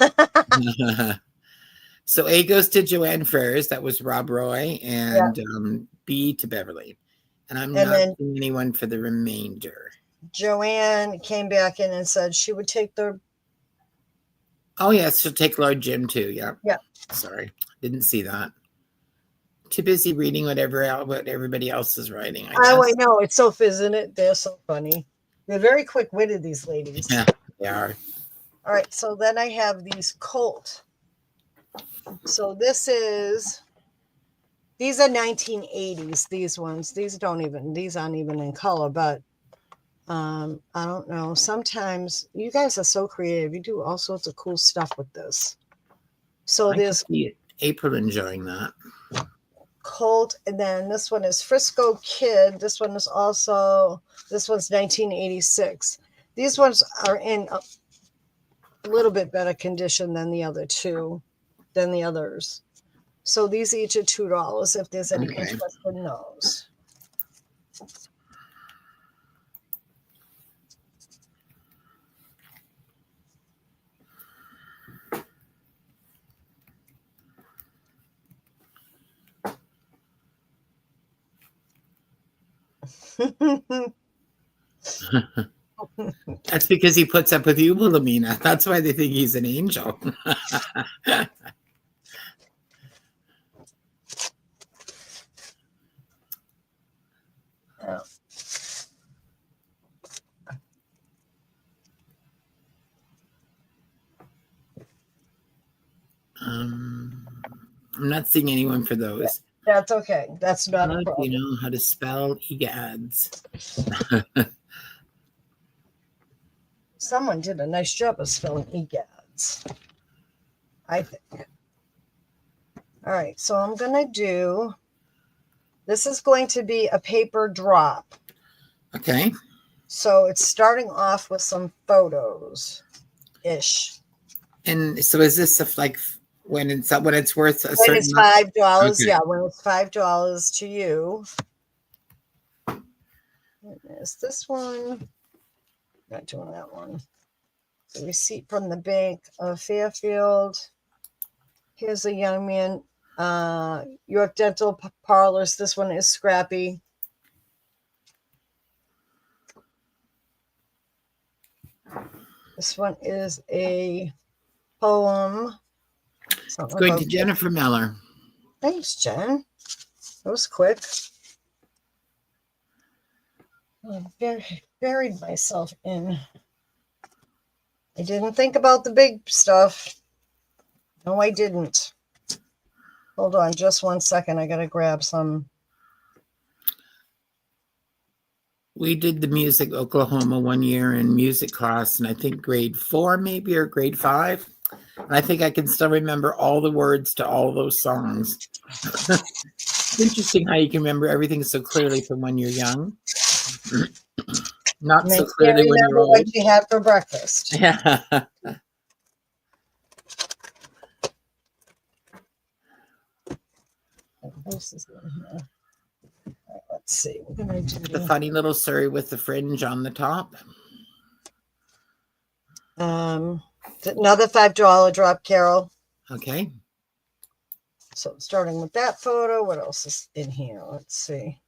so A goes to Joanne first. That was Rob Roy. And B to Beverly. And I'm not seeing anyone for the remainder. Joanne came back in and said she would take the... Oh, yes. She'll take Lord Jim, too. Yeah. Yeah. Sorry. Didn't see that. Too busy reading what everybody else is writing. I know. It's so, isn't it? They're so funny. They're very quick-witted, these ladies. Yeah, they are. All right. So then I have these Colt. So these are 1980s, these ones. These aren't even in color, but I don't know. Sometimes you guys are so creative. You do all sorts of cool stuff with this. So there's April enjoying that. Colt, and then this one is Frisco Kid. This one's 1986. These ones are in a little bit better condition than the others. So these each are $2 if there's any interest in those. That's because he puts up with you, Wilhelmina. That's why they think he's an angel. Yeah. I'm not seeing anyone for those. That's okay. That's not a How do problem. you know how to spell egads? Someone did a nice job of spelling egads, I think. All right, so I'm going to do, this is going to be a paper drop. Okay. So it's starting off with some photos-ish. And so is this like when it's worth a When certain it's $5, Okay. yeah, when it's $5 to you. And there's this one. Not doing that one. The receipt from the Bank of Fairfield. Here's a young man. York Dental Parlors. This one is scrappy. This one is a poem. It's going to About Jennifer Miller. Thanks, Jen. That was quick. I buried myself in. I didn't think about the big stuff. No, I didn't. Hold on just one second. I got to grab some. We did the music Oklahoma one year in music class, and I think grade 4 maybe or grade 5. And I think I can still remember all the words to all those songs. It's interesting how you can remember everything so clearly from when you're young. Not so clearly when you're old. What you had for breakfast. Yeah. This is in here. Let's see. We're gonna do The funny little Surrey with the fringe on the top. another $5 drop, Carol. Okay. So starting with that photo, what else is in here? Let's see.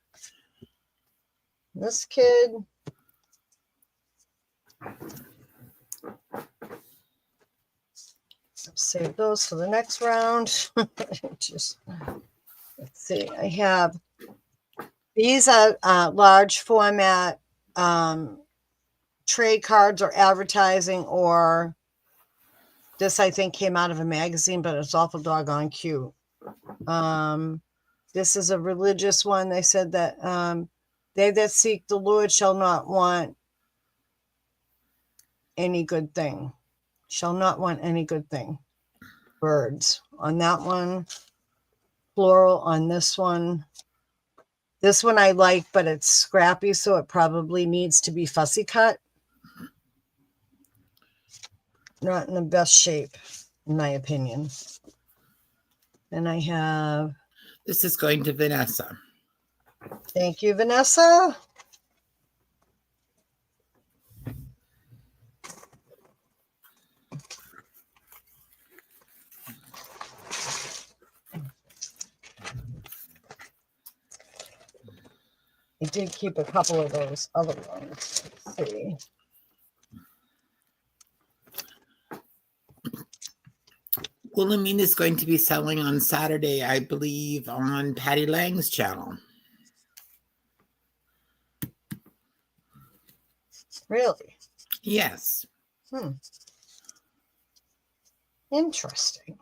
This kid. Save those for the next round. Just let's see. I have these are large format trade cards or advertising, or this I think came out of a magazine, but it's awful doggone cute. This is a religious one. They said that they that seek the Lord shall not want any good thing. Shall not want any good thing. Birds on that one. Floral on this one. This one I like, but it's scrappy, so it probably needs to be fussy cut. Not in the best shape, in my opinion. And I have... This is going to Vanessa. Thank you, Vanessa. I did keep a couple of those other ones. Let's see. Wilhelmina is going to be selling on Saturday, I believe, on Patty Lang's channel. Really? Yes. Interesting.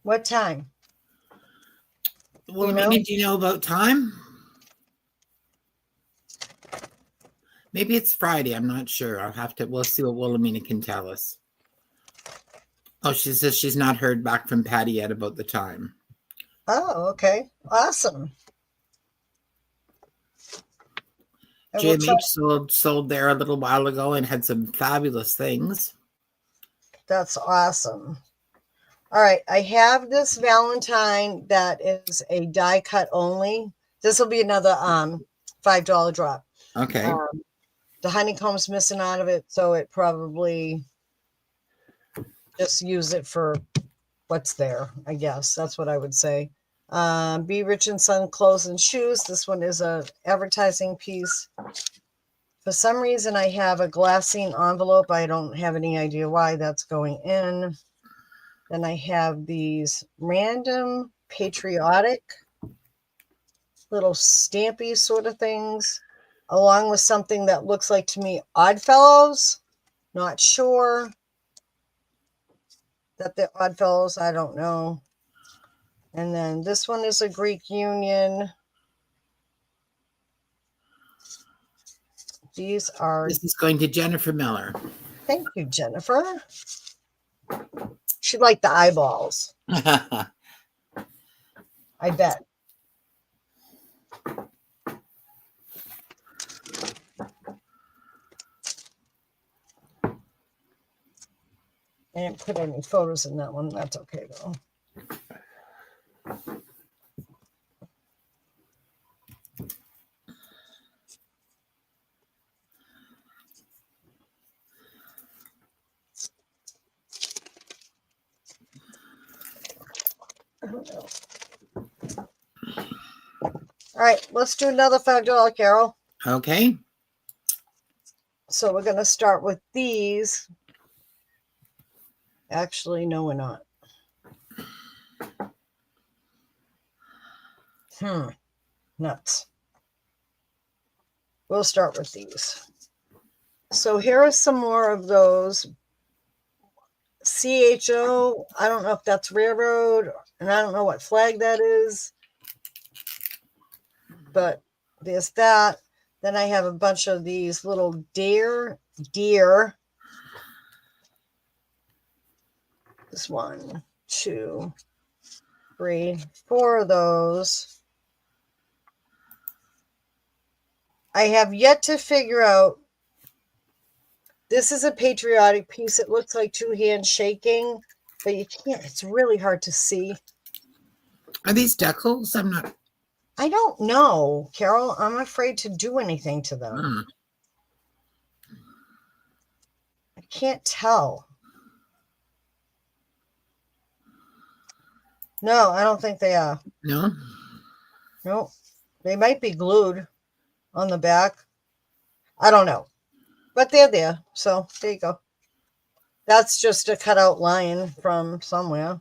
What time? Wilhelmina, do you know about time? Maybe it's Friday. I'm not sure. We'll see what Wilhelmina can tell us. Oh, she says she's not heard back from Patty yet about the time. Oh, okay. Awesome. JMH sold there a little while ago and had some fabulous things. That's awesome. All right. I have this Valentine that is a die cut only. This will be another $5 drop. Okay. The honeycomb's missing out of it, so it probably just use it for what's there, I guess. That's what I would say. Be Rich and Son clothes and shoes. This one is a advertising piece. For some reason, I have a glassine envelope. I don't have any idea why that's going in. Then I have these random patriotic little stampy sort of things, along with something that looks like to me Oddfellows. Not sure that they're Oddfellows. I don't know. And then this one is a Greek Union. These are... This is going to Jennifer Miller. Thank you, Jennifer. She liked the eyeballs. I bet. I didn't put any photos in that one. That's okay, though. All right, let's do another $5, Carol. Okay. So we're going to start with these. Actually, no, we're not. Nuts. We'll start with these. So here are some more of those. CHO, I don't know if that's railroad, and I don't know what flag that is. But there's that. Then I have a bunch of these little deer. This 1, 2, 3, 4 of those. I have yet to figure out. This is a patriotic piece. It looks like 2 hands shaking, but you can't. It's really hard to see. Are these decals? I'm not. I don't know, Carol. I'm afraid to do anything to them. I can't tell. No, I don't think they are. No? Nope. They might be glued on the back. I don't know. But they're there. So there you go. That's just a cutout line from somewhere.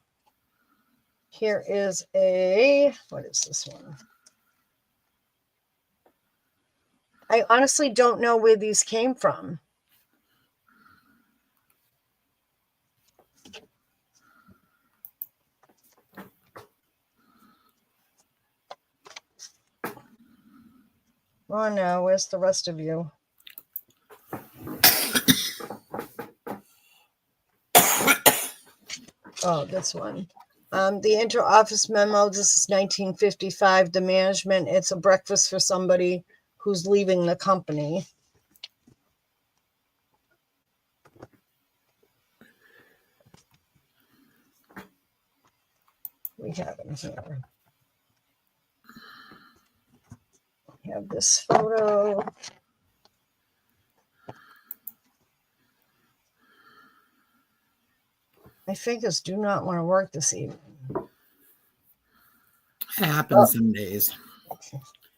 Here is a... What is this one? I honestly don't know where these came from. Oh no, where's the rest of you? Oh, this one. The inter-office memo, this is 1955, the management. It's a breakfast for somebody who's leaving the company. We have it here. We have this photo. My fingers do not want to work this evening. It happens some days.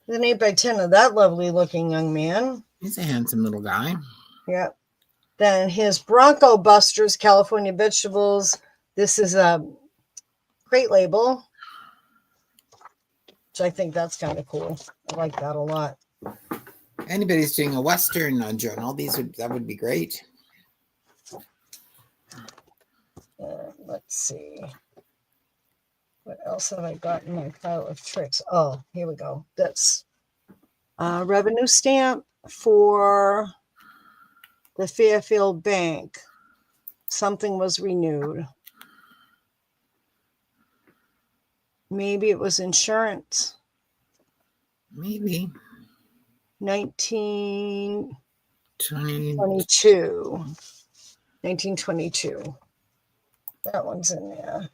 An 8x10 of that lovely looking young man. He's a handsome little guy. Yep. Then his Bronco Busters California Vegetables. This is a crate label, which I think that's kind of cool. I like that a lot. Anybody's doing a Western journal, that would be great. Let's see. What else have I got in my pile of tricks? Oh, here we go. That's a revenue stamp for the Fairfield Bank. Something was renewed. Maybe it was insurance. Maybe. 1922. 1922. That one's in there.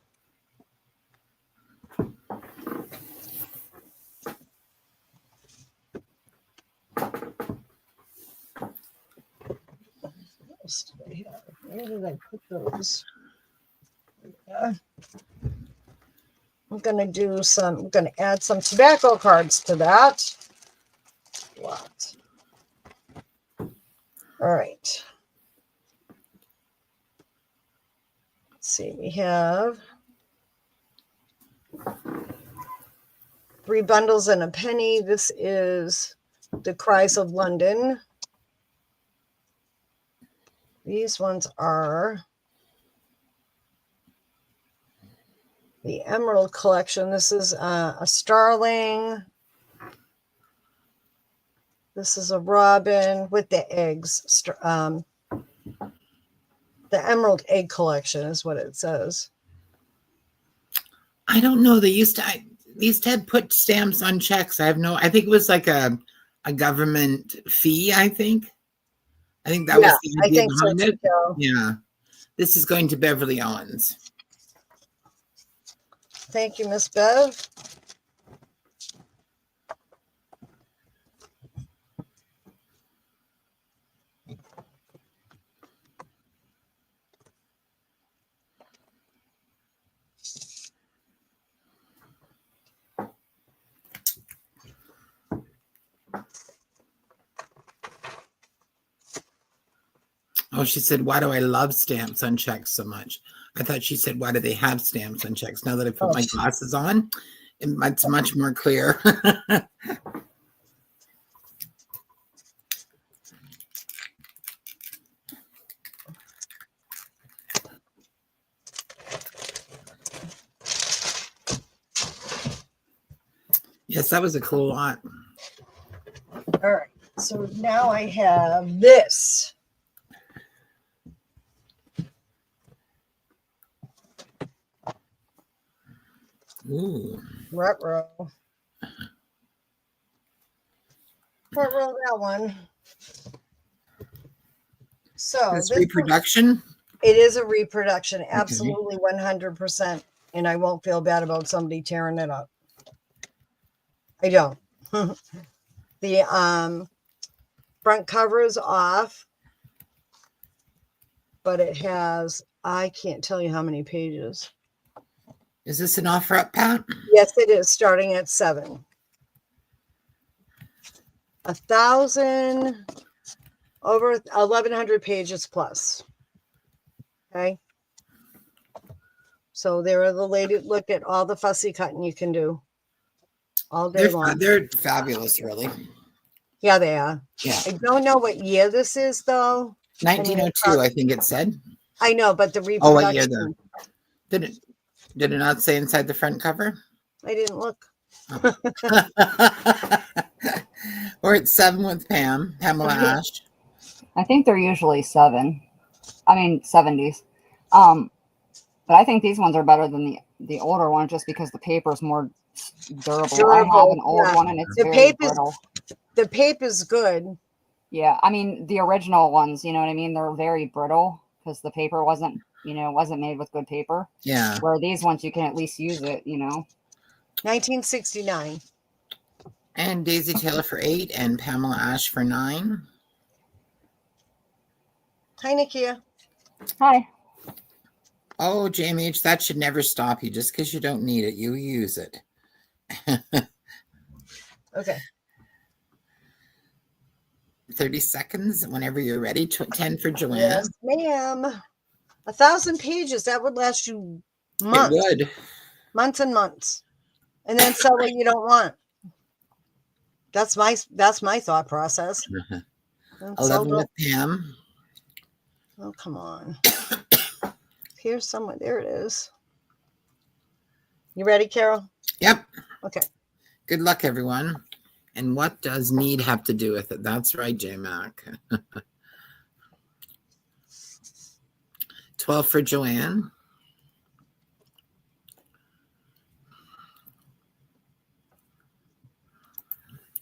What else did I have? Where did I put those? Yeah. I'm going to add some tobacco cards to that. What? All right. Let's see, we have 3 bundles and a penny. This is the Cries of London. These ones are the Emerald Collection. This is a starling. This is a robin with the eggs. The Emerald Egg Collection is what it says. I don't know. They used to put stamps on checks. I think it was like a government fee, I think. I think that was the I idea think so behind too, it. Carol. Yeah. This is going to Beverly Owens. Thank you, Miss Bev. Oh, she said, why do I love stamps on checks so much? I thought she said, why do they have stamps on checks? Now that I put my glasses on, it's much more clear. Yes, that was a cool lot. All right. So now I have this. Ooh. Ruh-roh. Ruh-roh, that one. So This reproduction? It is a reproduction. Absolutely 100%. And I won't feel bad about somebody tearing it up. I don't. The front cover is off, but it has, I can't tell you how many pages. Is this an offer up, Pat? Yes, it is, starting at 7. 1,000, over 1,100 pages plus. Okay. So there are the lady, look at all the fussy cutting you can do all day long. They're fabulous, really. Yeah, they are. Yeah. I don't know what year this is, though. 1902, I think it said. I know, but the reproduction. Oh, what year though? Did it not say inside the front cover? I didn't look. Oh. Or it's 7 with Pamela Ash. I think they're usually 7. I mean 70s. But I think these ones are better than the older ones just because the paper is more durable. I have an old one and it's very brittle. The paper is good. Yeah, I mean the original ones, you know what I mean? They're very brittle because the paper wasn't made with good paper. Yeah. Where these ones you can at least use it, 1969. And Daisy Taylor for 8 and Pamela Ash for 9. Hi, Nikia. Hi. Oh, JMH, that should never stop you. Just because you don't need it, you use it. Okay. 30 seconds whenever you're ready. 10 for Joanne. Yes, ma'am. 1,000 pages. That would last you months. It would. Months and months. And then sell what you don't want. That's my thought process. 11 with Pam. Oh, come on. Here's somewhere. There it is. You ready, Carol? Yep. Okay. Good luck, everyone. And what does need have to do with it? That's right, J-Mac. 12 for Joanne.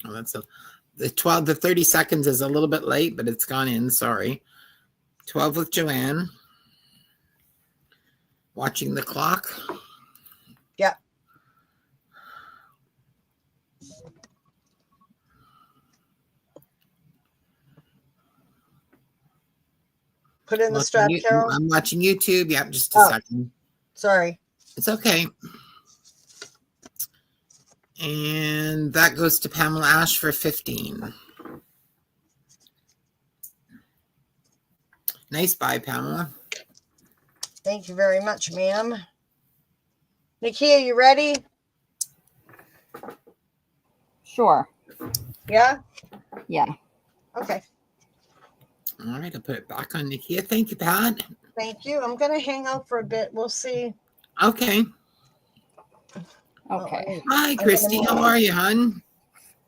Oh, the 30 seconds is a little bit late, but it's gone in. Sorry. 12 with Joanne. Watching the clock. Yeah. Put in the strap, Carol. I'm watching YouTube. Yep, just a second. Sorry. It's okay. And that goes to Pamela Ash for 15. Nice buy, Pamela. Thank you very much, ma'am. NIKIA, you ready? Sure. Yeah? Yeah. Okay. All right, I'll put it back on NIKIA. Thank you, Pat. Thank you. I'm going to hang out for a bit. We'll see. Okay. Okay. Hi, Christy. How are you, hon?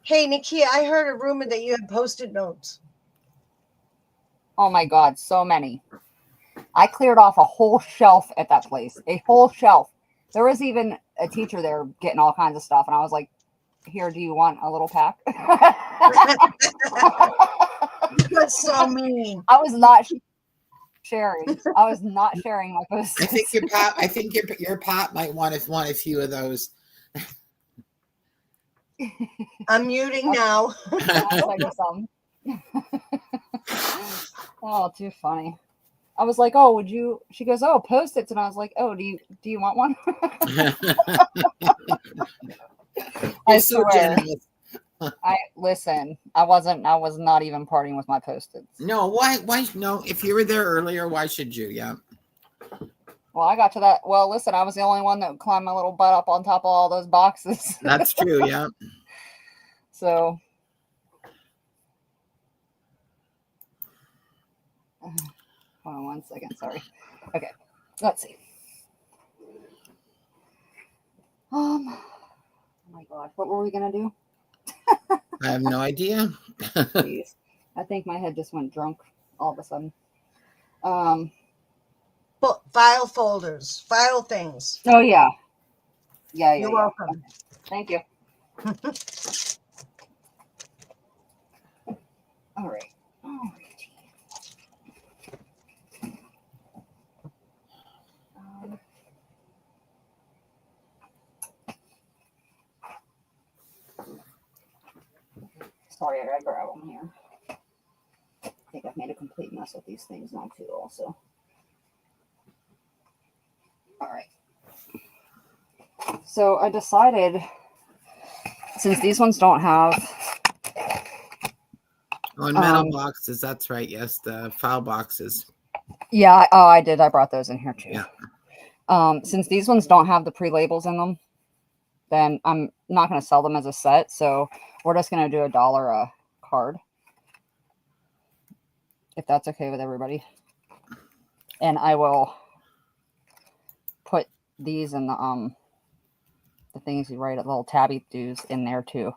Hey, NIKIA, I heard a rumor that you had Post-it notes. Oh my God, so many. I cleared off a whole shelf at that place. A whole shelf. There was even a teacher there getting all kinds of stuff, and I was like, "Here, do you want a little pack?" That's so mean. I was not sharing. I was not sharing my post. I think your Pat. I think your Pat might want a few of those. I'm muting now. I'll tell you something. Oh, too funny. I was like, "Oh, would you?" She goes, "Oh, Post-its," and I was like, "Oh, do you want one?" I so swear. generous. I was not even partying with my Post-its. No, why? No, if you were there earlier, why should you? Yeah. Well, I got to that. Well, listen, I was the only one that climbed my little butt up on top of all those boxes. That's true. Yeah. So, hold on 1 second. Sorry. Okay, let's see. Oh my God, what were we gonna do? I have no idea. Jeez, I think my head just went drunk all of a sudden. But file folders, file things. Oh yeah. You're welcome. Okay. Thank you. All right. Sorry, I gotta grab them here. I think I've made a complete mess with these things now too, also. All right. So I decided, since these ones don't have Metal boxes. That's right. Yes, the file boxes. Yeah, I did. I brought those in here too. Yeah. Since these ones don't have the pre-labels in them, then I'm not going to sell them as a set. So we're just going to do $1 a card, if that's okay with everybody. And I will put these in the things you write, little tabby doos in there too.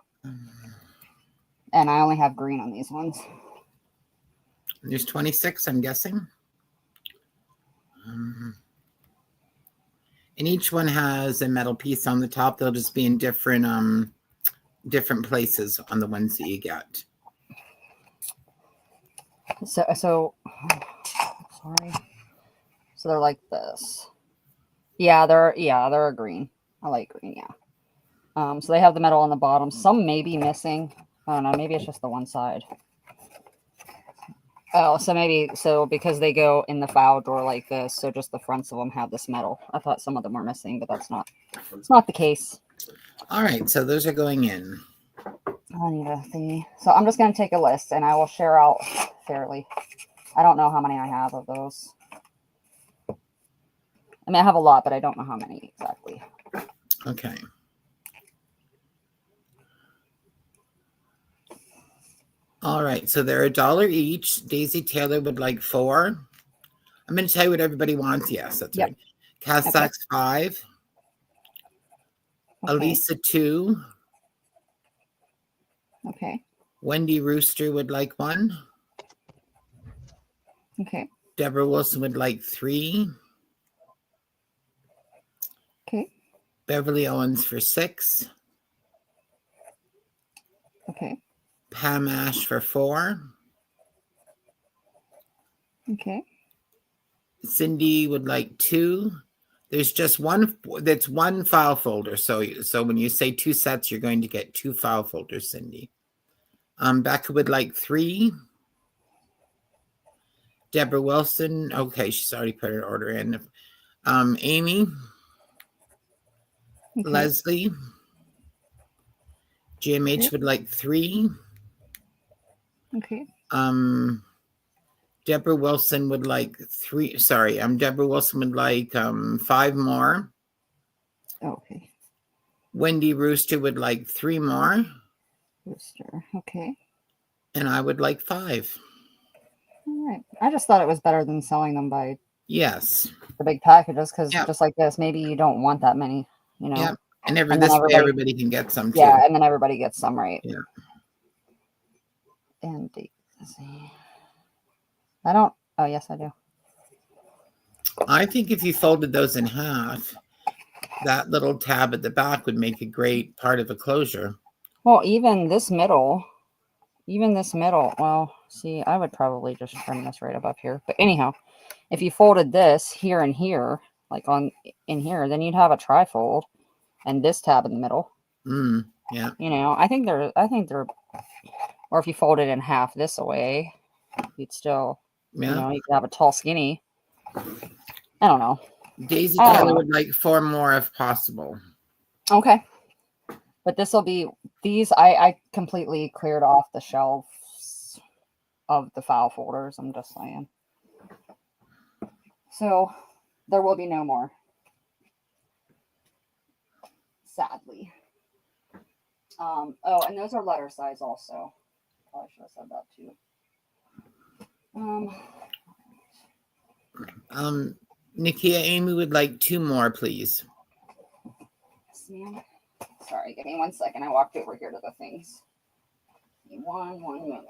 And I only have green on these ones. There's 26, I'm guessing. And each one has a metal piece on the top. They'll just be in different places on the ones that you get. So sorry. So they're like this. Yeah, they're a green. I like green, yeah. So they have the metal on the bottom. Some may be missing. I don't know. Maybe it's just the one side. Oh, so because they go in the file drawer like this, so just the fronts of them have this metal. I thought some of them were missing, but it's not the case. All right, so those are going in. I need a thingy. So I'm just going to take a list and I will share out fairly. I don't know how many I have of those. I mean, I have a lot, but I don't know how many exactly. Okay. All right, so they're $1 each. Daisy Taylor would like 4. I'm going to tell you what everybody wants. Yes, that's right. Cass Sachs 5. Okay. Elisa 2. Okay. Wendy Rooster would like 1. Okay. Deborah Wilson would like 3. Okay. Beverly Owens for 6. Okay. Pam Ash for 4. Okay. Cindy would like 2. There's just one. That's one file folder. So when you say 2 sets, you're going to get 2 file folders, Cindy. Becca would like 3. Deborah Wilson. Okay, she's already put her order in. Amy. Okay. Leslie. GMH would like 3. Okay. Deborah Wilson would like 3. Sorry, Deborah Wilson would like 5 more. Okay. Wendy Rooster would like 3 more. Rooster. Okay. And I would like 5. All right. I just thought it was better than selling them by Yes. the big packages because Yep. just like this, maybe you don't want that many, you know. Yeah. And then this way everybody can get some too. Yeah, and then everybody gets some, right? Yeah. And let's see. I don't. Oh, yes, I do. I think if you folded those in half, that little tab at the back would make a great part of a closure. Well, even this middle. Well, see, I would probably just trim this right above here. But anyhow, if you folded this here and here, like in here, then you'd have a trifold and this tab in the middle. Yeah. You know, I think they're, or if you fold it in half this away, you'd still, you know, you could have a tall skinny. I don't know. Daisy Tyler would like 4 more if possible. Okay. But this will be, these, I completely cleared off the shelves of the file folders. I'm just saying. So there will be no more. Sadly. Oh, and those are letter size also. Probably should have said that too. Nikia, Amy would like 2 more, please. Yes, ma'am. Sorry, give me 1 second. I walked over here to the things. Give me one minute.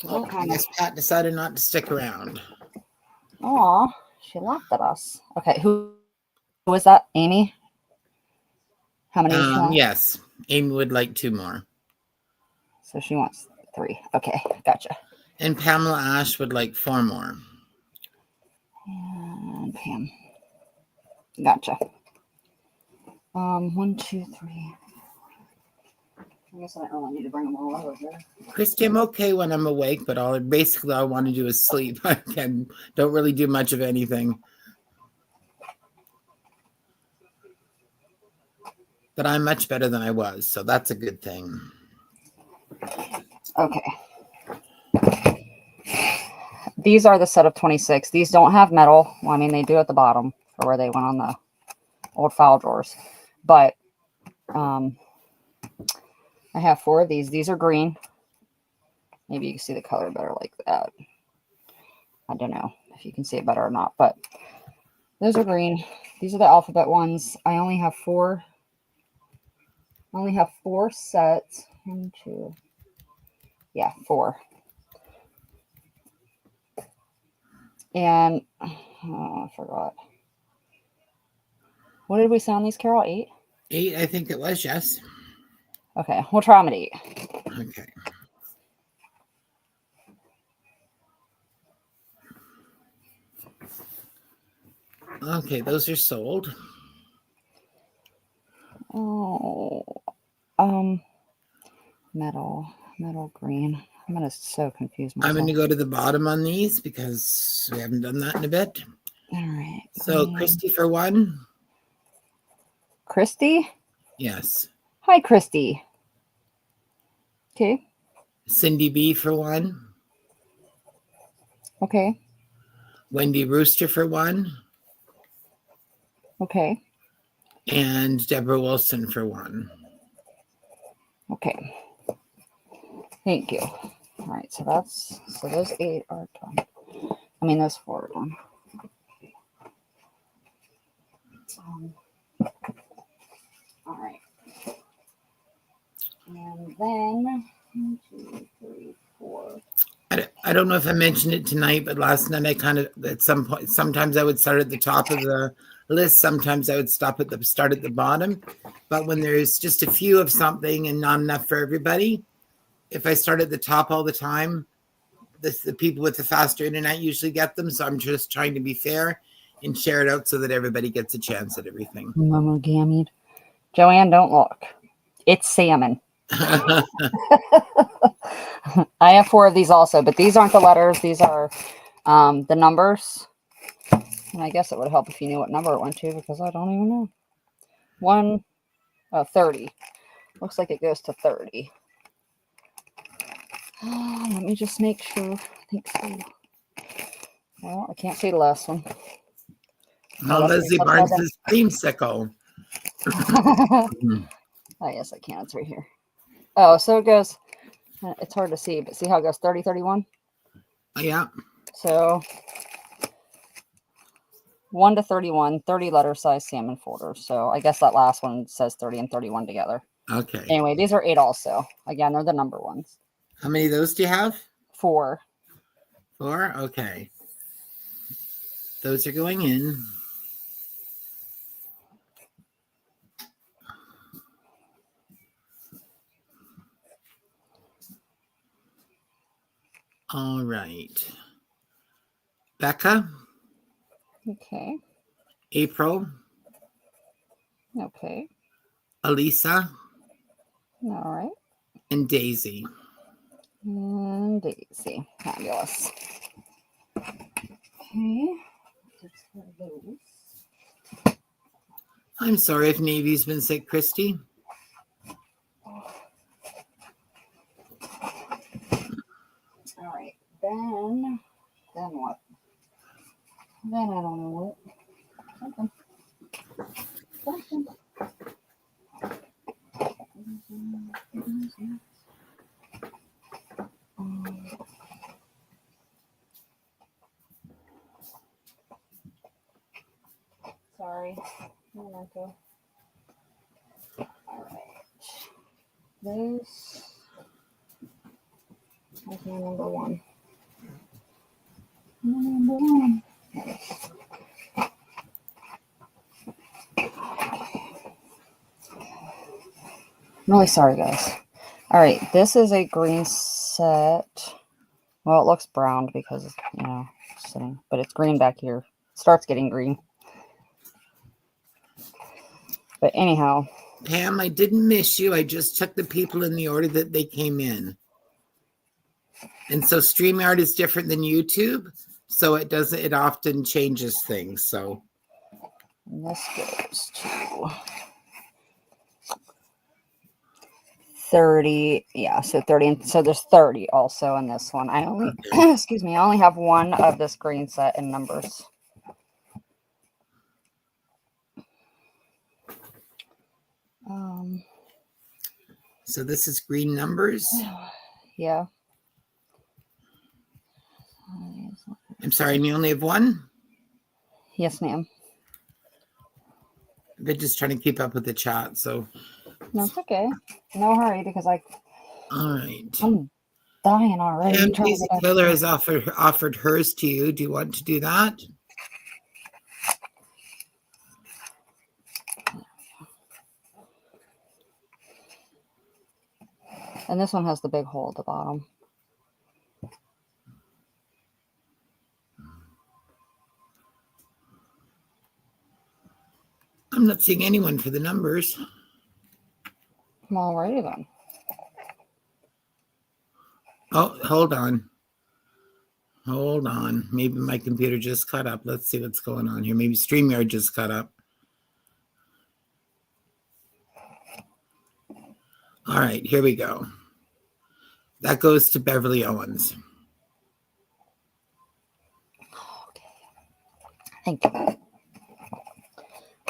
Oh, I guess Pat decided not to stick around. Aw, she laughed at us. Okay, who was that? Amy? How many? Yes, Amy would like 2 more. So she wants 3. Okay, gotcha. And Pamela Ash would like 4 more. And Pam. Gotcha. 1, 2, 3. I guess I don't really need to bring them all over here. Christy, I'm okay when I'm awake, but all I want to do is sleep. I don't really do much of anything. But I'm much better than I was, so that's a good thing. Okay. These are the set of 26. These don't have metal. Well, I mean, they do at the bottom for where they went on the old file drawers. But I have 4 of these. These are green. Maybe you can see the color better like that. I don't know if you can see it better or not, but those are green. These are the alphabet ones. I only have 4. I only have 4 sets. 1, 2. Yeah, 4. And I forgot. What did we say on these, Carol? 8? 8, I think it was, yes. Okay, we'll try them at 8. Okay. Okay, those are sold. Oh, metal green. I'm gonna so confuse myself. I'm going to go to the bottom on these because we haven't done that in a bit. All right. So Christy for 1. Christy? Yes. Hi, Christy. Okay. Cindy B for 1. Okay. Wendy Rooster for 1. Okay. And Deborah Wilson for 1. Okay. Thank you. All right, so those 8 are done. I mean, those 4 are done. All right. And then 1, 2, 3, 4. I don't know if I mentioned it tonight, but last night I kind of, at some point, sometimes I would start at the top of the list. Sometimes I would start at the bottom. But when there's just a few of something and not enough for everybody, if I start at the top all the time, the people with the faster internet usually get them. So I'm just trying to be fair and share it out so that everybody gets a chance at everything. Momogammied. Joanne, don't look. It's salmon. I have 4 of these also, but these aren't the letters. These are the numbers. And I guess it would help if you knew what number it went to, because I don't even know. 30. Looks like it goes to 30. Let me just make sure. I think so. Well, I can't see the last one. Oh, Leslie Barnes' creamsicle. Oh, yes, I can. It's right here. Oh, so it goes, it's hard to see, but see how it goes 30, 31? Oh, yeah. So 1 to 31, 30 letter size salmon folders. So I guess that last one says 30 and 31 together. Okay. Anyway, these are 8 also. Again, they're the number ones. How many of those do you have? 4. 4? Okay. Those are going in. All right. Becca. Okay. April. Okay. Elisa. All right. And Daisy. And Daisy. Fabulous. Okay. I'm sorry if Navy's been sick, Christy. All right. Then what? Then I don't know what. Something. Sorry. All right. This is my number 1. Number 1. I'm really sorry, guys. All right, this is a green set. Well, it looks browned because, you know, sitting, but it's green back here. It starts getting green. But anyhow. Pam, I didn't miss you. I just took the people in the order that they came in. And so StreamYard is different than YouTube. So it often changes things. So and this goes to 30. Yeah, so 30. And so there's 30 also in this one. I only, excuse me, I only have 1 of this green set in numbers. So this is green numbers. Yeah. I'm sorry, and you only have 1? Yes, ma'am. They're just trying to keep up with the chat, so. No, it's okay. No hurry, because All right. I'm dying already. And Daisy Killer has offered hers to you. Do you want to do that? And this one has the big hole at the bottom. I'm not seeing anyone for the numbers. Alrighty then. Oh, hold on. Hold on. Maybe my computer just cut up. Let's see what's going on here. Maybe StreamYard just cut up. All right, here we go. That goes to Beverly Owens. Okay. Thank you.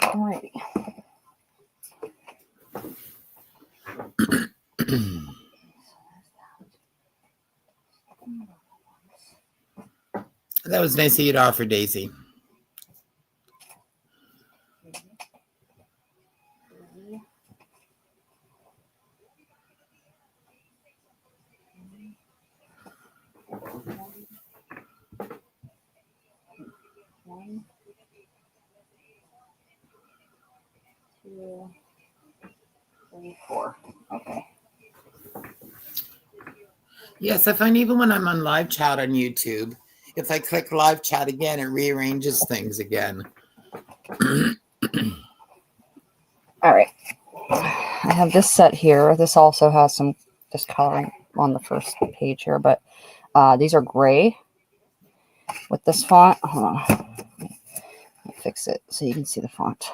Alrighty. That was nice of you to offer, Daisy. One, 2, 3, 4. Okay. Yes, I find even when I'm on live chat on YouTube, if I click live chat again, it rearranges things again. All right. I have this set here. This also has some discoloring on the first page here, but these are gray with this font. Hold on. fix it so you can see the font.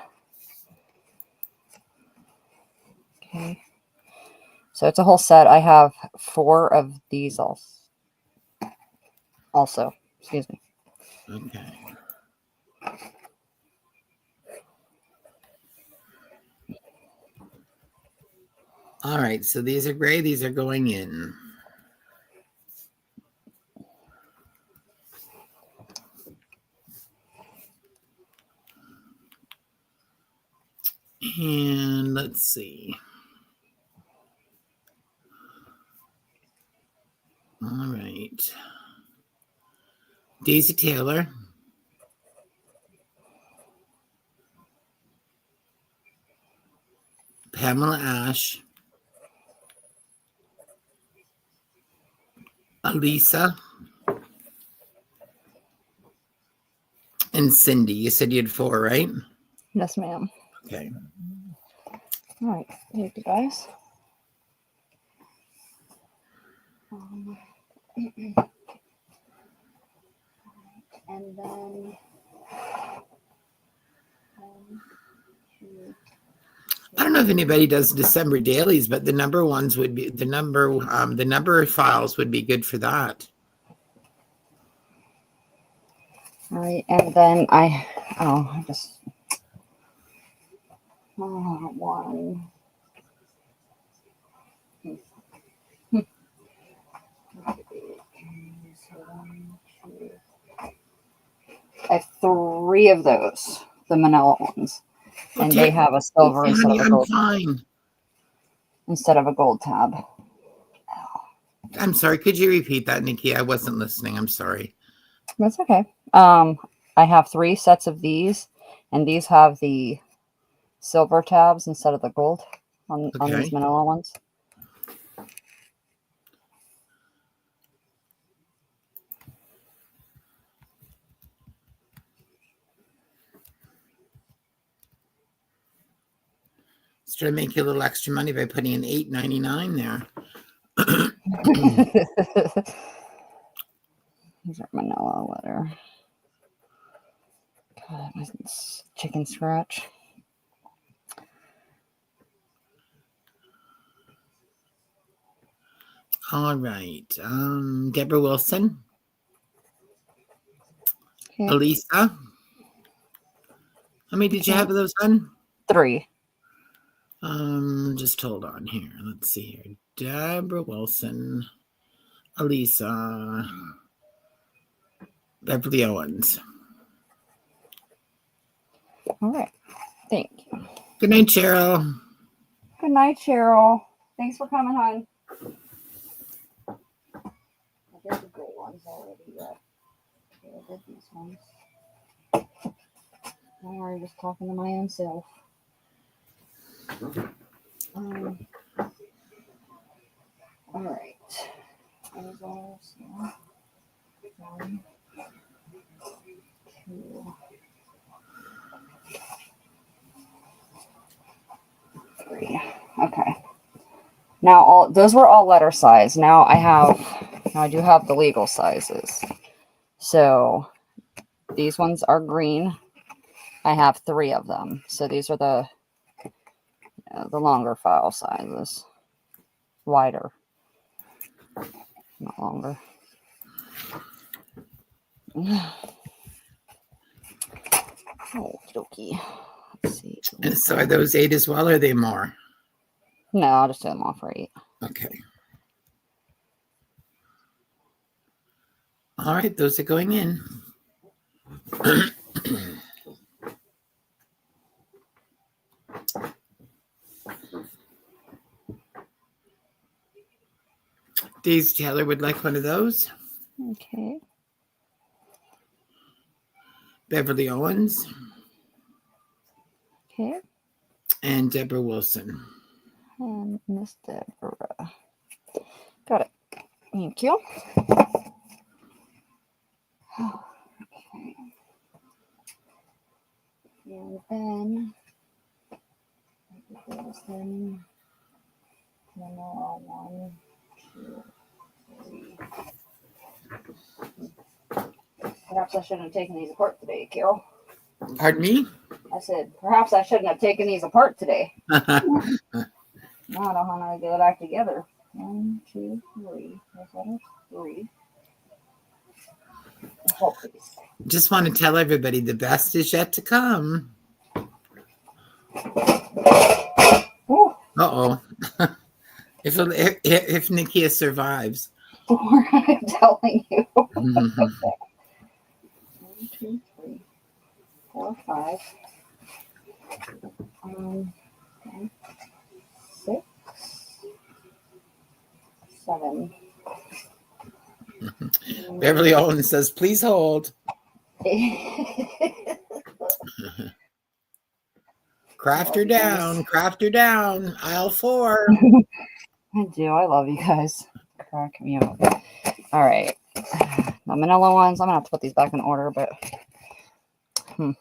Okay. So it's a whole set. I have 4 of these also. Excuse me. Okay. All right, so these are gray. These are going in. And let's see. All right. Daisy Taylor. Pamela Ash. Elisa. And Cindy. You said you had 4, right? Yes, ma'am. Okay. All right. Thank you, guys. And then I don't know if anybody does December dailies, but the number ones would be the number files would be good for that. all right, and then I just one. I have 3 of those, the manila ones, and they have a silver instead of a gold. Fine. Instead of a gold tab. I'm sorry. Could you repeat that, Nikki? I wasn't listening. I'm sorry. That's okay. I have 3 sets of these, and these have the silver tabs instead of the gold on these manila ones. Just trying to make you a little extra money by putting in $8.99 there. These are manila letter. God, my chicken scratch. All right. Deborah Wilson. Okay. Elisa. How many did you have of those done? 3. Just hold on here. Let's see here. Deborah Wilson. Elisa. Beverly Owens. All right. Thank you. Good night, Cheryl. Good night, Cheryl. Thanks for coming, hon. I did the gray ones already, but I did these ones. I'm already just talking to my own self. All right. Those are 1, 2, 3. Okay. Now those were all letter size. Now I do have the legal sizes. So these ones are green. I have 3 of them. So these are the longer file sizes. Wider. Not longer. Okie dokie. Let's see. And so are those 8 as well, or are they more? No, I'll just do them all for 8. Okay. All right, those are going in. Daisy Taylor would like one of those. Okay. Beverly Owens. Okay. And Deborah Wilson. And Miss Deborah. Got it. Thank you. Okay. And then then manila 1, 2, 3. Perhaps I shouldn't have taken these apart today, Carol. Pardon me? I said, perhaps I shouldn't have taken these apart today. Now I don't know how to get it back together. 1, 2, 3. There's letter 3. Oh, please. Just want to tell everybody the best is yet to come. Ooh. Uh-oh. if NIKIA survives. I'm telling you. 1, 2, 3, 4, 5. 6, 7. Beverly Owens says, please hold. Craft her down. Craft her down. Aisle 4. I do. I love you guys. Crack me up. All right. The manila ones. I'm going to have to put these back in order, but I'm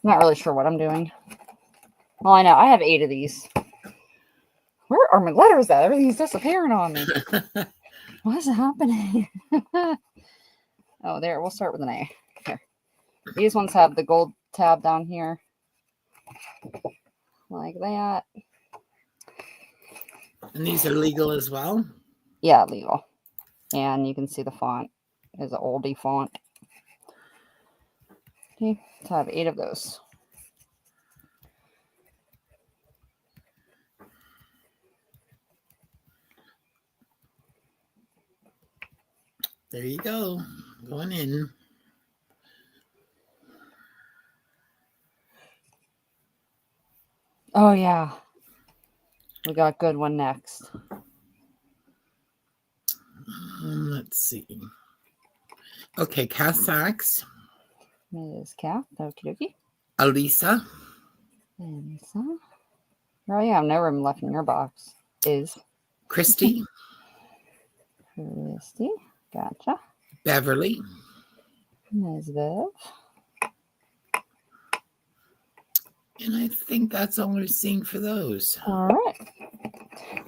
not really sure what I'm doing. Well, I know. I have 8 of these. Where are my letters at? Everything's disappearing on me. What is happening? Oh, there. We'll start with an A. Here. These ones have the gold tab down here. Like that. And these are legal as well? Yeah, legal. And you can see the font is an oldie font. Okay, so I have 8 of those. There you go. Going in. Oh, yeah. We got a good one next. Let's see. Okay, Cass Sachs. Ms. Kath. Okie dokie. Alisa. And so. Oh, yeah. I have no room left in your box. Is. Christy. Christy. Gotcha. Beverly. Ms. Viv. And I think that's all we're seeing for those. All right.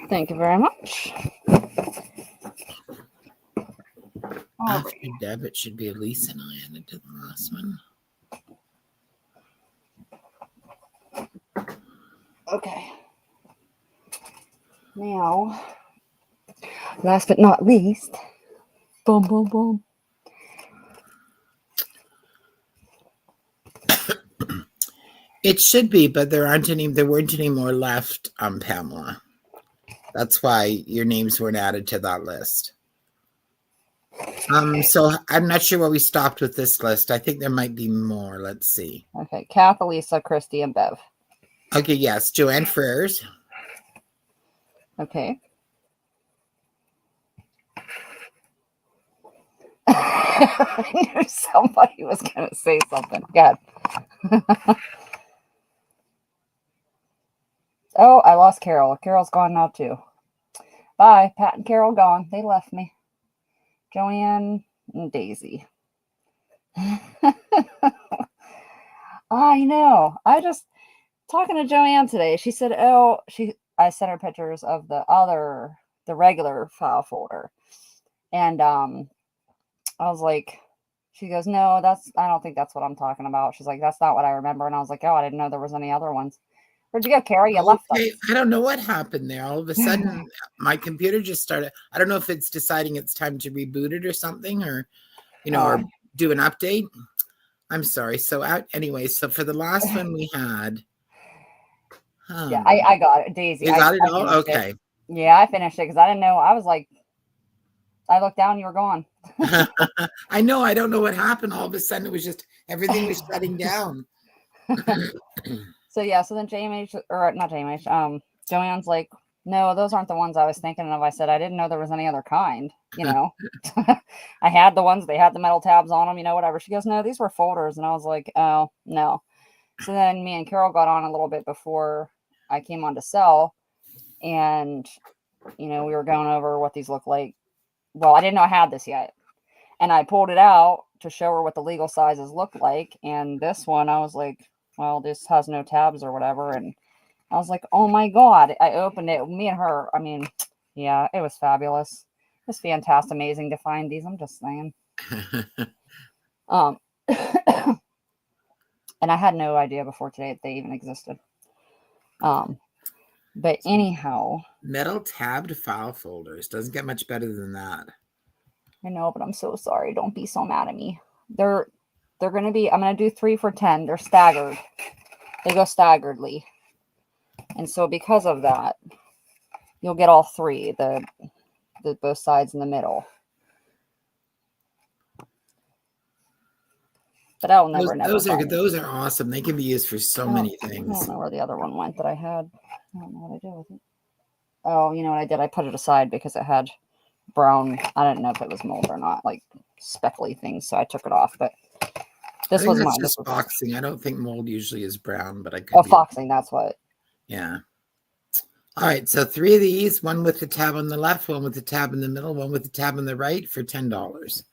Thank you very much. After debit should be Elise and I added to the last one. Okay. Now, last but not least, boom, boom, boom. It should be, but there weren't any more left, Pamela. That's why your names weren't added to that list. So I'm not sure where we stopped with this list. I think there might be more. Let's see. Okay, Kath, Elisa, Christy, and Bev. Okay, yes, Joanne Freres. Okay. I knew somebody was going to say something. God. Oh, I lost Carol. Carol's gone now, too. Bye. Pat and Carol gone. They left me. Joanne and Daisy. I know. I just talking to Joanne today. She said, "Oh, I sent her pictures of the regular file folder," and I was like, she goes, "No, I don't think that's what I'm talking about." She's like, "That's not what I remember," and I was like, "Oh, I didn't know there was any other ones." Where'd you go, Carrie? You left us. I don't know what happened there. All of a sudden, my computer just started. I don't know if it's deciding it's time to reboot it or something, or or do an update. I'm sorry. So anyway, so for the last one we had. Yeah, I got it, Daisy. You got it all? Okay. Yeah, I finished it because I didn't know. I was like, I looked down, you were gone. I know. I don't know what happened. All of a sudden, it was just everything was shutting down. So then Joanne's like, "No, those aren't the ones I was thinking of." I said, "I didn't know there was any other kind, I had the ones, they had the metal tabs on them, whatever." She goes, "No, these were folders." And I was like, "Oh, no." So then me and Carol got on a little bit before I came on to sell. And, we were going over what these look like. Well, I didn't know I had this yet. And I pulled it out to show her what the legal sizes look like. And this one, I was like, well, this has no tabs or whatever. And I was like, oh my God. I opened it. Me and her, yeah, it was fabulous. It was fantastic, amazing to find these. I'm just saying. And I had no idea before today that they even existed. But anyhow. Metal tabbed file folders. Doesn't get much better than that. I know, but I'm so sorry. Don't be so mad at me. They're going to be, I'm going to do 3 for $10. They're staggered. They go staggeredly. And so because of that, you'll get all 3, the both sides in the middle. But I will never those are awesome. They can be used for so many things. I don't know where the other one went that I had. I don't know what I did with it. Oh, you know what I did? I put it aside because it had brown. I didn't know if it was mold or not, like speckly things. So I took it off. But this was mine. Just foxing. I don't think mold usually is brown, but I could. Oh, foxing. That's what. Yeah. All right. So 3 of these, one with the tab on the left, one with the tab in the middle, one with the tab on the right for $10.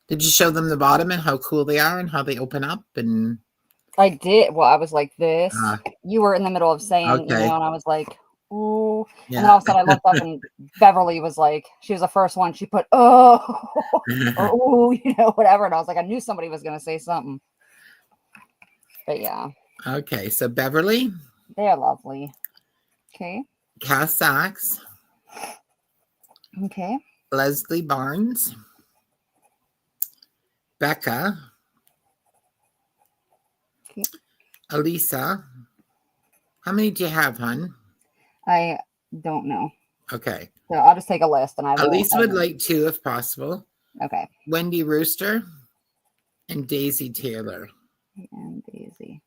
Did you show them the bottom and how cool they are and how they open up? And I did. Well, I was like this. You were in the middle of saying, you know, and I was like, ooh. Yeah. And then all of a sudden I looked up and Beverly was like, she was the first one. She put, oh, or ooh, you know, whatever. And I was like, I knew somebody was going to say something. But yeah. Okay. So Beverly. They are lovely. Okay. Cass Sachs. Okay. Leslie Barnes. Becca. Okay. Elisa. How many do you have, hon? I don't know. Okay. So I'll just take a list and Elisa would like 2 if possible. Okay. Wendy Rooster and Daisy Taylor. And Daisy.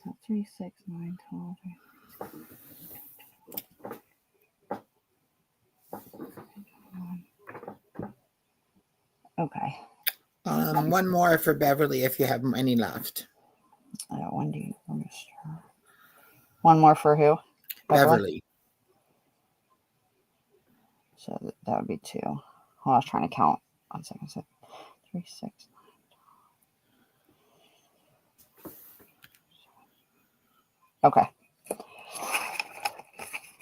So 3, 6, 9, 12. Okay. One more for Beverly if you have any left. Wendy Rooster. One more for who? Beverly. So that would be 2. Oh, I was trying to count. 1 second. So 3, 6, 9. Okay.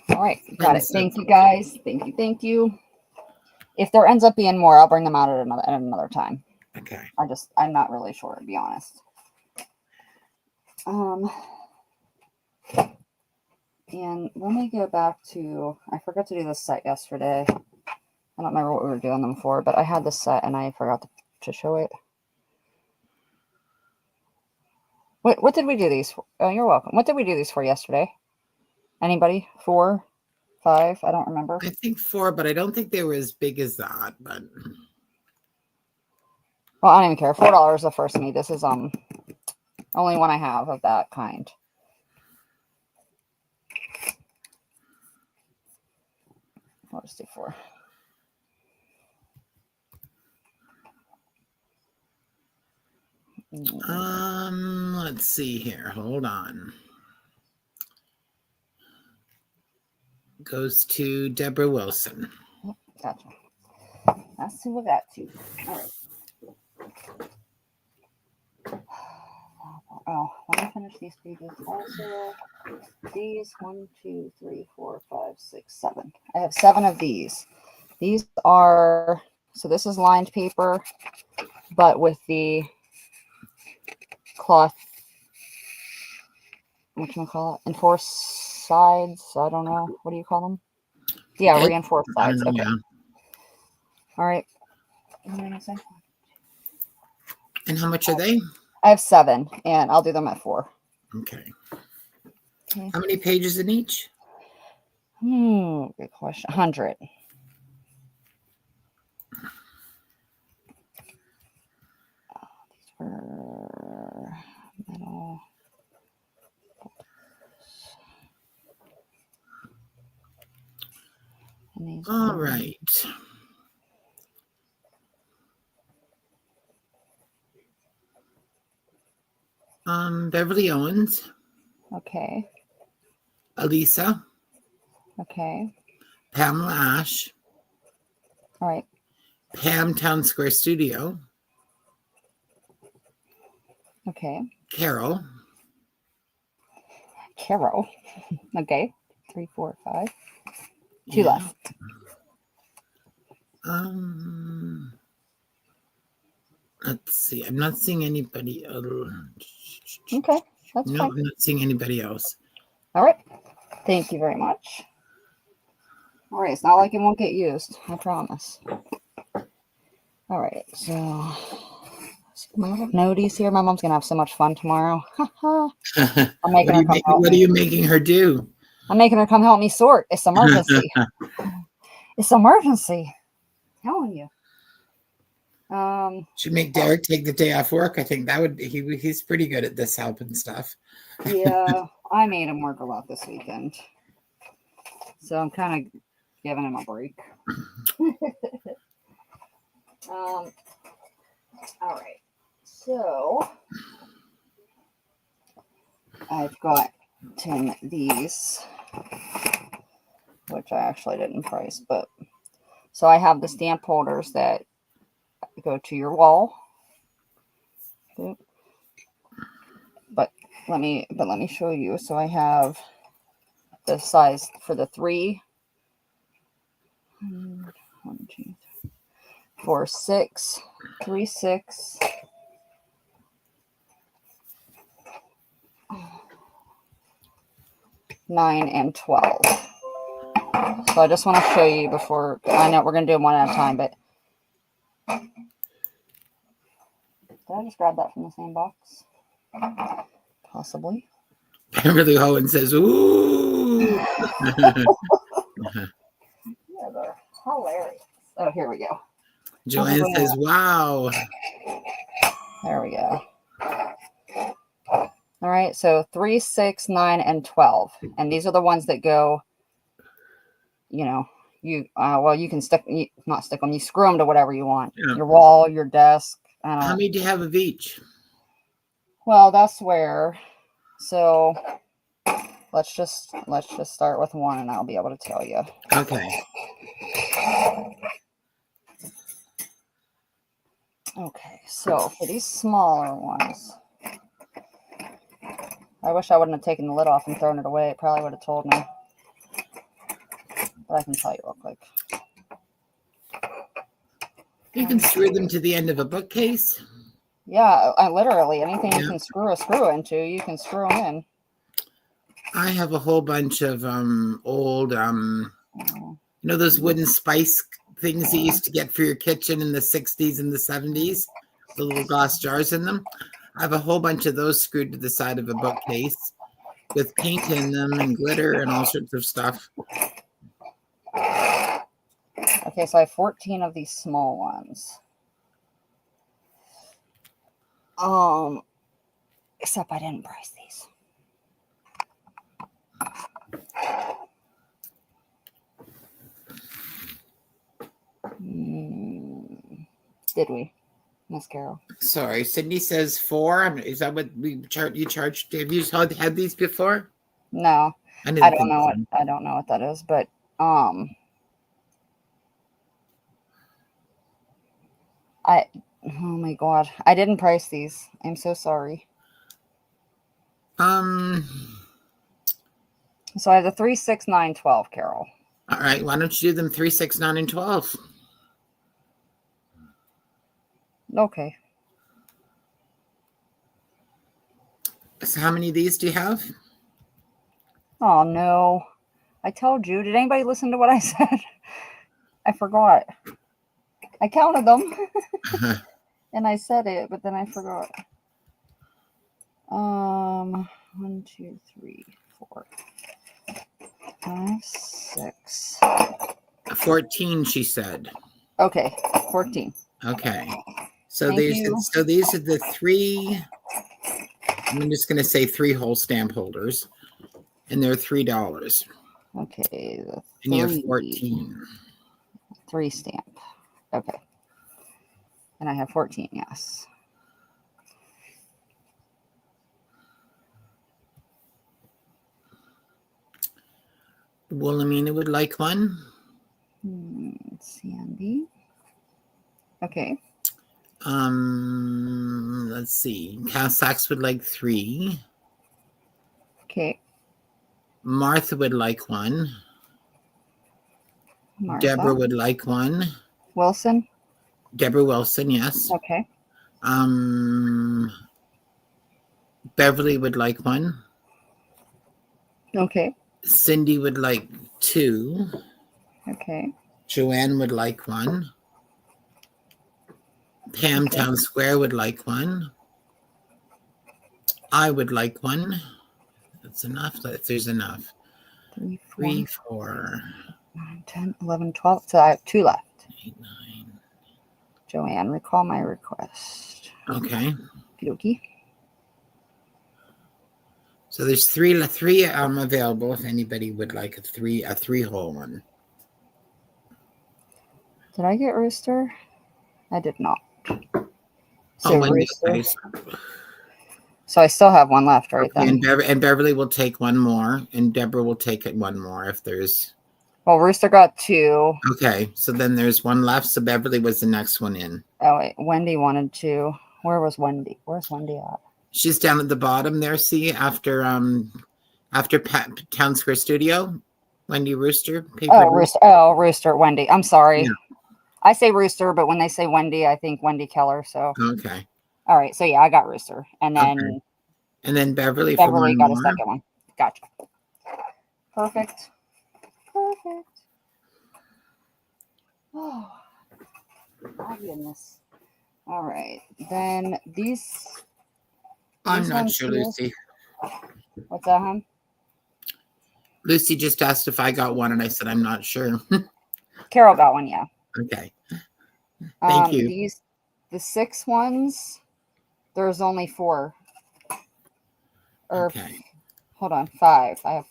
All right. Got it. Thank you, guys. Thank you. If there ends up being more, I'll bring them out at another time. Okay. I'm not really sure, to be honest. And let me go back to, I forgot to do this set yesterday. I don't remember what we were doing them for, but I had this set and I forgot to show it. What did we do these for? Oh, you're welcome. What did we do these for yesterday? Anybody? 4, 5? I don't remember. I think 4, but I don't think they were as big as that. But well, I don't even care. $4 is the first me. This is only one I have of that kind. I'll just do 4. Let's see here. Hold on. Goes to Deborah Wilson. Gotcha. That's who we got to. All right. Oh, let me finish these pages. Also, these 1, 2, 3, 4, 5, 6, 7. I have 7 of these. These are, so this is lined paper, but with the cloth, whatchamacallit, enforced sides. I don't know. What do you call them? Yeah, reinforced sides. Okay. Yeah. All right. And how much are they? I have 7, and I'll do them at 4. Okay. How many pages in each? Good question. 100. These were metal. All right. Beverly Owens. Okay. Elisa. Okay. Pamela Ash. All right. Pam Town Square Studio. Okay. Carol. Okay. 3, 4, 5. 2 left. Let's see. I'm not seeing anybody. Okay, that's No, fine. I'm not seeing anybody else. All right. Thank you very much. All right, it's not like it won't get used. I promise. All right, so noties here. My mom's gonna have so much fun tomorrow. I'm making her come help What are me. you making her do? I'm making her come help me sort. It's emergency. It's emergency. I'm telling you. Should make Derek take the day off work. I think that would he's pretty good at this helping stuff. Yeah, I made him work a lot this weekend. So I'm kind of giving him a break. All right. So I've got 10 these, which I actually didn't price, but so I have the stamp holders that go to your wall. But let me show you. So I have the size for the 3, 1, 2, 3, 4, 6, 3, 6, 9, and 12. So I just want to show you before. I know we're going to do them one at a time, but did I just grab that from the same box? Possibly. Beverly Hohen says, "Ooh." Yeah, they're hilarious. Oh, here we go. Joanne says, "Wow." There we go. All right, so 3, 6, 9, and 12. And these are the ones that go, you know, you can not stick them, you screw them to whatever you want. Yeah. Your wall, your desk. How many do you have of each? Well, that's where, so let's just start with 1 and I'll be able to tell you. Okay. Okay, so for these smaller ones, I wish I wouldn't have taken the lid off and thrown it away. It probably would have told me. But I can tell you real quick. You can screw them to the end of a bookcase. Yeah, I literally anything you can screw a screw into, you can screw them in. I have a whole bunch of old those wooden spice things you used to get for your kitchen in the 60s and the 70s, the little glass jars in them. I have a whole bunch of those screwed to the side of a bookcase with paint in them and glitter and all sorts of stuff. Okay, so I have 14 of these small ones. Except I didn't price these. Did we, Miss Carol? Sorry, Sydney says 4. Is that what you charged? Have you had these before? No, I don't know what that is, but oh my god, I didn't price these. I'm so sorry. So I have the 3, 6, 9, 12, Carol. All right, why don't you do them 3, 6, 9, and 12? Okay. So how many of these do you have? Oh no, I told you. Did anybody listen to what I said? I forgot. I counted them and I said it, but then I forgot. 1, 2, 3, 4, 5, 6. 14, she said. Okay, 14. Okay. So Thank you. So these are the 3. I'm just going to say 3 whole stamp holders, and they're $3. Okay. And you have 14. 3 stamp. Okay. And I have 14, yes. Wilhelmina would like one. Sandy. Okay. Let's see. Cass would like 3. Okay. Martha would like 1. Martha. Deborah would like 1. Wilson. Deborah Wilson, yes. Okay. Beverly would like one. Okay. Cindy would like 2. Okay. Joanne would like 1. Pam Okay. Town Square would like 1. I would like 1. That's enough. If there's enough. 3, 3, 4, 4, 9, 10, 11, 12. So I have 2 left. 8, 9. Joanne, recall my request. Okay. Okie. So there's three available if anybody would like a 3-hole one. Did I get Rooster? I did not. So Wendy, Rooster. So I still have 1 left, right then? And Beverly will take 1 more, and Deborah will take it 1 more if there's. Well, Rooster got 2. Okay, so then there's 1 left. So Beverly was the next one in. Oh wait, Wendy wanted 2. Where was Wendy? Where's Wendy at? She's down at the bottom there. See, after Town Square Studio, Wendy Rooster. Rooster. Wendy. I'm sorry. Yeah. I say Rooster, but when they say Wendy, I think Wendy Keller. So okay. All right. So yeah, I got Rooster, and then Okay. And then Beverly got more. a second one. Gotcha. Perfect. Oh, my goodness. All right. Then these. I'm not sure, here. Lucy. What's that, hon? Lucy just asked if I got one, and I said I'm not sure. Carol got one, yeah. Okay. Thank you. The 6 ones, there's only 4. Okay. Hold on, 5. I have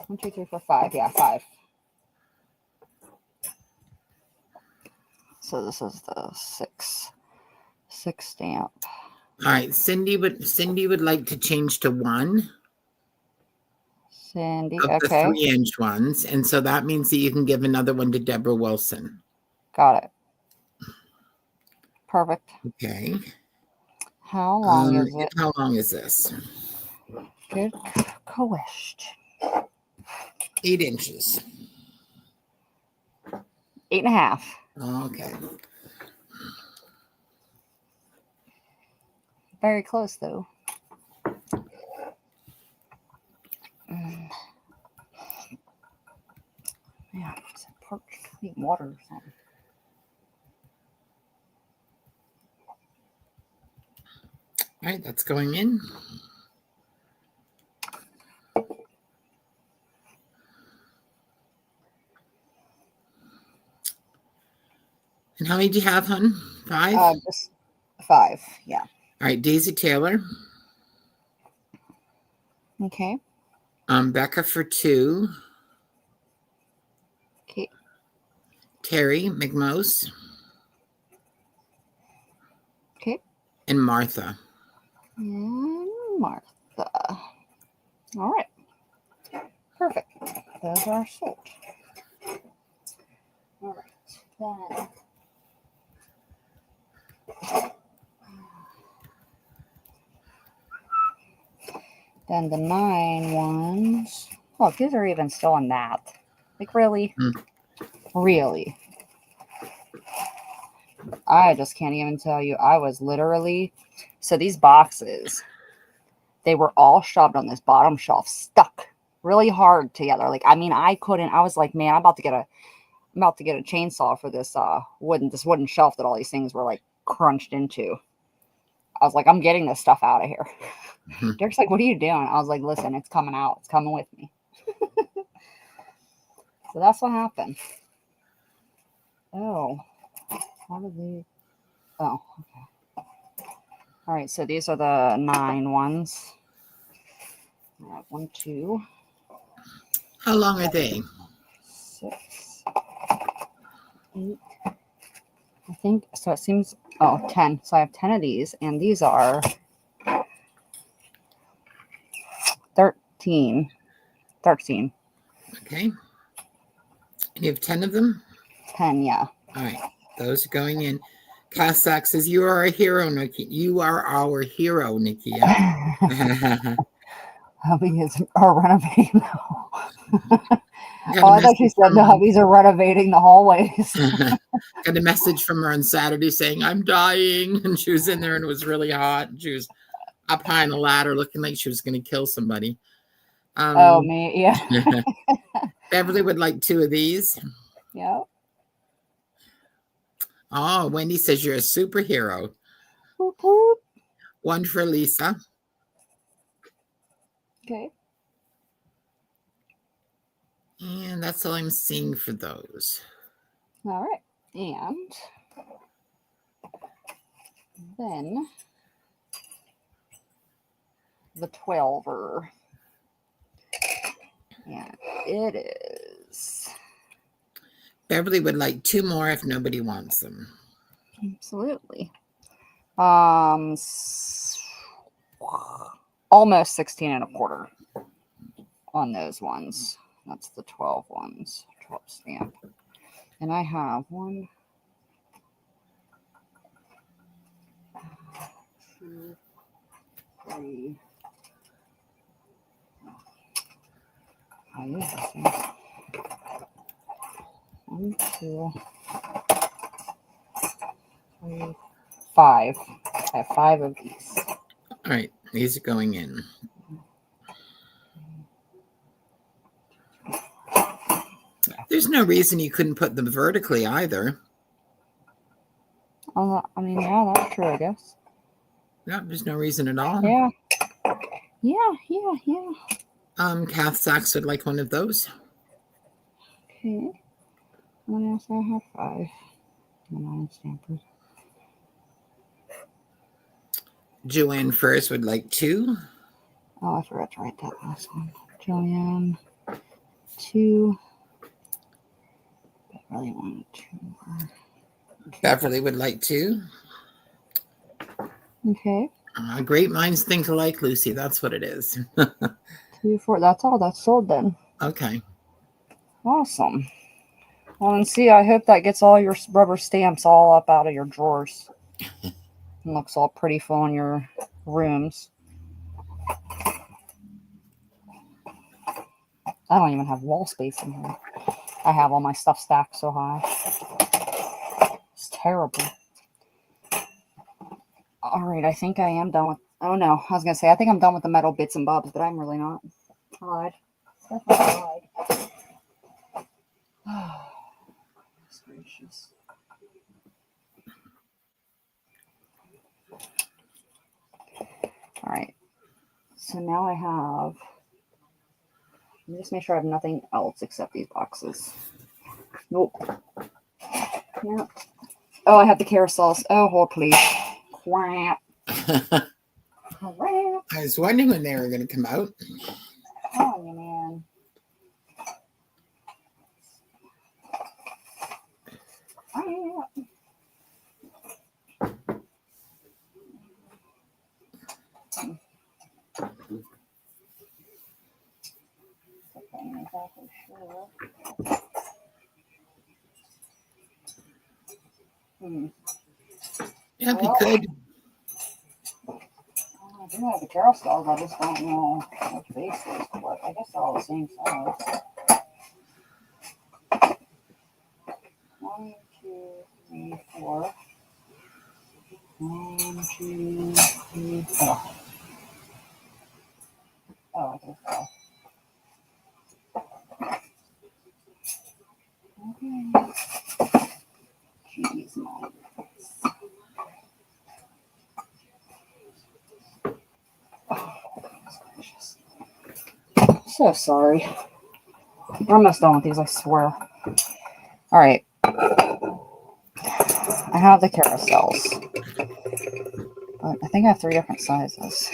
1, 2, 3, 4, 5. Yeah, 5. So this is the 6 stamp. All right. Cindy would like to change to 1. Cindy, of the okay. 3-inch ones, and so that means that you can give another one to Deborah Wilson. Got it. Perfect. Okay. How long is it? How long is this? Good question. 8 inches. 8.5. Okay. Very close, though. Yeah, it's parched. I need water or something. All right, that's going in. And how many do you have, hon? 5? Just 5, yeah. All right, Daisy Taylor. Okay. Becca for 2. Okay. Terry McMose. Okay. And Martha. And Martha. All right. Perfect. Those are sold. All right. Then the 9 ones. Look, these are even still in that. Like, really? Really? I just can't even tell you. I was literally... So these boxes, they were all shoved on this bottom shelf, stuck really hard together. Like, I mean, I couldn't... I was like, man, I'm about to get a chainsaw for this wooden shelf that all these things were, like, crunched into. I was like, I'm getting this stuff out of here. Derek's like, what are you doing? I was like, listen, it's coming out. It's coming with me. So that's what happened. Oh. How did they... Oh, okay. All right, so these are the 9 ones. All right, 1, 2. How long are they? 6, 8. I think, so it seems, 10. So I have 10 of these, and these are 13. 13. Okay. And you have 10 of them? 10, yeah. All right. Those are going in. Cossack says, you are a hero, Nikki. You are our hero, NIKIA. Hubby is renovating now. Got Oh, a I thought you message said the hubbies are renovating the hallways. got a message from her on Saturday saying, I'm dying. And she was in there and it was really hot. And she was up high on the ladder looking like she was going to kill somebody. Oh, me, yeah. Beverly would like 2 of these. Yeah. Oh, Wendy says you're a superhero. Whoop, whoop. 1 for Lisa. Okay. And that's all I'm seeing for those. All right. And then the 12er. Yeah, it is. Beverly would like 2 more if nobody wants them. Absolutely. Almost 16 and a quarter on those ones. That's the 12 ones, 12 stamp. And I have 1, 2, 3. I use this one. 1, 2, 3, 5. I have 5 of these. All right, these are going in. There's no reason you couldn't put them vertically either. I mean, yeah, that's true, I guess. No, there's no reason at all. Yeah. Yeah. Kath Sachs would like 1 of those. Okay. What else? I have 5. 9 stampers. Joanne First would like 2. Oh, I forgot to write that last one. Joanne, 2. I really wanted 2 more. Beverly would like 2. Okay. Great minds think alike, Lucy. That's what it is. 2, 4. That's all. That's sold then. Okay. Awesome. Well, and see, I hope that gets all your rubber stamps all up out of your drawers. It looks all pretty full in your rooms. I don't even have wall space in here. I have all my stuff stacked so high. It's terrible. All right, I think I am done with... Oh, no. I was going to say, I think I'm done with the metal bits and bobs, but I'm really not. I lied. Definitely lied. Goodness gracious. All right. So now I have... Let me just make sure I have nothing else except these boxes. Nope. Yep. Oh, I have the carousels. Oh, hold please. Crap. I was wondering when they were going to come out. Oh, you man. Exactly sure. Yeah, we could. I do have the carousels. I just don't know what base is. But I guess they're all the same size. 1, 2, 3, 4. 1, 2, 3, 4. Oh, okay. Okay. Jeez, Mom. Oh, goodness gracious. So sorry. We're almost done with these, I swear. All right. I have the carousels. But I think I have 3 different sizes.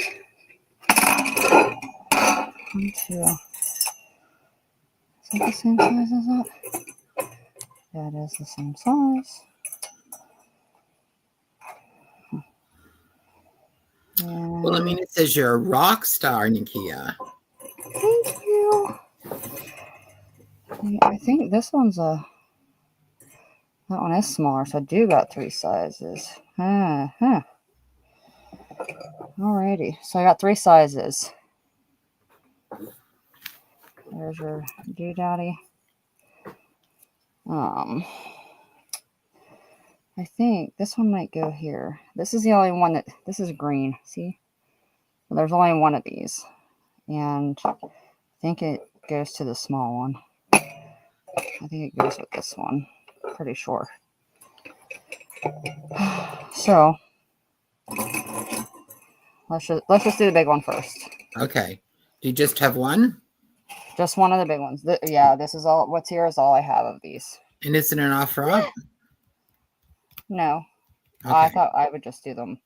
1, 2. Is that the same size as that? Yeah, it is the same size. And Well, I mean, it says you're a rock star, NIKIA. thank you. I think this one's that one is smaller, so I do got 3 sizes. Alrighty, so I got 3 sizes. There's your doodaddy. I think this one might go here. This is the only one that, this is green. See? There's only one of these. And I think it goes to the small one. I think it goes with this one. Pretty sure. So let's just do the big one first. Okay. Do you just have one? Just one of the big ones. Yeah, this is all. What's here is all I have of these. And is it an offer up? No. Okay. I thought I would just do them.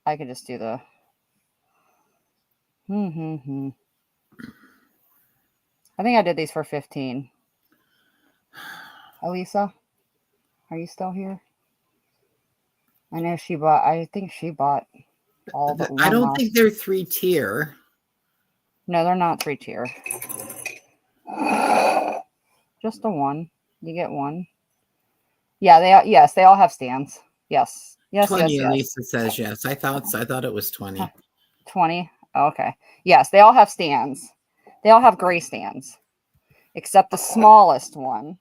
I could just do the. I think I did these for 15. Elisa, are you still here? I know she bought. I think she bought all but one. I don't think they're 3-tier. No, they're not 3-tier. Just the one. You get one. Yeah, they all have stands. Yes. 20, yes. Elisa says yes. I thought it was 20. 20. Oh, okay. Yes, they all have stands. They all have gray stands. Except the smallest one.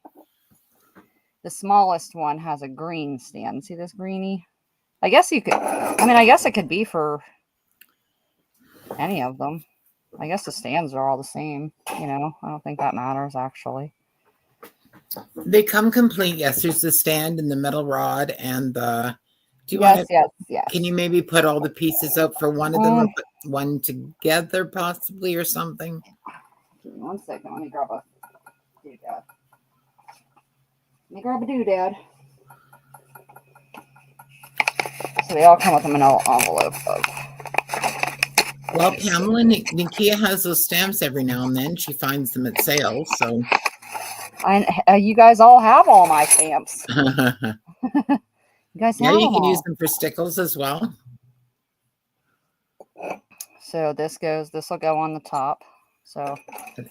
The smallest one has a green stand. See this greenie? I guess you could, I guess it could be for any of them. I guess the stands are all the same. You know, I don't think that matters actually. They come complete. Yes, there's the stand and the metal rod and the. Do you yes. Can you maybe put all the pieces up for one of them or put one together possibly or something? Give me 1 second. Let me grab a doodad. Doodad. So they all come with a manila envelope of. Well, Pamela, NIKIA has those stamps every now and then. She finds them at sales, so. You guys all have all my stamps. You guys have you can all. use them for stickles as well. So this will go on the top. So I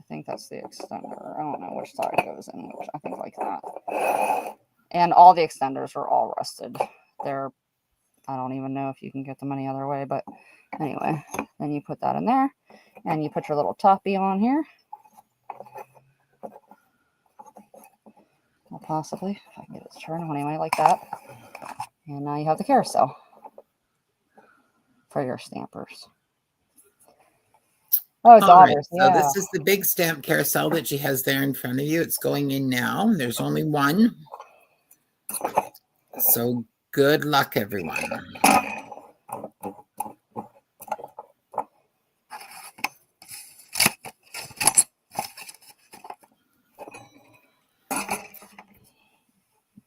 think that's the extender. I don't know which side goes in which. I think like that. And all the extenders are all rusted. I don't even know if you can get them any other way, but anyway, then you put that in there and you put your little toppy on here. Well, possibly, if I can get it to turn anyway, like that. And now you have the carousel for your stampers. Oh, daughters. Right. So this is the big stamp carousel that she has there in front of you. It's going in now. There's only one. So good luck, everyone.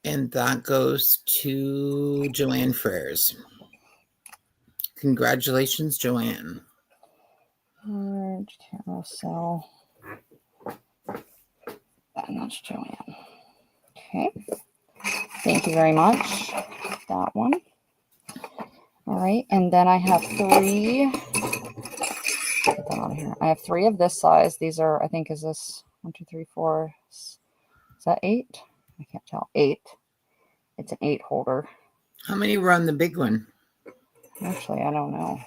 And that goes to Joanne Freres. Congratulations, Joanne. Large carousel. And that's Joanne. Okay. Thank you very much. That one. All right. And then I have 3. Put that on here. I have 3 of this size. These are, I think, is this 1, 2, 3, 4. Is that 8? I can't tell. 8. It's an 8 holder. How many were on the big one? Actually, I don't know.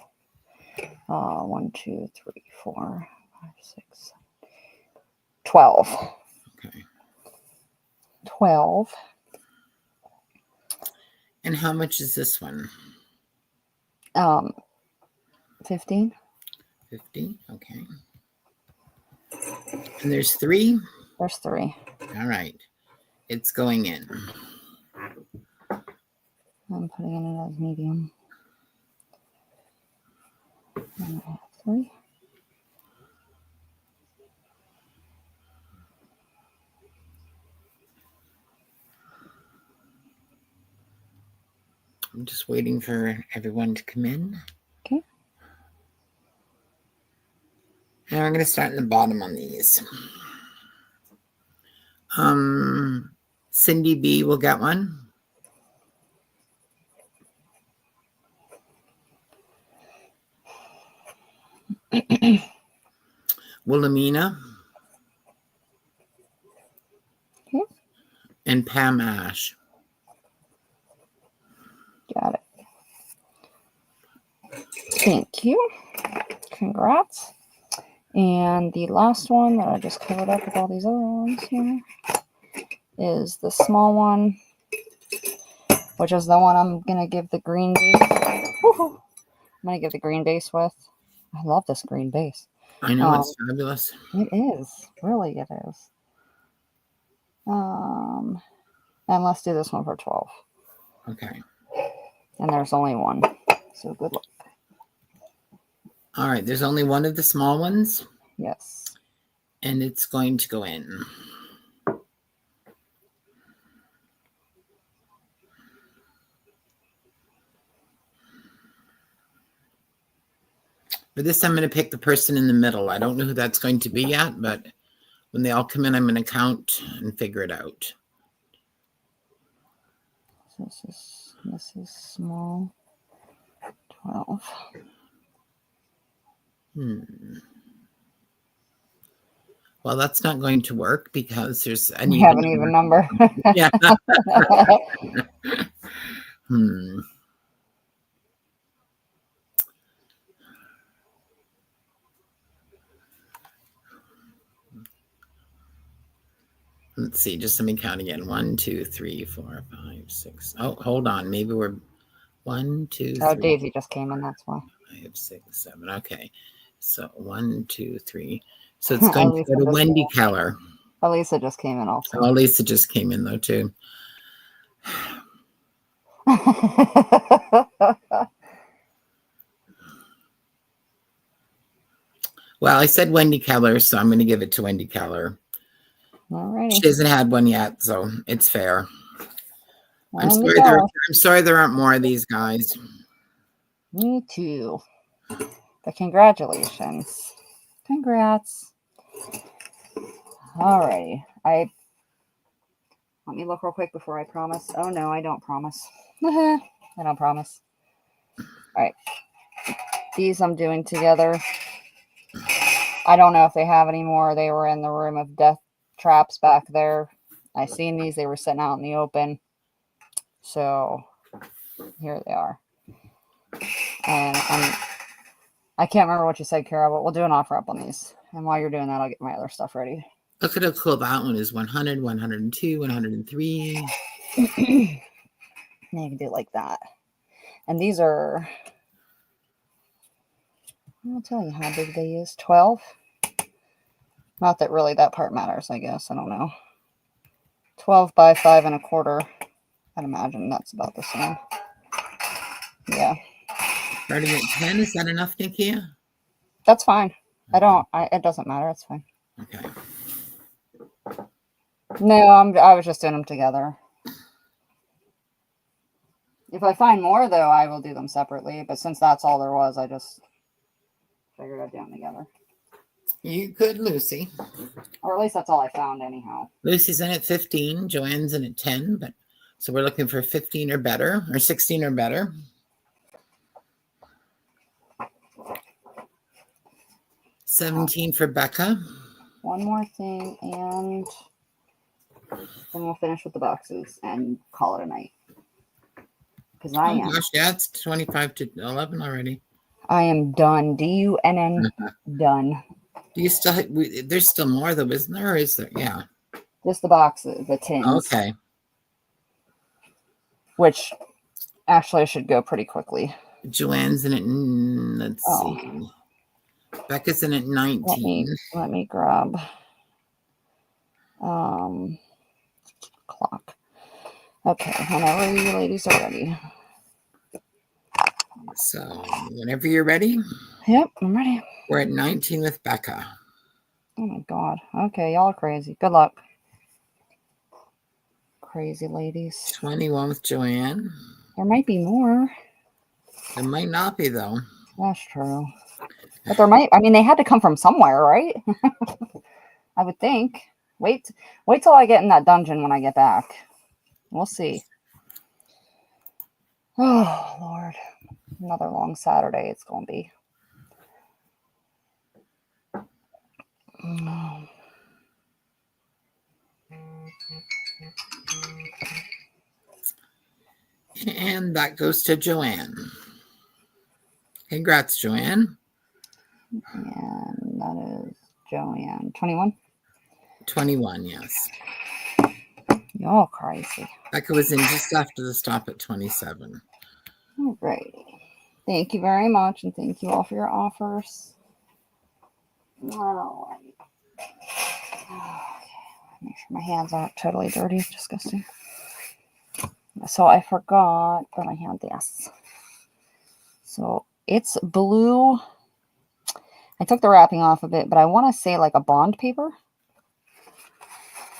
1, 2, 3, 4, 5, 6, 7, 12. Okay. 12. And how much is this one? 15. 50. Okay. And there's 3? There's 3. All right. It's going in. I'm putting it as medium. And I have 3. I'm just waiting for everyone to come in. Okay. And we're going to start in the bottom on these. Cindy B will get one. Wilhelmina. Okay. And Pam Ash. Got it. Thank you. Congrats. And the last one that I just covered up with all these other ones here is the small one, which is the one I'm going to give the green base. Woo-hoo. I'm going to give the green base with. I love this green base. I know, it's fabulous. It is. Really, it is. And let's do this one for 12. Okay. And there's only one. So good luck. All right. There's only one of the small ones. Yes. And it's going to go in. For this, I'm going to pick the person in the middle. I don't know who that's going to be yet, but when they all come in, I'm going to count and figure it out. So this is small. 12. Well, that's not going to work because there's an You have an even number. Yeah. Let's see. Just let me count again. 1, 2, 3, 4, 5, 6. Oh, hold on. Maybe we're 1, 2, 3. Oh, Daisy just came in. That's why. 5, 6, 7. Okay. So 1, 2, 3. So it's going to go to Wendy Keller. Elisa just came in also. Oh, Lisa just came in though too. Well, I said Wendy Keller, so I'm going to give it to Wendy Keller. Alrighty. She hasn't had one yet, so it's fair. I'm sorry there aren't more of these guys. Me too. But congratulations. Congrats. Alrighty. Let me look real quick before I promise. Oh no, I don't promise. I don't promise. Alright. These I'm doing together. I don't know if they have any more. They were in the room of death traps back there. I seen these. They were sitting out in the open. So here they are. And I can't remember what you said, Kara, but we'll do an offer up on these. And while you're doing that, I'll get my other stuff ready. Look at how cool that one is. 100, 102, 103. You can do it like that. And these are, I'll tell you how big they is. 12. Not that really that part matters, I guess. I don't know. 12 by 5 1/4. I'd imagine that's about the same. Yeah. Starting at 10, is that enough, Nikia? That's fine. It doesn't matter. It's fine. Okay. No, I was just doing them together. If I find more, though, I will do them separately. But since that's all there was, I just figured I'd do them together. You could, Lucy. Or at least that's all I found anyhow. Lucy's in at 15. Joanne's in at 10. But so we're looking for 15 or better, or 16 or better. $17 for Becca. One more thing, and then we'll finish with the boxes and call it a night. Because Gosh, yeah, it's 25 to 11 already. I am done. DUNN done. Do you still? There's still more though, isn't there? Or is there? Yeah. Just the boxes, the tins. Okay. Which actually should go pretty quickly. Joanne's in it. Let's see. Becca's in at 19. Let me grab clock. Okay, whenever you ladies are ready. So whenever you're ready. Yep, I'm ready. We're at 19 with Becca. Oh my God. Okay, y'all are crazy. Good luck. Crazy ladies. 21 with Joanne. There might be more. There might not be though. That's true. But there might, they had to come from somewhere, right? I would think. Wait till I get in that dungeon when I get back. We'll see. Oh, Lord. Another long Saturday it's going to be. And that goes to Joanne. Congrats, Joanne. And That is Joanne. 21? 21, yes. Oh, crazy. Becca was in just after the stop at 27. All right. Thank you very much, and thank you all for your offers. All right. Okay. Make sure my hands aren't totally dirty. Disgusting. So I forgot that I had this. So it's blue. I took the wrapping off of it, but I want to say like a bond paper.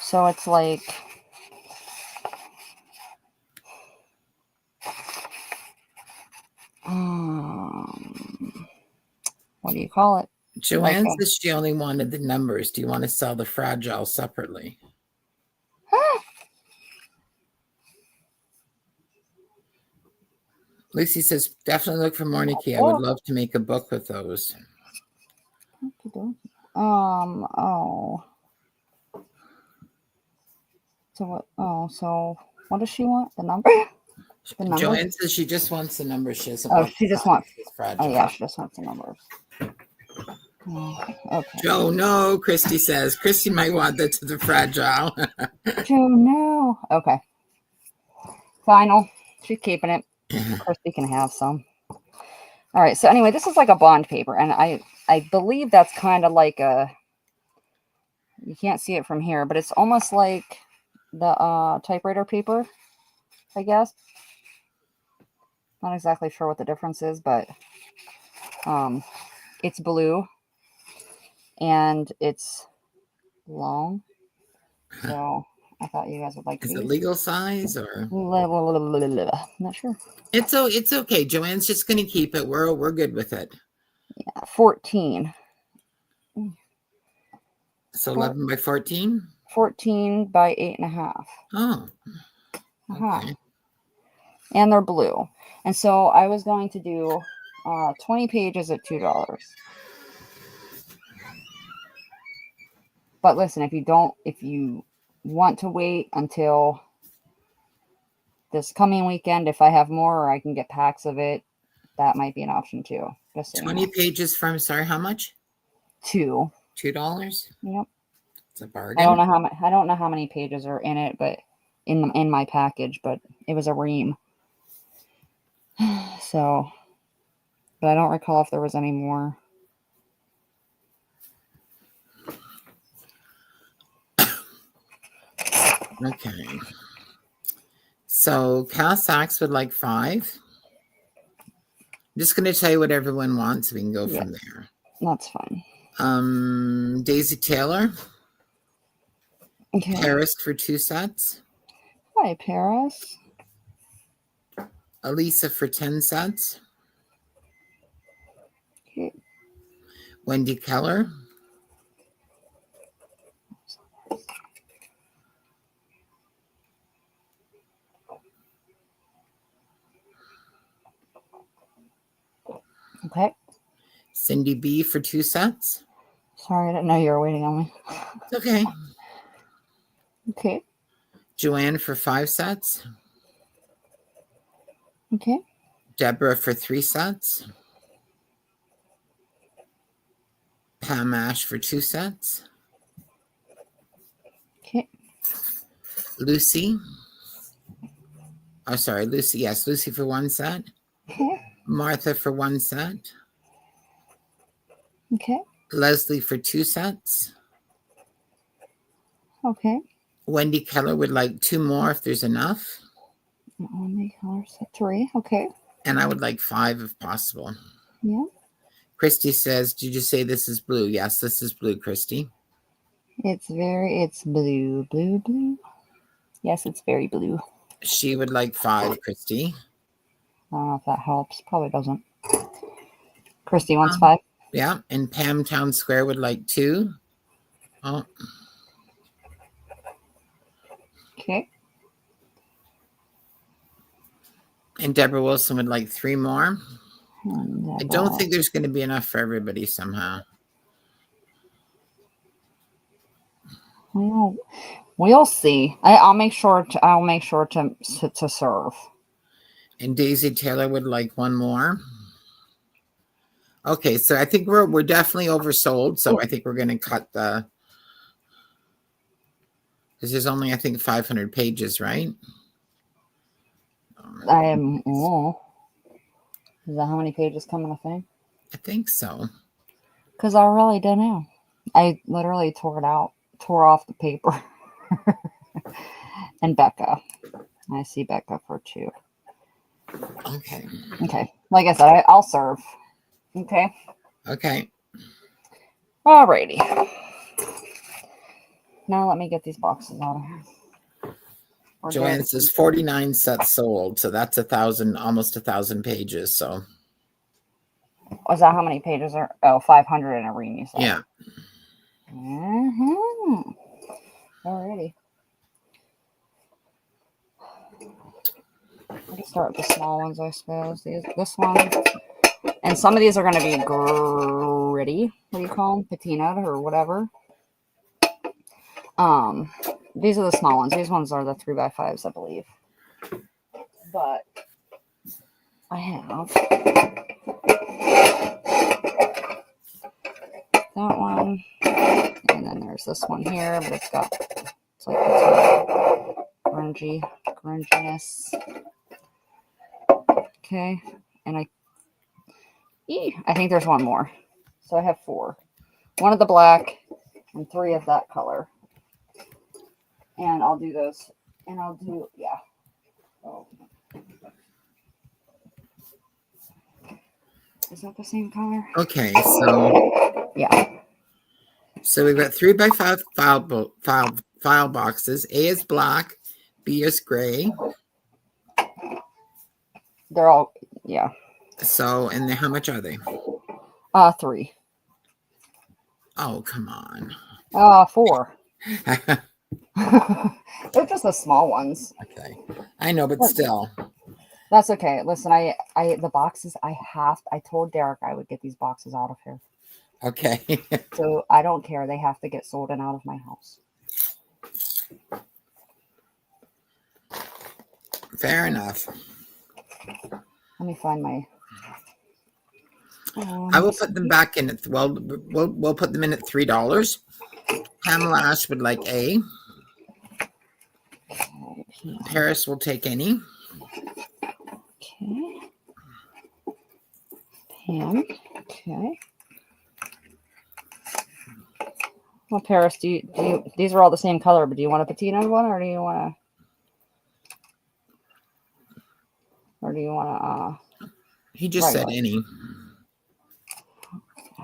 So it's like... what do you call it? Joanne says she only wanted the numbers. Do you want to sell the fragile separately? Lucy says, definitely look for more NIKIA. I would love to make a book with those. Oh. So what? Oh, so what does she want? The number? The numbers? Joanne says she just wants the numbers. She doesn't want she just wants fragile. Oh yeah, she just wants the numbers. Okay. Joe, no, Christy says. Christy might want that to the fragile. Joe, no. Okay. Final. She's keeping it. Christy can have some. All right. So anyway, this is like a bond paper, and I believe that's kind of like a. You can't see it from here, but it's almost like the typewriter paper, I guess. Not exactly sure what the difference is, but it's blue and it's long. So I thought you guys would like Is these. it legal size or? Not sure. It's okay. Joanne's just going to keep it. We're good with it. Yeah, 14. So 11 by 14? 14 by 8.5. Oh. Okay. And they're blue. And so I was going to do 20 pages at $2. But listen, if you want to wait until this coming weekend, if I have more or I can get packs of it, that might be an option too. Just so 20 pages from, sorry, how much? $2. $2? Yep. It's a bargain. I don't know how many pages are in it, but in my package, but it was a ream. So, but I don't recall if there was any more. Okay. So Cal Sachs would like 5. I'm just going to tell you what everyone wants. We can go from there. That's fine. Daisy Taylor. Okay. Paris for 2 sets. Hi, Paris. Elisa for 10 sets. Okay. Wendy Keller. Okay. Cindy B for 2 sets. Sorry, I didn't know you were waiting on me. It's okay. Okay. Joanne for 5 sets. Okay. Deborah for 3 sets. Pam Ash for 2 sets. Okay. Lucy. Oh, sorry, Lucy. Yes, Lucy for 1 set. Okay. Martha for 1 set. Okay. Leslie for 2 sets. Okay. Wendy Keller would like 2 more if there's enough. Wendy Keller set 3. Okay. And I would like 5 if possible. Yeah. Christy says, did you say this is blue? Yes, this is blue, Christy. It's blue, blue, blue. Yes, it's very blue. She would like 5, Christy. I don't know if that helps. Probably doesn't. Christy wants 5. Yeah, and Pam Town Square would like 2. Oh. Okay. And Deborah Wilson would like 3 more. I don't think there's going to be enough for everybody somehow. We'll see. I'll make sure to serve. And Daisy Taylor would like 1 more. Okay, so I think we're definitely oversold. So I think we're going to cut the, because there's only, I think, 500 pages, right? I am. Oh, is that how many pages come in a thing? I think so. Because I really don't know. I literally tore off the paper. And Becca. I see Becca for 2. Okay. Okay. Like I said, I'll serve. Okay. Okay. Alrighty. Now let me get these boxes out of here. Joanne says 49 sets sold. So that's 1,000, almost 1,000 pages. So. Was that how many pages are? Oh, 500 in a ream, you said. Yeah. Mm-hmm. Alrighty. I'll just start with the small ones, I suppose. This one. And some of these are going to be gritty. What do you call them? Patina or whatever. These are the small ones. These ones are the 3x5s, I believe. But I have that one. And then there's this one here, but it's like grunginess. Okay. And I think there's one more. So I have 4. 1 of the black and 3 of that color. And I'll do those. And I'll do, yeah. Oh. Is that the same color? Okay. So. Yeah. So we've got 3x5 file boxes. A is black. B is gray. They're all, yeah. So, and then how much are they? 3. Oh, come on. 4. They're just the small ones. Okay. I know, but still. That's okay. Listen, the boxes I told Derek I would get these boxes out of here. Okay. So I don't care. They have to get sold and out of my house. Fair enough. Let me find my. I will put them back in at, well, we'll put them in at $3. Pamela Ash would like A. Paris will take any. Okay. Pam. Okay. Well, Paris, do you these are all the same color, but do you want a patina one or do you want He just said any.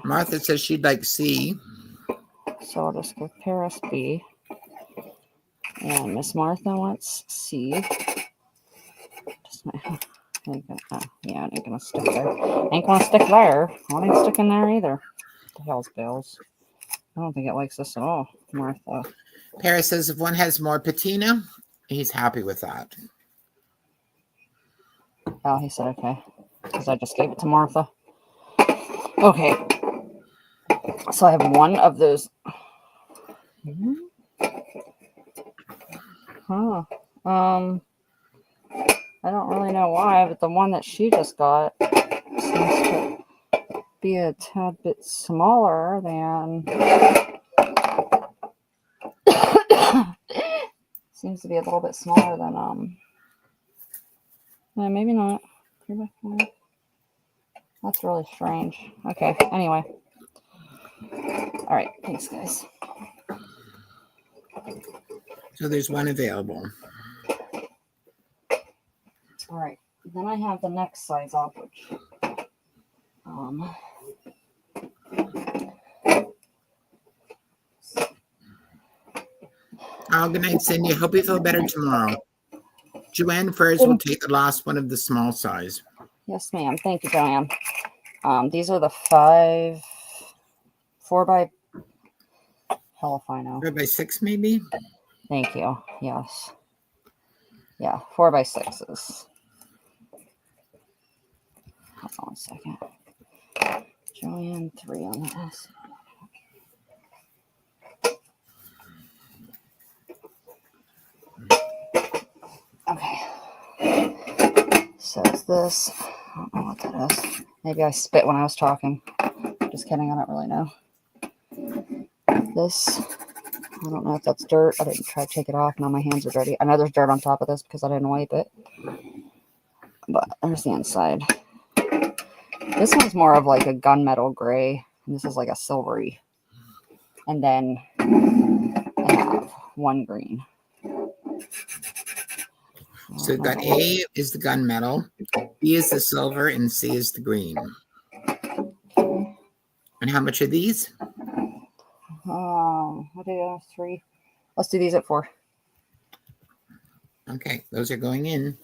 Martha says she'd like C. So I'll just give Paris B. And Miss Martha wants C. Yeah, it ain't gonna stick there. Ain't gonna stick there. What ain't sticking there either? What the hell's Bill's? I don't think it likes this at all, Martha. Paris says if one has more patina, he's happy with that. Oh, he said okay. Because I just gave it to Martha. Okay. So I have one of those. Huh. I don't really know why, but the one that she just got seems to be a tad bit smaller than. Seems to be a little bit smaller than no, maybe not. 3x5. That's really strange. Okay. Anyway. All right. Thanks, guys. So there's one available. All right. Then I have the next size up, which Oh, good night, Cindy. Hope you feel better tomorrow. Joanne Furs will take the last one of the small size. Yes, ma'am. Thank you, Joanne. These are the 4x. Hell if I know. 4x6, maybe? Thank you. Yes. Yeah, 4x6s. Hold on a second. Joanne 3 on this. Okay. Says this. don't know what that is. Maybe I spit when I was talking. Just kidding, I don't really know. This, I don't know if that's dirt. I didn't try to take it off. Now my hands are dirty. I know there's dirt on top of this because I didn't wipe it. But there's the inside. This one's more of like a gunmetal gray. And this is like a silvery. And then I have one green. So we've got A is the gunmetal, B is the silver, and C is the green. And how much are these? What do you have? 3. Let's do these at 4. Okay, those are going in.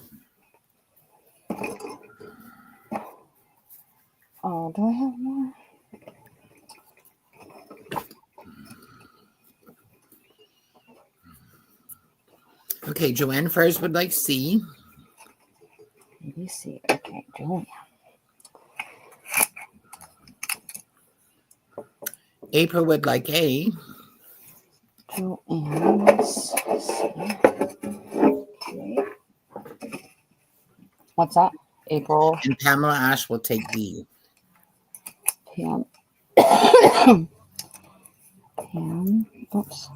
Oh, do I have more? Okay, Joanne first would like C. Let me see. Okay, Julia. April would like A. Joanne. C. Okay. What's that? April. And Pamela Ash will take B. Pam. Pam. Oops.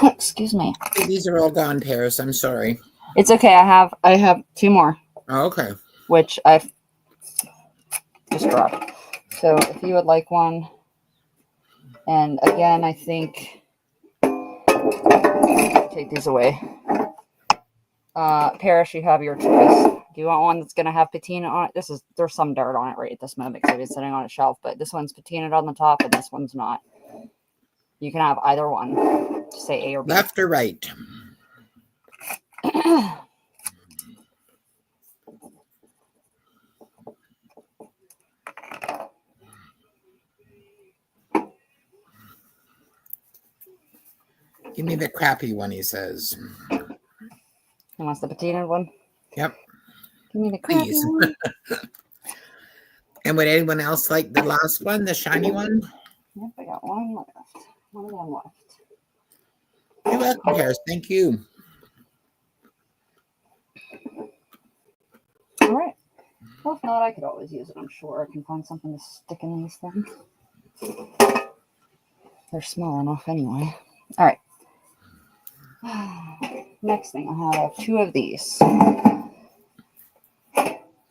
Excuse me. These are all gone, Paris. I'm sorry. It's okay. I have 2 more, Oh, okay. which I've just dropped. So if you would like one, and again, I think take these away. Paris, you have your choice. Do you want one that's going to have patina on it? There's some dirt on it right at this moment because it's sitting on a shelf, but this one's patinaed on the top and this one's not. You can have either one. Just say A or B. Left or right? Give me the crappy one, he says. He wants the patinaed one? Yep. Give me the crappy Please. one. And would anyone else like the last one, the shiny one? Yep, I got one left. One of them left. You're welcome, Paris. Thank you. All right. Well, if not, I could always use it. I'm sure I can find something to stick in these things. They're small enough anyway. All right. Next thing I have 2 of these.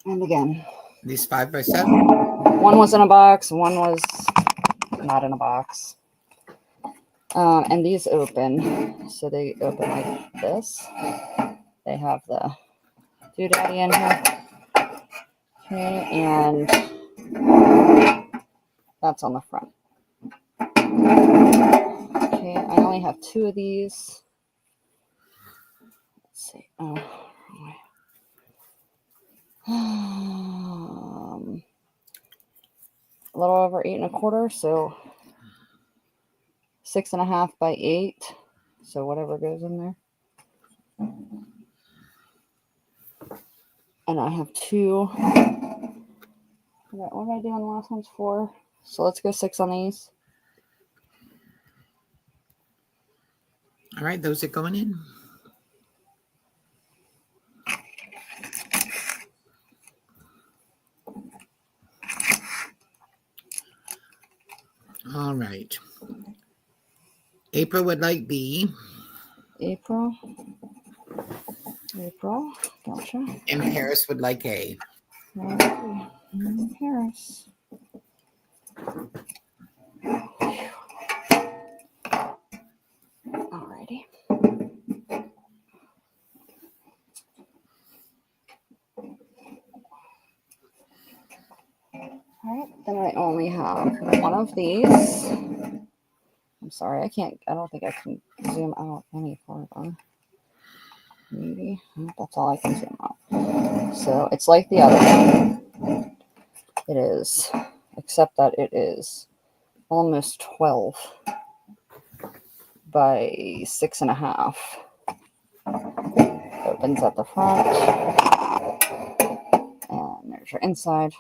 And again, These 5x7. one was in a box, one was not in a box. And these open, so they open like this. They have the doodaddy in here. Okay, and that's on the front. Okay, I only have 2 of these. Let's see. Oh, a little over 8 1/4, so 6 1/2 by 8. So whatever goes in there. And I have 2. What did I do on the last one's 4? So let's go 6 on these. All right, those are going in. All right. April would like B. April. Gotcha. And Paris would like A. Okay. And Paris. Alrighty. Alright, then I only have 1 of these. I'm sorry, I don't think I can zoom out any farther. Maybe. That's all I can zoom out. So it's like the other one. It is. Except that it is almost 12 by 6 1/2. Opens at the front. And there's your inside.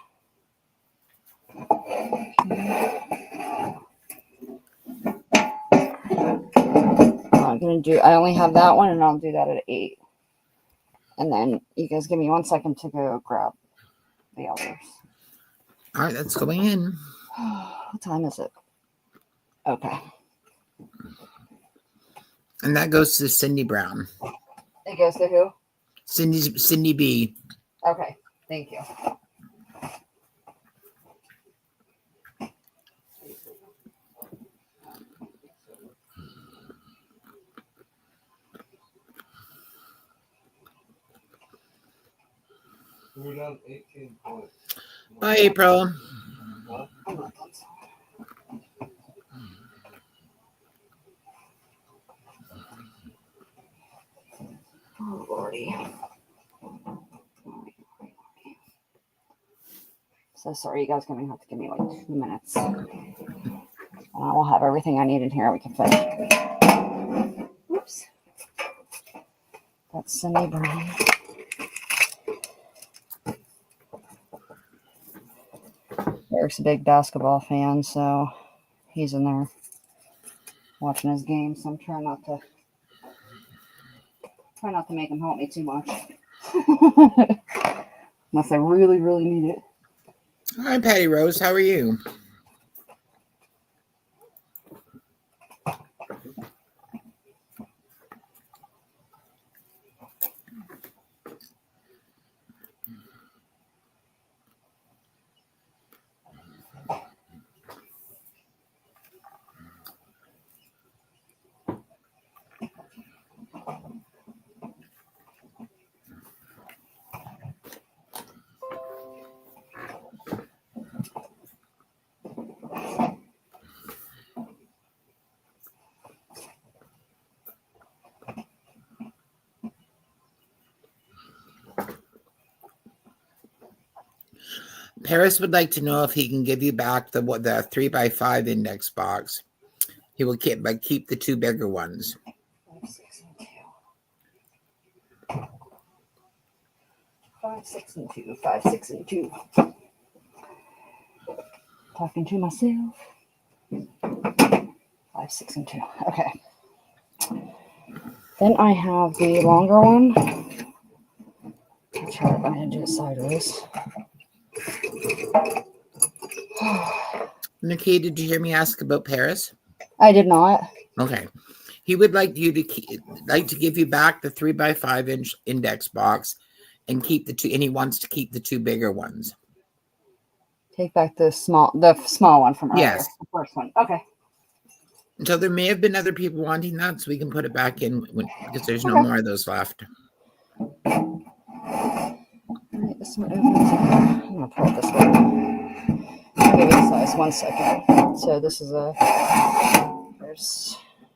I only have that one, and I'll do that at 8. And then you guys give me 1 second to go grab the others. All right, that's going in. What time is it? Okay. And that goes to Cindy Brown. It goes to who? Cindy B. Okay. Thank you. We're down 18 points. Bye, April. I'm not done. Oh, Lordy. So sorry, you guys are going to have to give me like 2 minutes. And I will have everything I need in here. We can finish. Oops. That's Cindy Brown. Eric's a big basketball fan, so he's in there watching his game. So I'm trying not to make him help me too much. Unless I really, really need it. Hi, Patty Rose. How are you? Paris would like to know if he can give you back the 3x5 index box. He will keep the 2 bigger ones. 5, 6, and 2. 5, 6, and 2. 5, 6, and 2. Talking to myself. 5, 6, and 2. Okay. Then I have the longer one. I'm going to do it sideways. Nikki, did you hear me ask about Paris? I did not. Okay. He would like you to give you back the 3x5 inch index box and keep the 2, and he wants to keep the 2 bigger ones. Take back the small one from earlier. Yes. The first one. Okay. So there may have been other people wanting that, so we can put it back in because there's no Okay. more of those left. All right, this one opens up. I'm going to pull it this way. I'll give you the size. 1 second. So this is there's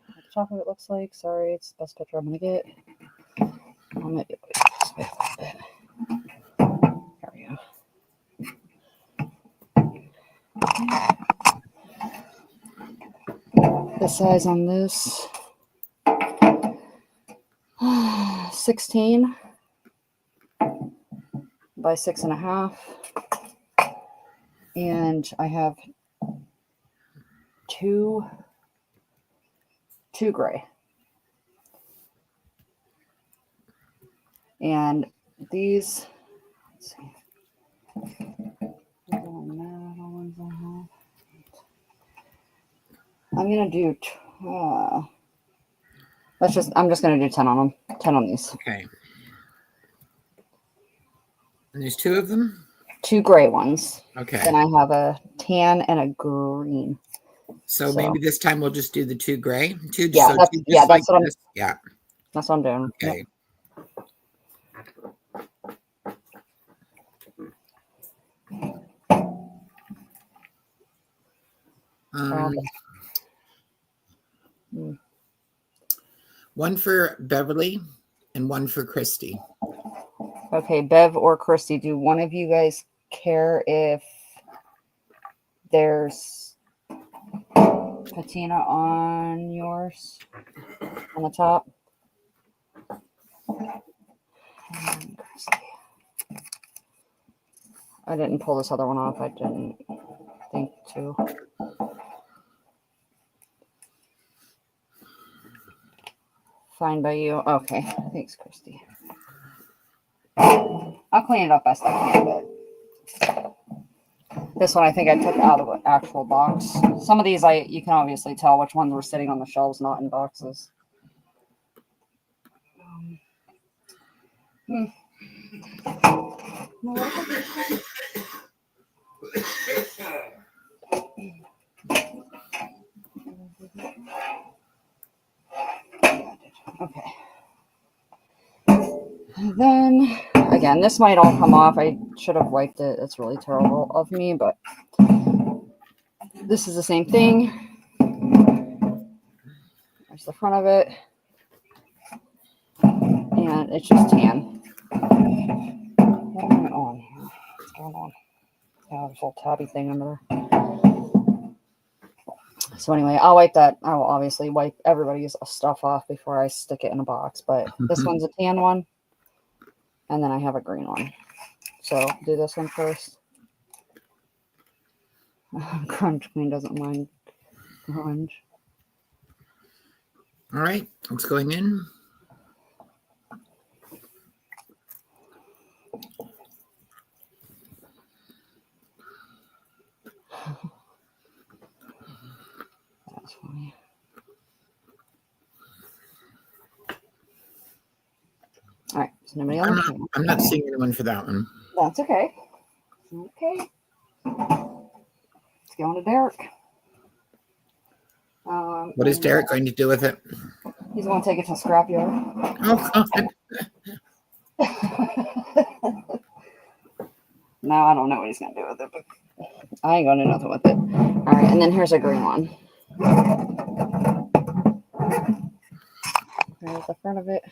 what the top of it looks like. Sorry, it's the best picture I'm going to get. I'm going to do it this way a little bit. There we go. The size on this 16 by 6.5, and I have two gray, and these. Let's see. I'm gonna do. I'm just gonna do 10 on them. 10 on these. Okay. And there's 2 of them? 2 gray ones. Okay. Then I have a tan and a green. So maybe this time we'll just do the 2 gray. Yeah, that's what I'm. Yeah. That's what I'm doing. Okay. Yep. One for Beverly and one for Christy. Okay, Bev or Christy, do one of you guys care if there's patina on yours on the top? And Christy. I didn't pull this other one off. I didn't think to. Fine by you. Okay. Thanks, Christy. I'll clean it up best I can, but this one I think I took out of the actual box. Some of these you can obviously tell which ones were sitting on the shelves, not in boxes. Okay. And then again, this might all come off. I should have wiped it. It's really terrible of me, but this is the same thing. There's the front of it. And it's just tan. What am I on here? What's going on? Yeah, there's a little tabby thing under there. So anyway, I'll wipe that. I will obviously wipe everybody's stuff off before I stick it in a box. But this one's a tan one. And then I have a green one. So do this one first. Crunch Queen doesn't mind grunge. All right, it's going in. That's funny. All right, so nobody else. I'm not seeing anyone for that one. That's okay. Okay. Let's go on to Derek. What is Derek going to do with it? He's going to take it to scrapyard. Oh, God. No, I don't know what he's going to do with it, but I ain't going to do nothing with it. All right, and then here's a green one. There's the front of it.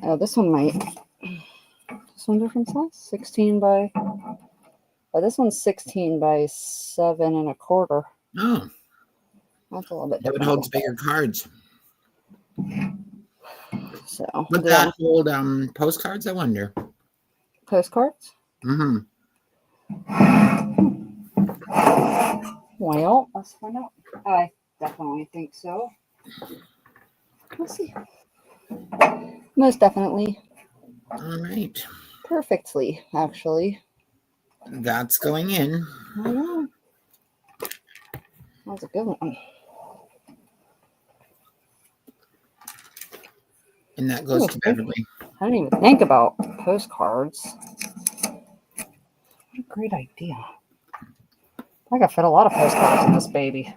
Oh, this one might. This one different size? 16 by. Oh, this one's 16 by 7 1/4. Oh, That's a little bit that would different. hold bigger cards. So, Would that hold postcards, I wonder? Postcards? Mm-hmm. Well, let's find out. I definitely think so. Let's see. Most definitely. All right. Perfectly, actually. That's going in. I know. That was a good one. And that goes to Beverly. I didn't even think about postcards. What a great idea. I could fit a lot of postcards in this baby.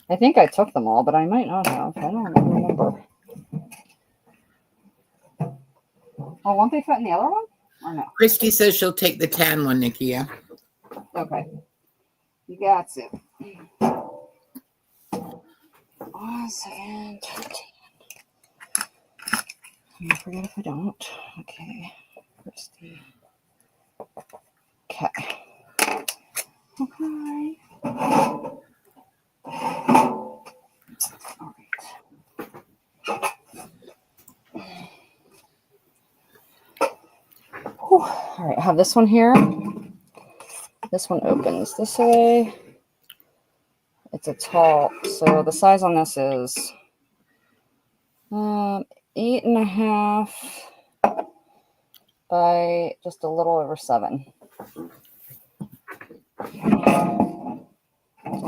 I think I took them all, but I might not have. I don't remember. Oh, won't they fit in the other one? Or no? Christy says she'll take the tan one, Nikia. Okay. You got it. 1 second. I forget if I don't. Okay. Christy. Okay. Okay. All right, I have this one here. This one opens this way. It's a tall, so the size on this is 8.5 by just a little over 7. So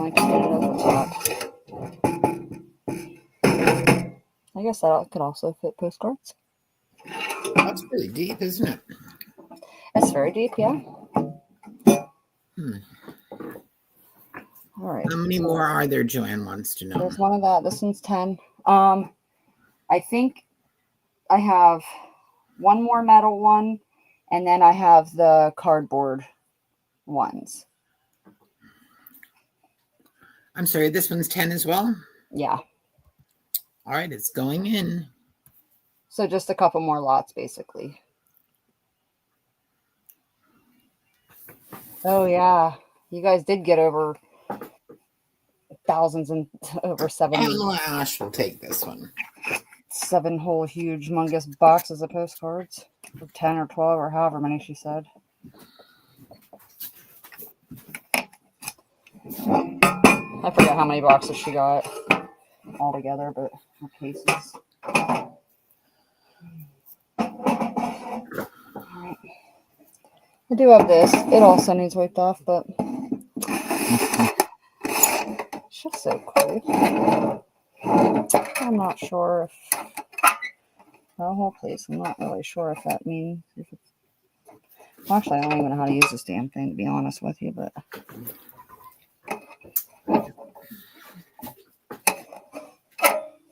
I can get it over the top. I guess that could also fit postcards. That's really deep, isn't it? It's very deep, yeah. All right. How many more are there, Joanne wants to know? There's one of that. This one's 10. I think I have one more metal one, and then I have the cardboard ones. I'm sorry, this one's 10 as well? Yeah. All right, it's going in. So just a couple more lots, basically. Oh, yeah. You guys did get over thousands and over 70. Pamela Ash will take this one. 7 whole huge humongous boxes of postcards. Or 10 or 12 or however many she said. I forget how many boxes she got altogether, but her cases. Alright. I do have this. It also needs wiped off, but it's just so cool. I'm not sure if the whole place. I'm not really sure if that means if it's. Well, actually, I don't even know how to use this damn thing, to be honest with you, but.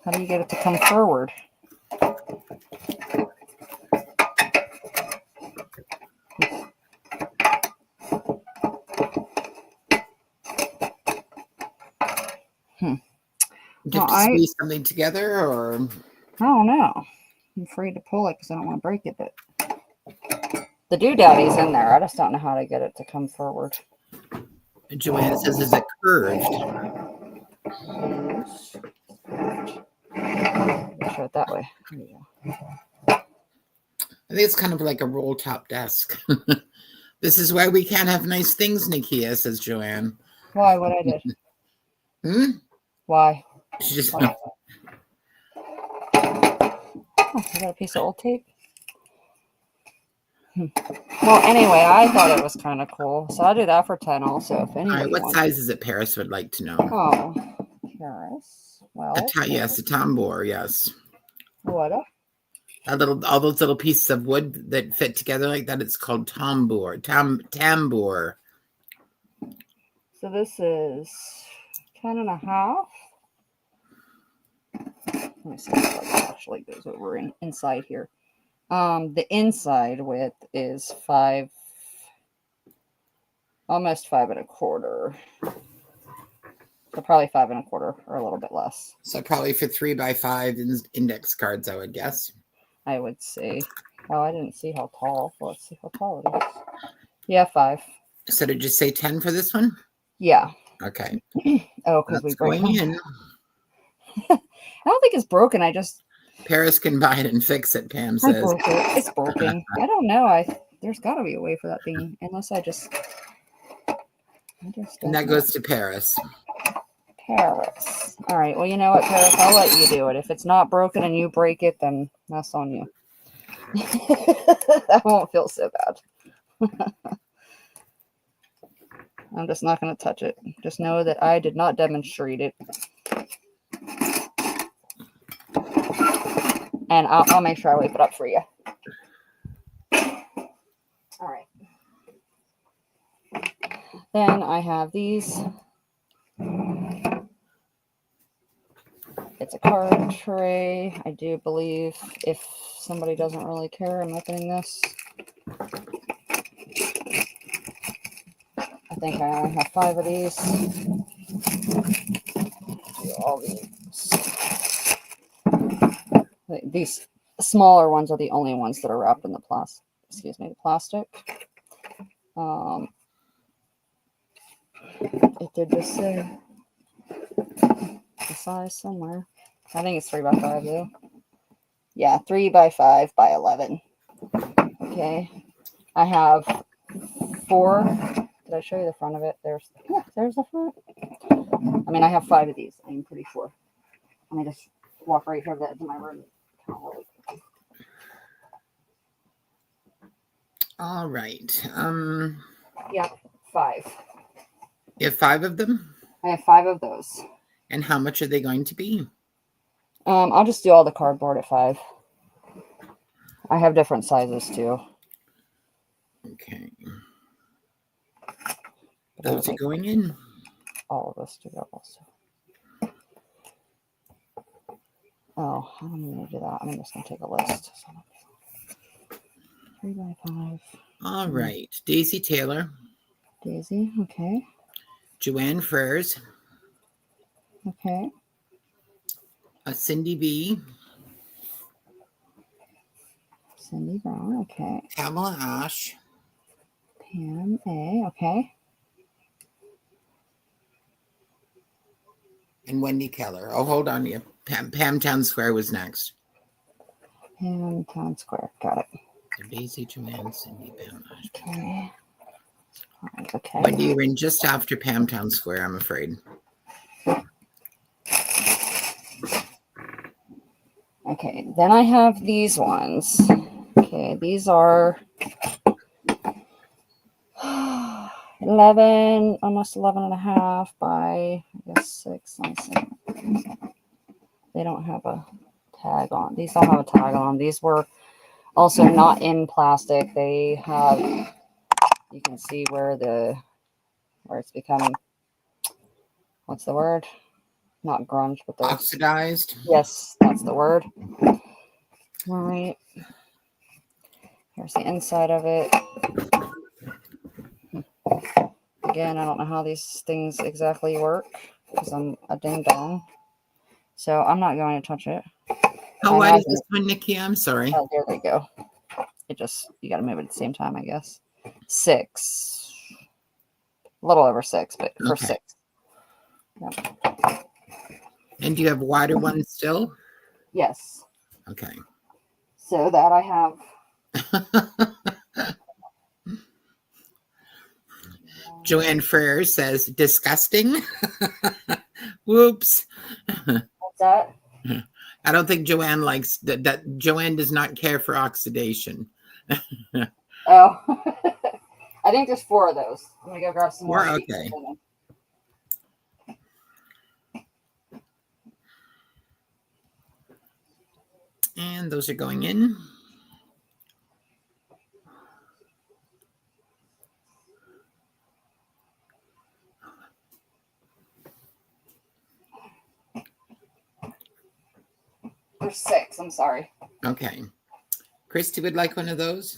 How do you get it to come forward? Do you have to squeeze something together, or? I don't know. I'm afraid to pull it because I don't want to break it, but the doodaddy's in there. I just don't know how to get it to come forward. Joanne says, is it curved? Show it that way. There you go. I think it's kind of like a roll top desk. This is why we can't have nice things, Nikia, says Joanne. Why? What I did? Why? She just. Why? Oh, I got a piece of old tape. Well, anyway, I thought it was kind of cool, so I'll do that for 10 also. If anybody All right, what wants. size is it? Paris would like to know. Oh, Paris. Well, Yes, a tambour. Yes. What? All those little pieces of wood that fit together like that. It's called tambour. Tambour. So this is 10 and a half. Let me see if it actually goes over inside here. The inside width is 5, almost 5 1/4. So probably 5 1/4 or a little bit less. So probably for 3x5 index cards, I would guess. I would say. Oh, I didn't see how tall. Well, let's see how tall it is. Yeah, 5. So did you say 10 for this one? Yeah. Okay. Oh, because we broke going them. in. I don't think it's broken. I just. Paris can buy it and fix it, Pam I says. broke it. It's broken. I don't know. There's got to be a way for that thing, unless I just. And that goes to Paris. Paris. All right. Well, you know what, Paris? I'll let you do it. If it's not broken and you break it, then that's on you. I won't feel so bad. I'm just not going to touch it. Just know that I did not demonstrate it. And I'll make sure I wipe it up for you. All right. Then I have these. It's a card tray. I do believe, if somebody doesn't really care, I'm opening this. I think I only have 5 of these. Do all these. These smaller ones are the only ones that are wrapped in the plastic. Excuse me, the plastic. It did just say the size somewhere. I think it's 3x5 though. Yeah, 3x5 by 11. Okay. I have 4. Did I show you the front of it? There's the front. I mean, I have 5 of these. I'm pretty sure. Let me just walk right here to the edge of my room. All right. Yeah, 5. You have 5 of them? I have 5 of those. And how much are they going to be? I'll just do all the cardboard at 5. I have different sizes too. Okay. Those are going in. All of this to go also. Oh, I don't even need to do that. I'm just going to take a list. 3x5. All right. Daisy Taylor. Daisy, okay. Joanne Frères. Okay. Cindy B. Cindy Brown, okay. Pamela Ash. Pam A, okay. And Wendy Keller. Oh, hold on. Yeah. Pam Town Square was next. Pam Town Square, got it. So Daisy, Joanne, Cindy, Pam Ash. Okay. Okay. Wendy, you're in just after Pam Town Square, I'm afraid. Then I have these ones. Okay, these are 11, almost 11 and a half by, I guess, 6. Let me see. They don't have a tag on. These don't have a tag on. These were also not in plastic. They have, you can see where it's become, what's the word? Not grunge, but the Oxidized. Yes, that's the word. All right. Here's the inside of it. Again, I don't know how these things exactly work because I'm a ding dong. So I'm not going to touch it. How wide is this one, Nikki? I'm sorry. Oh, there we go. You got to move it at the same time, I guess. 6. A little over 6, but for Okay. 6. Yeah. And do you have wider ones still? Yes. Okay. So that I have. Joanne Frere says, disgusting. Whoops. What's that? I don't think Joanne likes that. Joanne does not care for oxidation. Oh. I think there's 4 of those. I'm going to go grab some more. Okay. And those are going in. There's 6. I'm sorry. Okay. Christy would like one of those.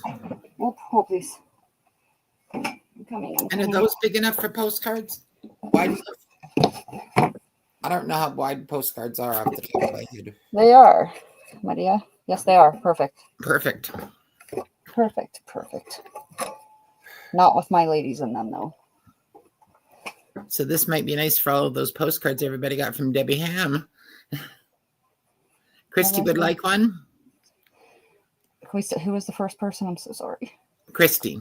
Oh, please. I'm coming. And are those big enough for postcards? Wide enough? I don't know how wide postcards are off the top of my head. They are, Maria. Yes, they are. Perfect. Perfect. Perfect. Perfect. Not with my ladies in them, though. So this might be nice for all of those postcards everybody got from Debbie Ham. Christy would like one. Who was the first person? I'm so sorry. Christy.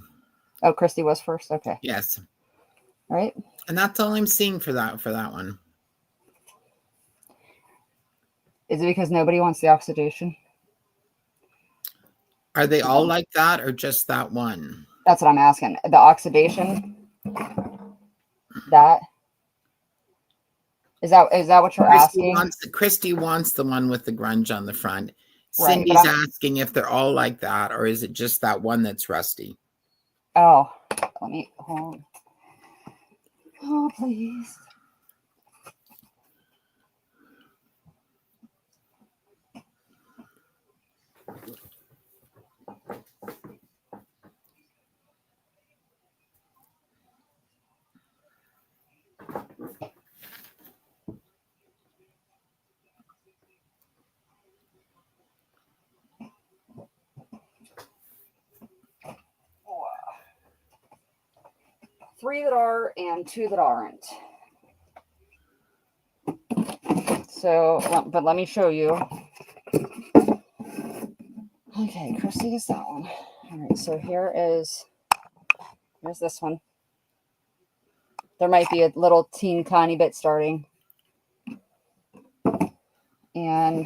Oh, Christy was first. Okay. Yes. All right. And that's all I'm seeing for that one. Is it because nobody wants the oxidation? Are they all like that or just that one? That's what I'm asking. The oxidation. That is that what you're asking? Christy wants the one with the grunge on the front. Right, Cindy's asking if they're all like that or is it just that one that's rusty? Oh, let me hold. Oh, please. Three that are and 2 that aren't. So, but let me show you. Okay, Christy is that one. All right, so here's this one. There might be a little tiny bit starting. And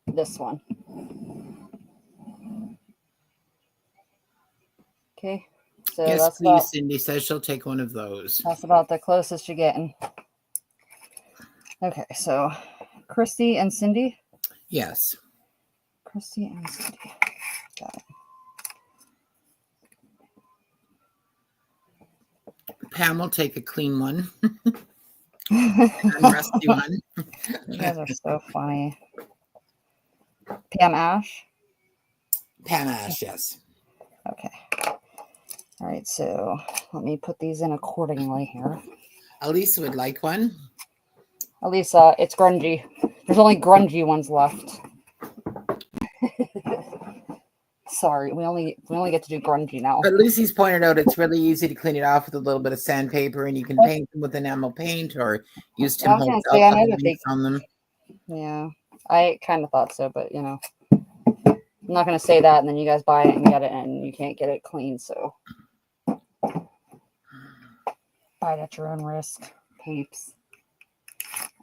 this one. Okay, so yes, that's please. about, Cindy says she'll take one of those. That's about the closest you're getting. Okay, so Christy and Cindy? Yes. Christy and Cindy. Got it. Pam will take a clean one. And rusty one. You guys are so funny. Pam Ash? Pam Ash, yes. Okay. All right, so let me put these in accordingly here. Elisa would like one. Elisa, it's grungy. There's only grungy ones left. Sorry, we only get to do grungy now. But Lucy's pointed out it's really easy to clean it off with a little bit of sandpaper, and you can paint them with enamel paint or use Tim Holtz on them. Yeah, I kind of thought so, but I'm not going to say that, and then you guys buy it and get it, and you can't get it clean. So buy it at your own risk, peeps.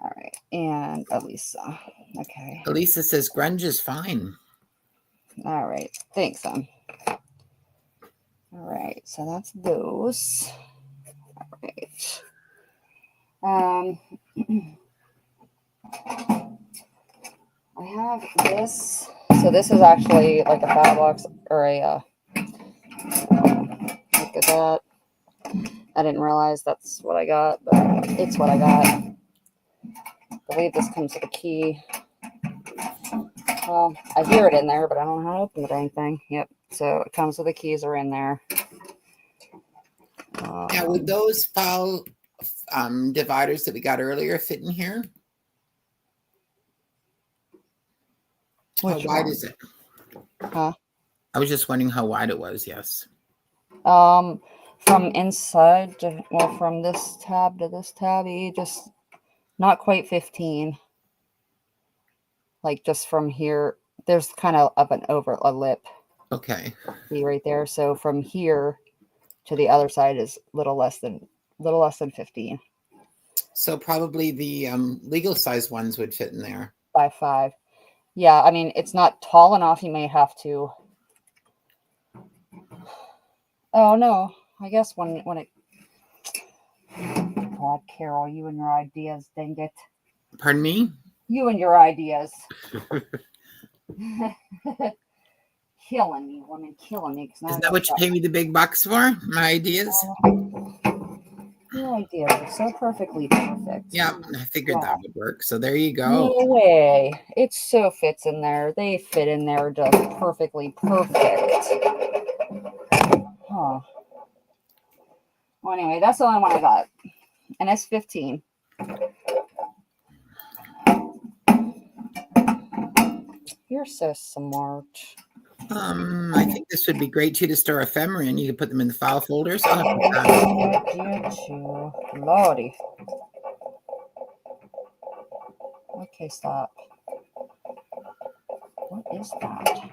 All right, and Elisa. Okay. Elisa says grunge is fine. All right. Thanks, son. All right. So that's those. All right. I have this. So this is actually like a fat box or a look at that. I didn't realize that's what I got, but it's what I got. I believe this comes with a key. Well, I hear it in there, but I don't know how to open the dang thing. Yep. So it comes with the keys are in there. Now, would those file dividers that we got earlier fit in here? How wide is it? Huh? I was just wondering how wide it was. Yes. From inside to, well, from this tab to this tabby, just not quite 15. Like just from here, there's kind of an over a lip. Okay. See right there. So from here to the other side is little less than 15 So probably the legal size ones would fit in there. by 5. Yeah, I mean it's not tall enough. You may have to. Oh no, I guess when it. God, Carol, you and your ideas, dang it! Pardon me? You and your ideas. Killing me, woman, killing me. Isn't that what you pay me the big bucks for? My ideas? Your ideas are so perfectly perfect. Yeah, I figured that would work. So there you go. No way. It so fits in there. They fit in there just perfectly perfect. Huh. Well, anyway, that's the only one I got. And it's 15. You're so smart. I think this would be great too to store ephemera in. You can put them in the file folders. Lordy. Okay, stop. What is that?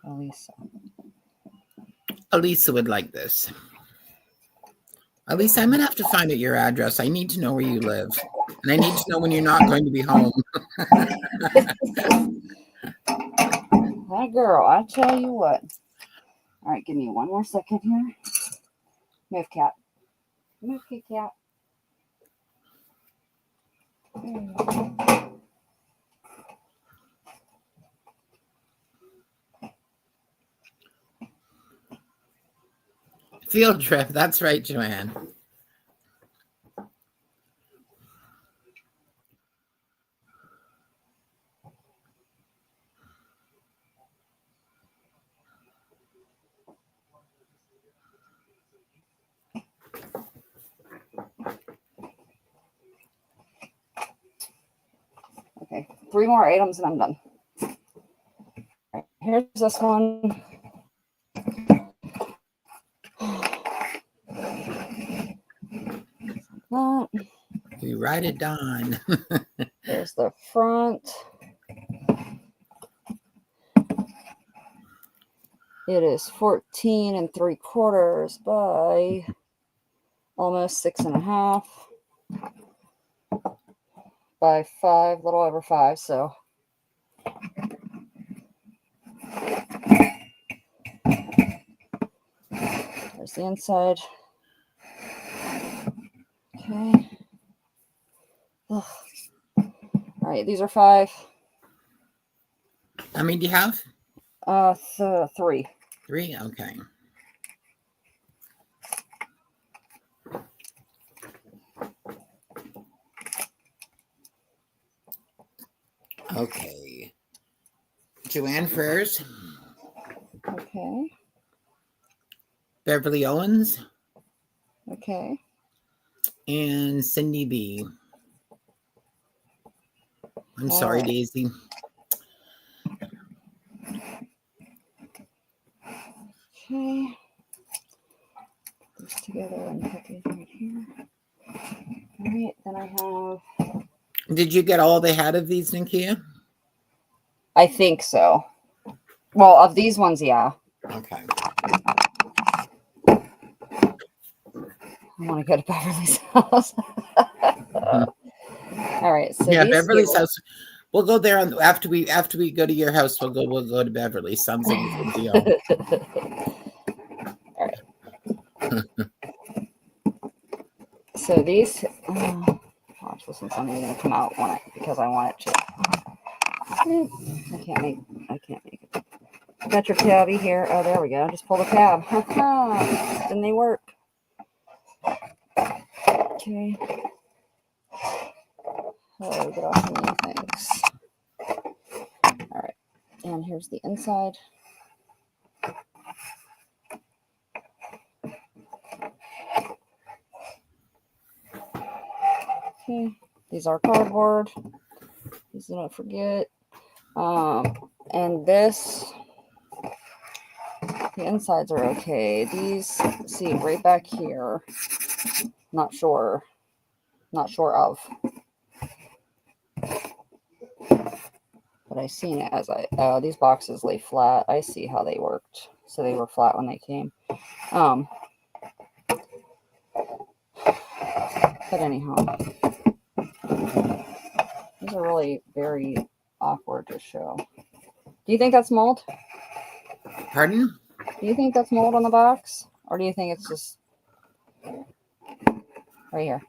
Elisa. Elisa would like this. Elisa, I'm going to have to find out your address. I need to know where you live. And I need to know when you're not going to be home. That girl, I tell you what. All right, give me one more second here. Move, cat. Move, Kit Kat. Field trip. That's right, Joanne. Okay, 3 more items and I'm done. All right, here's this one. That. You write it down. There's the front. It is 14 3/4 by almost 6.5 by 5, a little over 5. So there's the inside. Okay. Ugh. All right, these are 5. How many do you have? 3. 3? Okay. Okay. Joanne Frères. Okay. Beverly Owens. Okay. And Cindy B. I'm sorry, right. Daisy. Okay. Put this together and put these right here. All right. Then I have. Did you get all they had of these, NIKIA? I think so. Well, of these ones, yeah. Okay. I want to go to Beverly's house. All right. So yeah, these Beverly's here, house. We'll go there after we go to your house. We'll go to Beverly. Sounds like a good deal. All right. So these, watch this one's not even gonna come out because I want it to. I can't make it. Got your tabby here. Oh, there we go. Just pull the tab. Then they work. Okay. Oh, get off me, thanks. All right. And here's the inside. Okay. These are cardboard. Please don't forget. And this, the insides are okay. These, see, right back here. Not sure of. But I seen it as these boxes lay flat. I see how they worked. So they were flat when they came. But anyhow, these are really very awkward to show. Do you think that's mold? Pardon? Do you think that's mold on the box? Or do you think it's just right here?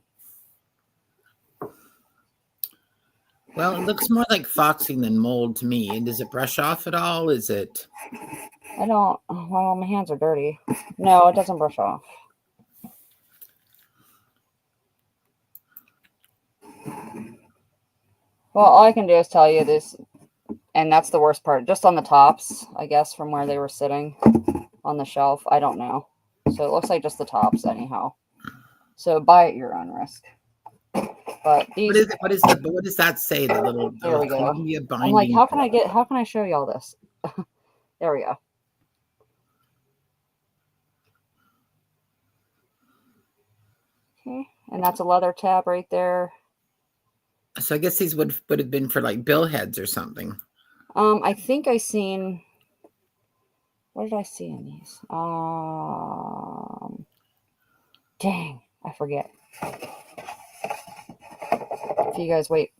Well, it looks more like foxing than mold to me. And does it brush off at all? Is it? I don't. Well, my hands are dirty. No, it doesn't brush off. Well, all I can do is tell you this, and that's the worst part. Just on the tops, I guess, from where they were sitting on the shelf. I don't know. So it looks like just the tops, anyhow. So buy at your own risk. But these. What does that say? The little There we go. Columbia binding. I'm like, how can I show you all this? There we go. Okay, and that's a leather tab right there. So I guess these would have been for like bill heads or something. I think I seen. What did I see in these? Dang, I forget. If you guys wait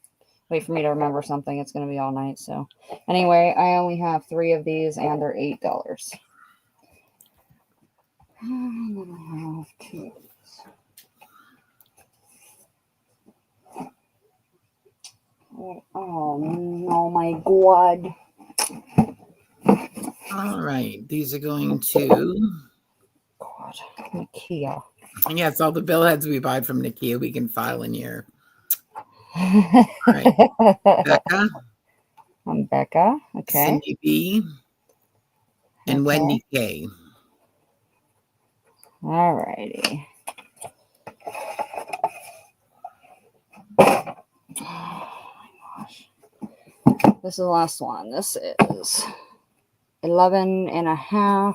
for me to remember something, it's going to be all night. So anyway, I only have 3 of these and they're $8. And then I have 2 of these. Oh no, my God. All right. These are going to God, NIKIA. Yeah, it's all the bill heads we buy from NIKIA we can file in here. All right. Becca. I'm Becca. Okay. Cindy B. And Okay. Wendy K. All righty. Oh my gosh. This is the last one. This is 11.5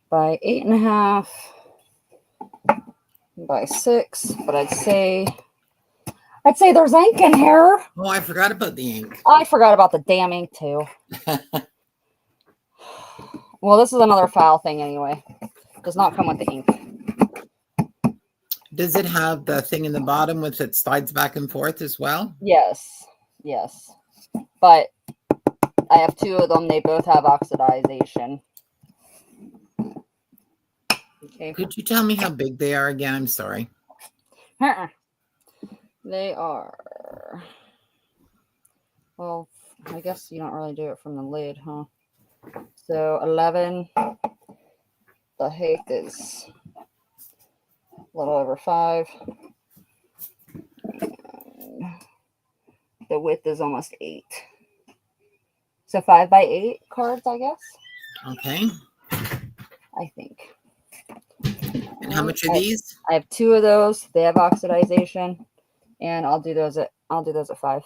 by 8.5 by 6, but I'd say there's ink in here. Oh, I forgot about the ink. I forgot about the damn ink too. Well, this is another foul thing anyway. Does not come with the ink. Does it have the thing in the bottom with it slides back and forth as well? Yes. But I have 2 of them. They both have oxidization. Okay. Could you tell me how big they are again? I'm sorry. They are. Well, I guess you don't really do it from the lid, huh? So 11. The height is a little over 5. And the width is almost 8. So 5 by 8 cards, I guess. Okay. I think. And how much are these? I have 2 of those. They have oxidization, and I'll do those at 5.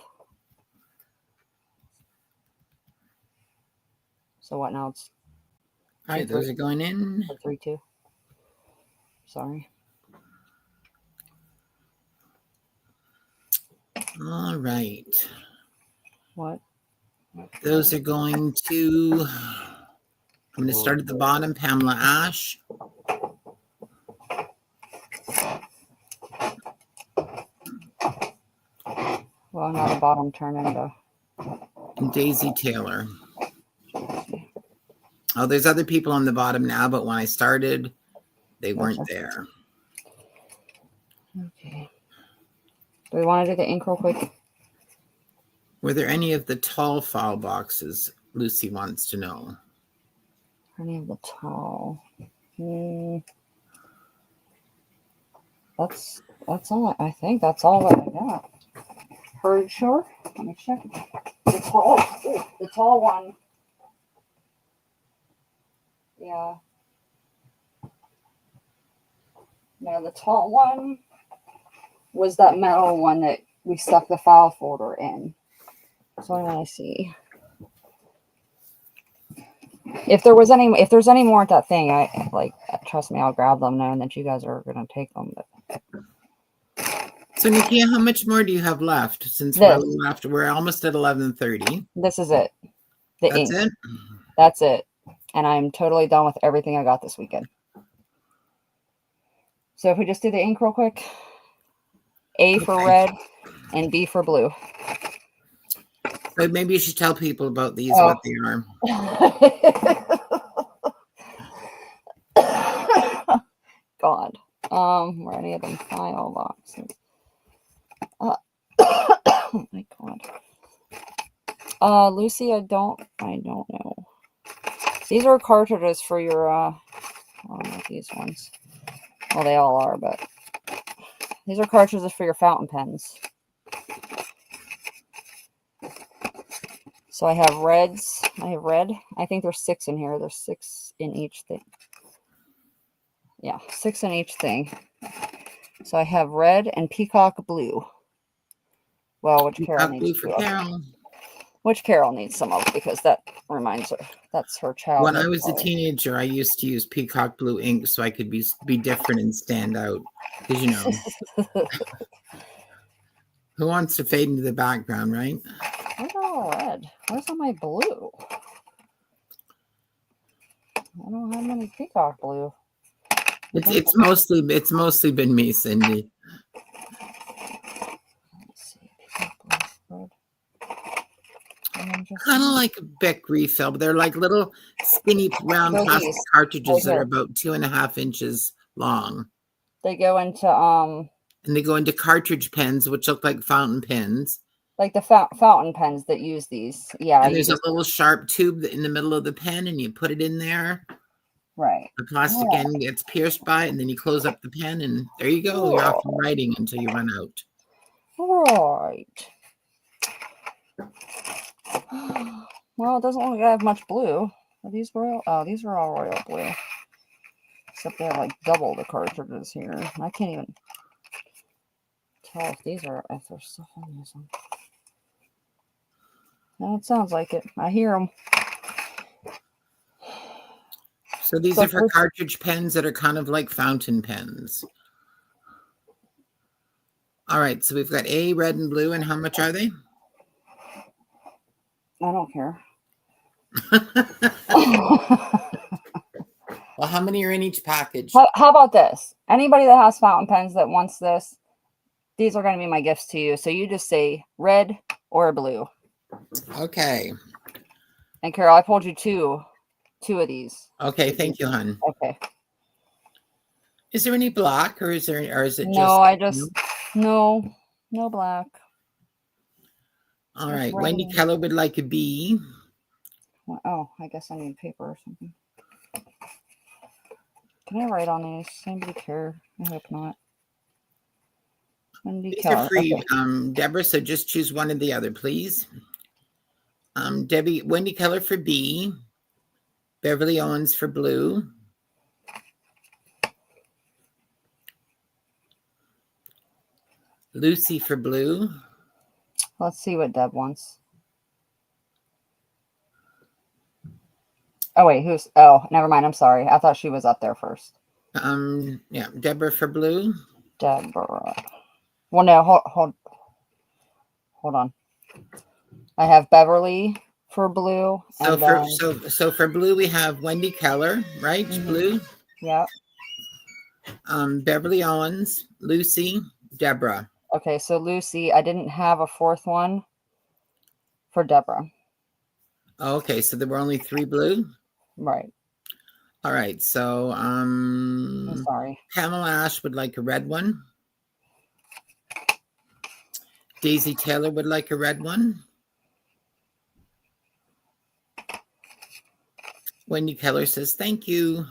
So what now? It's All right, those are going in. 3, 2. Sorry. All right. What? Those are going to, I'm going to start at the bottom, Pamela Ash. What Well, now the bottom turned into Daisy Taylor. Oh, there's other people on the bottom now, but when I started, they weren't there. Okay. Do we want to do the ink real quick? Were there any of the tall file boxes? Lucy wants to know. Any of the tall? That's all. I think that's all that I got. Are you sure? Let me check. The tall one. Yeah. No, the tall one was that metal one that we stuck the file folder in. So I want to see if there's any more at that thing. I like, trust me, I'll grab them knowing that you guys are gonna take them. But so, Nikia, how much more do you have left? Since we're almost at 11:30. This is it. That's ink. It. That's it. And I'm totally done with everything I got this weekend. So if we just do the ink real quick, A for red and B for blue. So maybe you should tell people about these, what they are. God. Were any of them file boxes? Oh my God. Lucy, I don't know. These are cartridges for your not these ones. Well, they all are, but these are cartridges for your fountain pens. So I have reds. I have red. I think there's 6 in here. There's 6 in each thing. Yeah, 6 in each thing. So I have red and peacock blue. Well, which Carol needs to do. Which Carol needs some of, because that reminds her. That's her child. When I was a teenager, I used to use peacock blue ink so I could be different and stand out. Because, you know, who wants to fade into the background, right? Where's all red? Where's all my blue? I don't have any peacock blue. It's mostly been me, Cindy. Let's see, peacock blue, red. Kind of like a Bic refill, but they're like little skinny round plastic cartridges that are about 2.5 inches long. They go into and they go into cartridge pens, which look like fountain pens. Like the fountain pens that use these. Yeah. And there's a little sharp tube in the middle of the pen, and you put it in there. Right. The plastic end gets pierced by it, and then you close up the pen, and there you go. You're off writing until you run out. Right. Well, it doesn't look like I have much blue. Are these royal? Oh, these are all royal blue. Except they have like double the cartridges here. I can't even tell if there's stuff on these ones. No, it sounds like it. I hear them. So these are for cartridge pens that are kind of like fountain pens. All right, so we've got A, red, and blue, and how much are they? I don't care. Well, how many are in each package? How about this? Anybody that has fountain pens that wants this, these are going to be my gifts to you. So you just say red or blue. Okay. And Carol, I pulled you two of these. Okay, thank you, hon. Okay. Is there any black, or is it just? No, no black. All right, Wendy Keller would like a B. Oh, I guess I need paper or something. Can I write on these? Anybody care? I hope not. Wendy These Keller. are free, Okay. Deborah, so just choose one or the other, please. Wendy Keller for B. Beverly Owens for blue. Lucy for blue. Let's see what Deb wants. Oh, wait, never mind. I'm sorry. I thought she was up there first. Yeah, Deborah for blue. Deborah. Well, no, hold on. I have Beverly for blue. So for blue, we have Wendy Keller, right? Mm-hmm. Blue. Yep. Beverly Owens, Lucy, Deborah. Okay, so Lucy, I didn't have a fourth one for Deborah. Oh, okay, so there were only 3 blue. Right. All right, so I'm sorry. Pamela Ash would like a red one. Daisy Taylor would like a red one. Wendy Keller says thank you.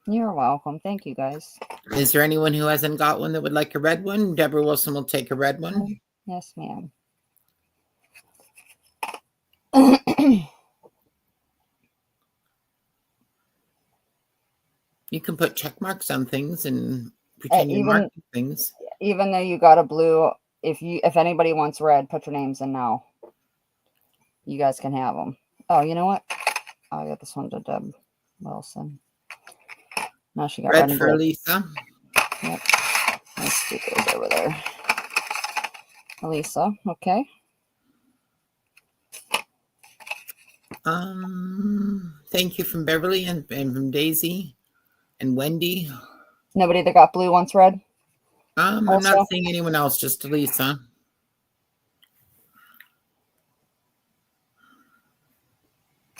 You're welcome. Thank you, guys. Is there anyone who hasn't got one that would like a red one? Deborah Wilson will take a red one. Yes, ma'am. You can put check marks on things and pretend you're even marking things. even though you got a blue, if anybody wants red, put your names in now. You guys can have them. Oh, you know what? I'll get this one to Deb Wilson. Now she got red Red and for blue. Lisa. Yep. Let's stick those over there. Elisa, okay. Thank you from Beverly and from Daisy and Wendy. Nobody that got blue wants red? I'm Also? not seeing anyone else, just Lisa.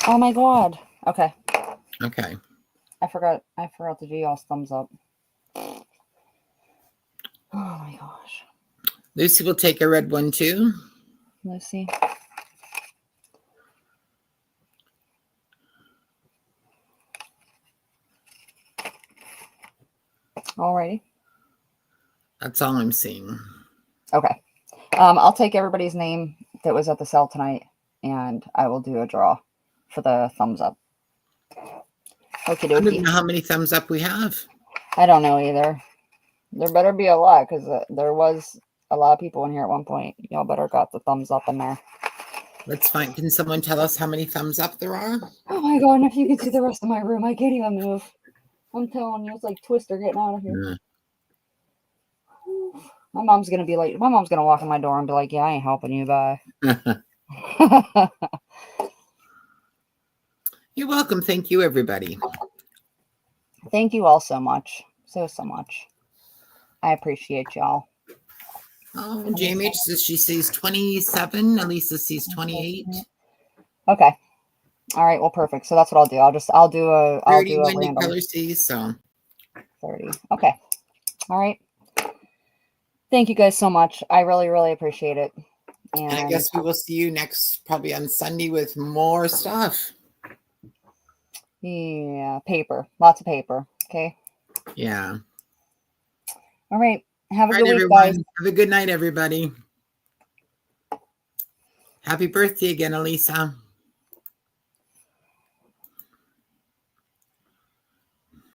Oh my god. Okay. Okay. I forgot to do y'all's thumbs up. Oh my gosh. Lucy will take a red one too. Lucy. Alrighty. That's all I'm seeing. Okay. I'll take everybody's name that was at the sale tonight, and I will do a draw for the thumbs up. Okie I don't dokie. know how many thumbs up we have. I don't know either. There better be a lot, because there was a lot of people in here at one point. Y'all better got the thumbs up in there. Let's find. Can someone tell us how many thumbs up there are? Oh my god, and if you can see the rest of my room, I can't even move. I'm telling you, it's like Twister getting out of here. My mom's gonna be like, my mom's gonna walk in my door and be like, yeah, I ain't helping you, bye. You're welcome. Thank you, everybody. Thank you all so much. So much. I appreciate y'all. Oh, Jamie says she sees 27. Elisa sees 28. Okay. All right. Well, perfect. So that's what I'll do. I'll do a 30 Wendy random Keller sees, so 30. Okay. All right. Thank you guys so much. I really, really appreciate it. and I And guess we will see you next, probably on Sunday, with more stuff. yeah, paper. Lots of paper. Okay. Yeah. All right. Have a All good right, week, everyone. guys. Have a good night, everybody. Happy birthday again, Elisa.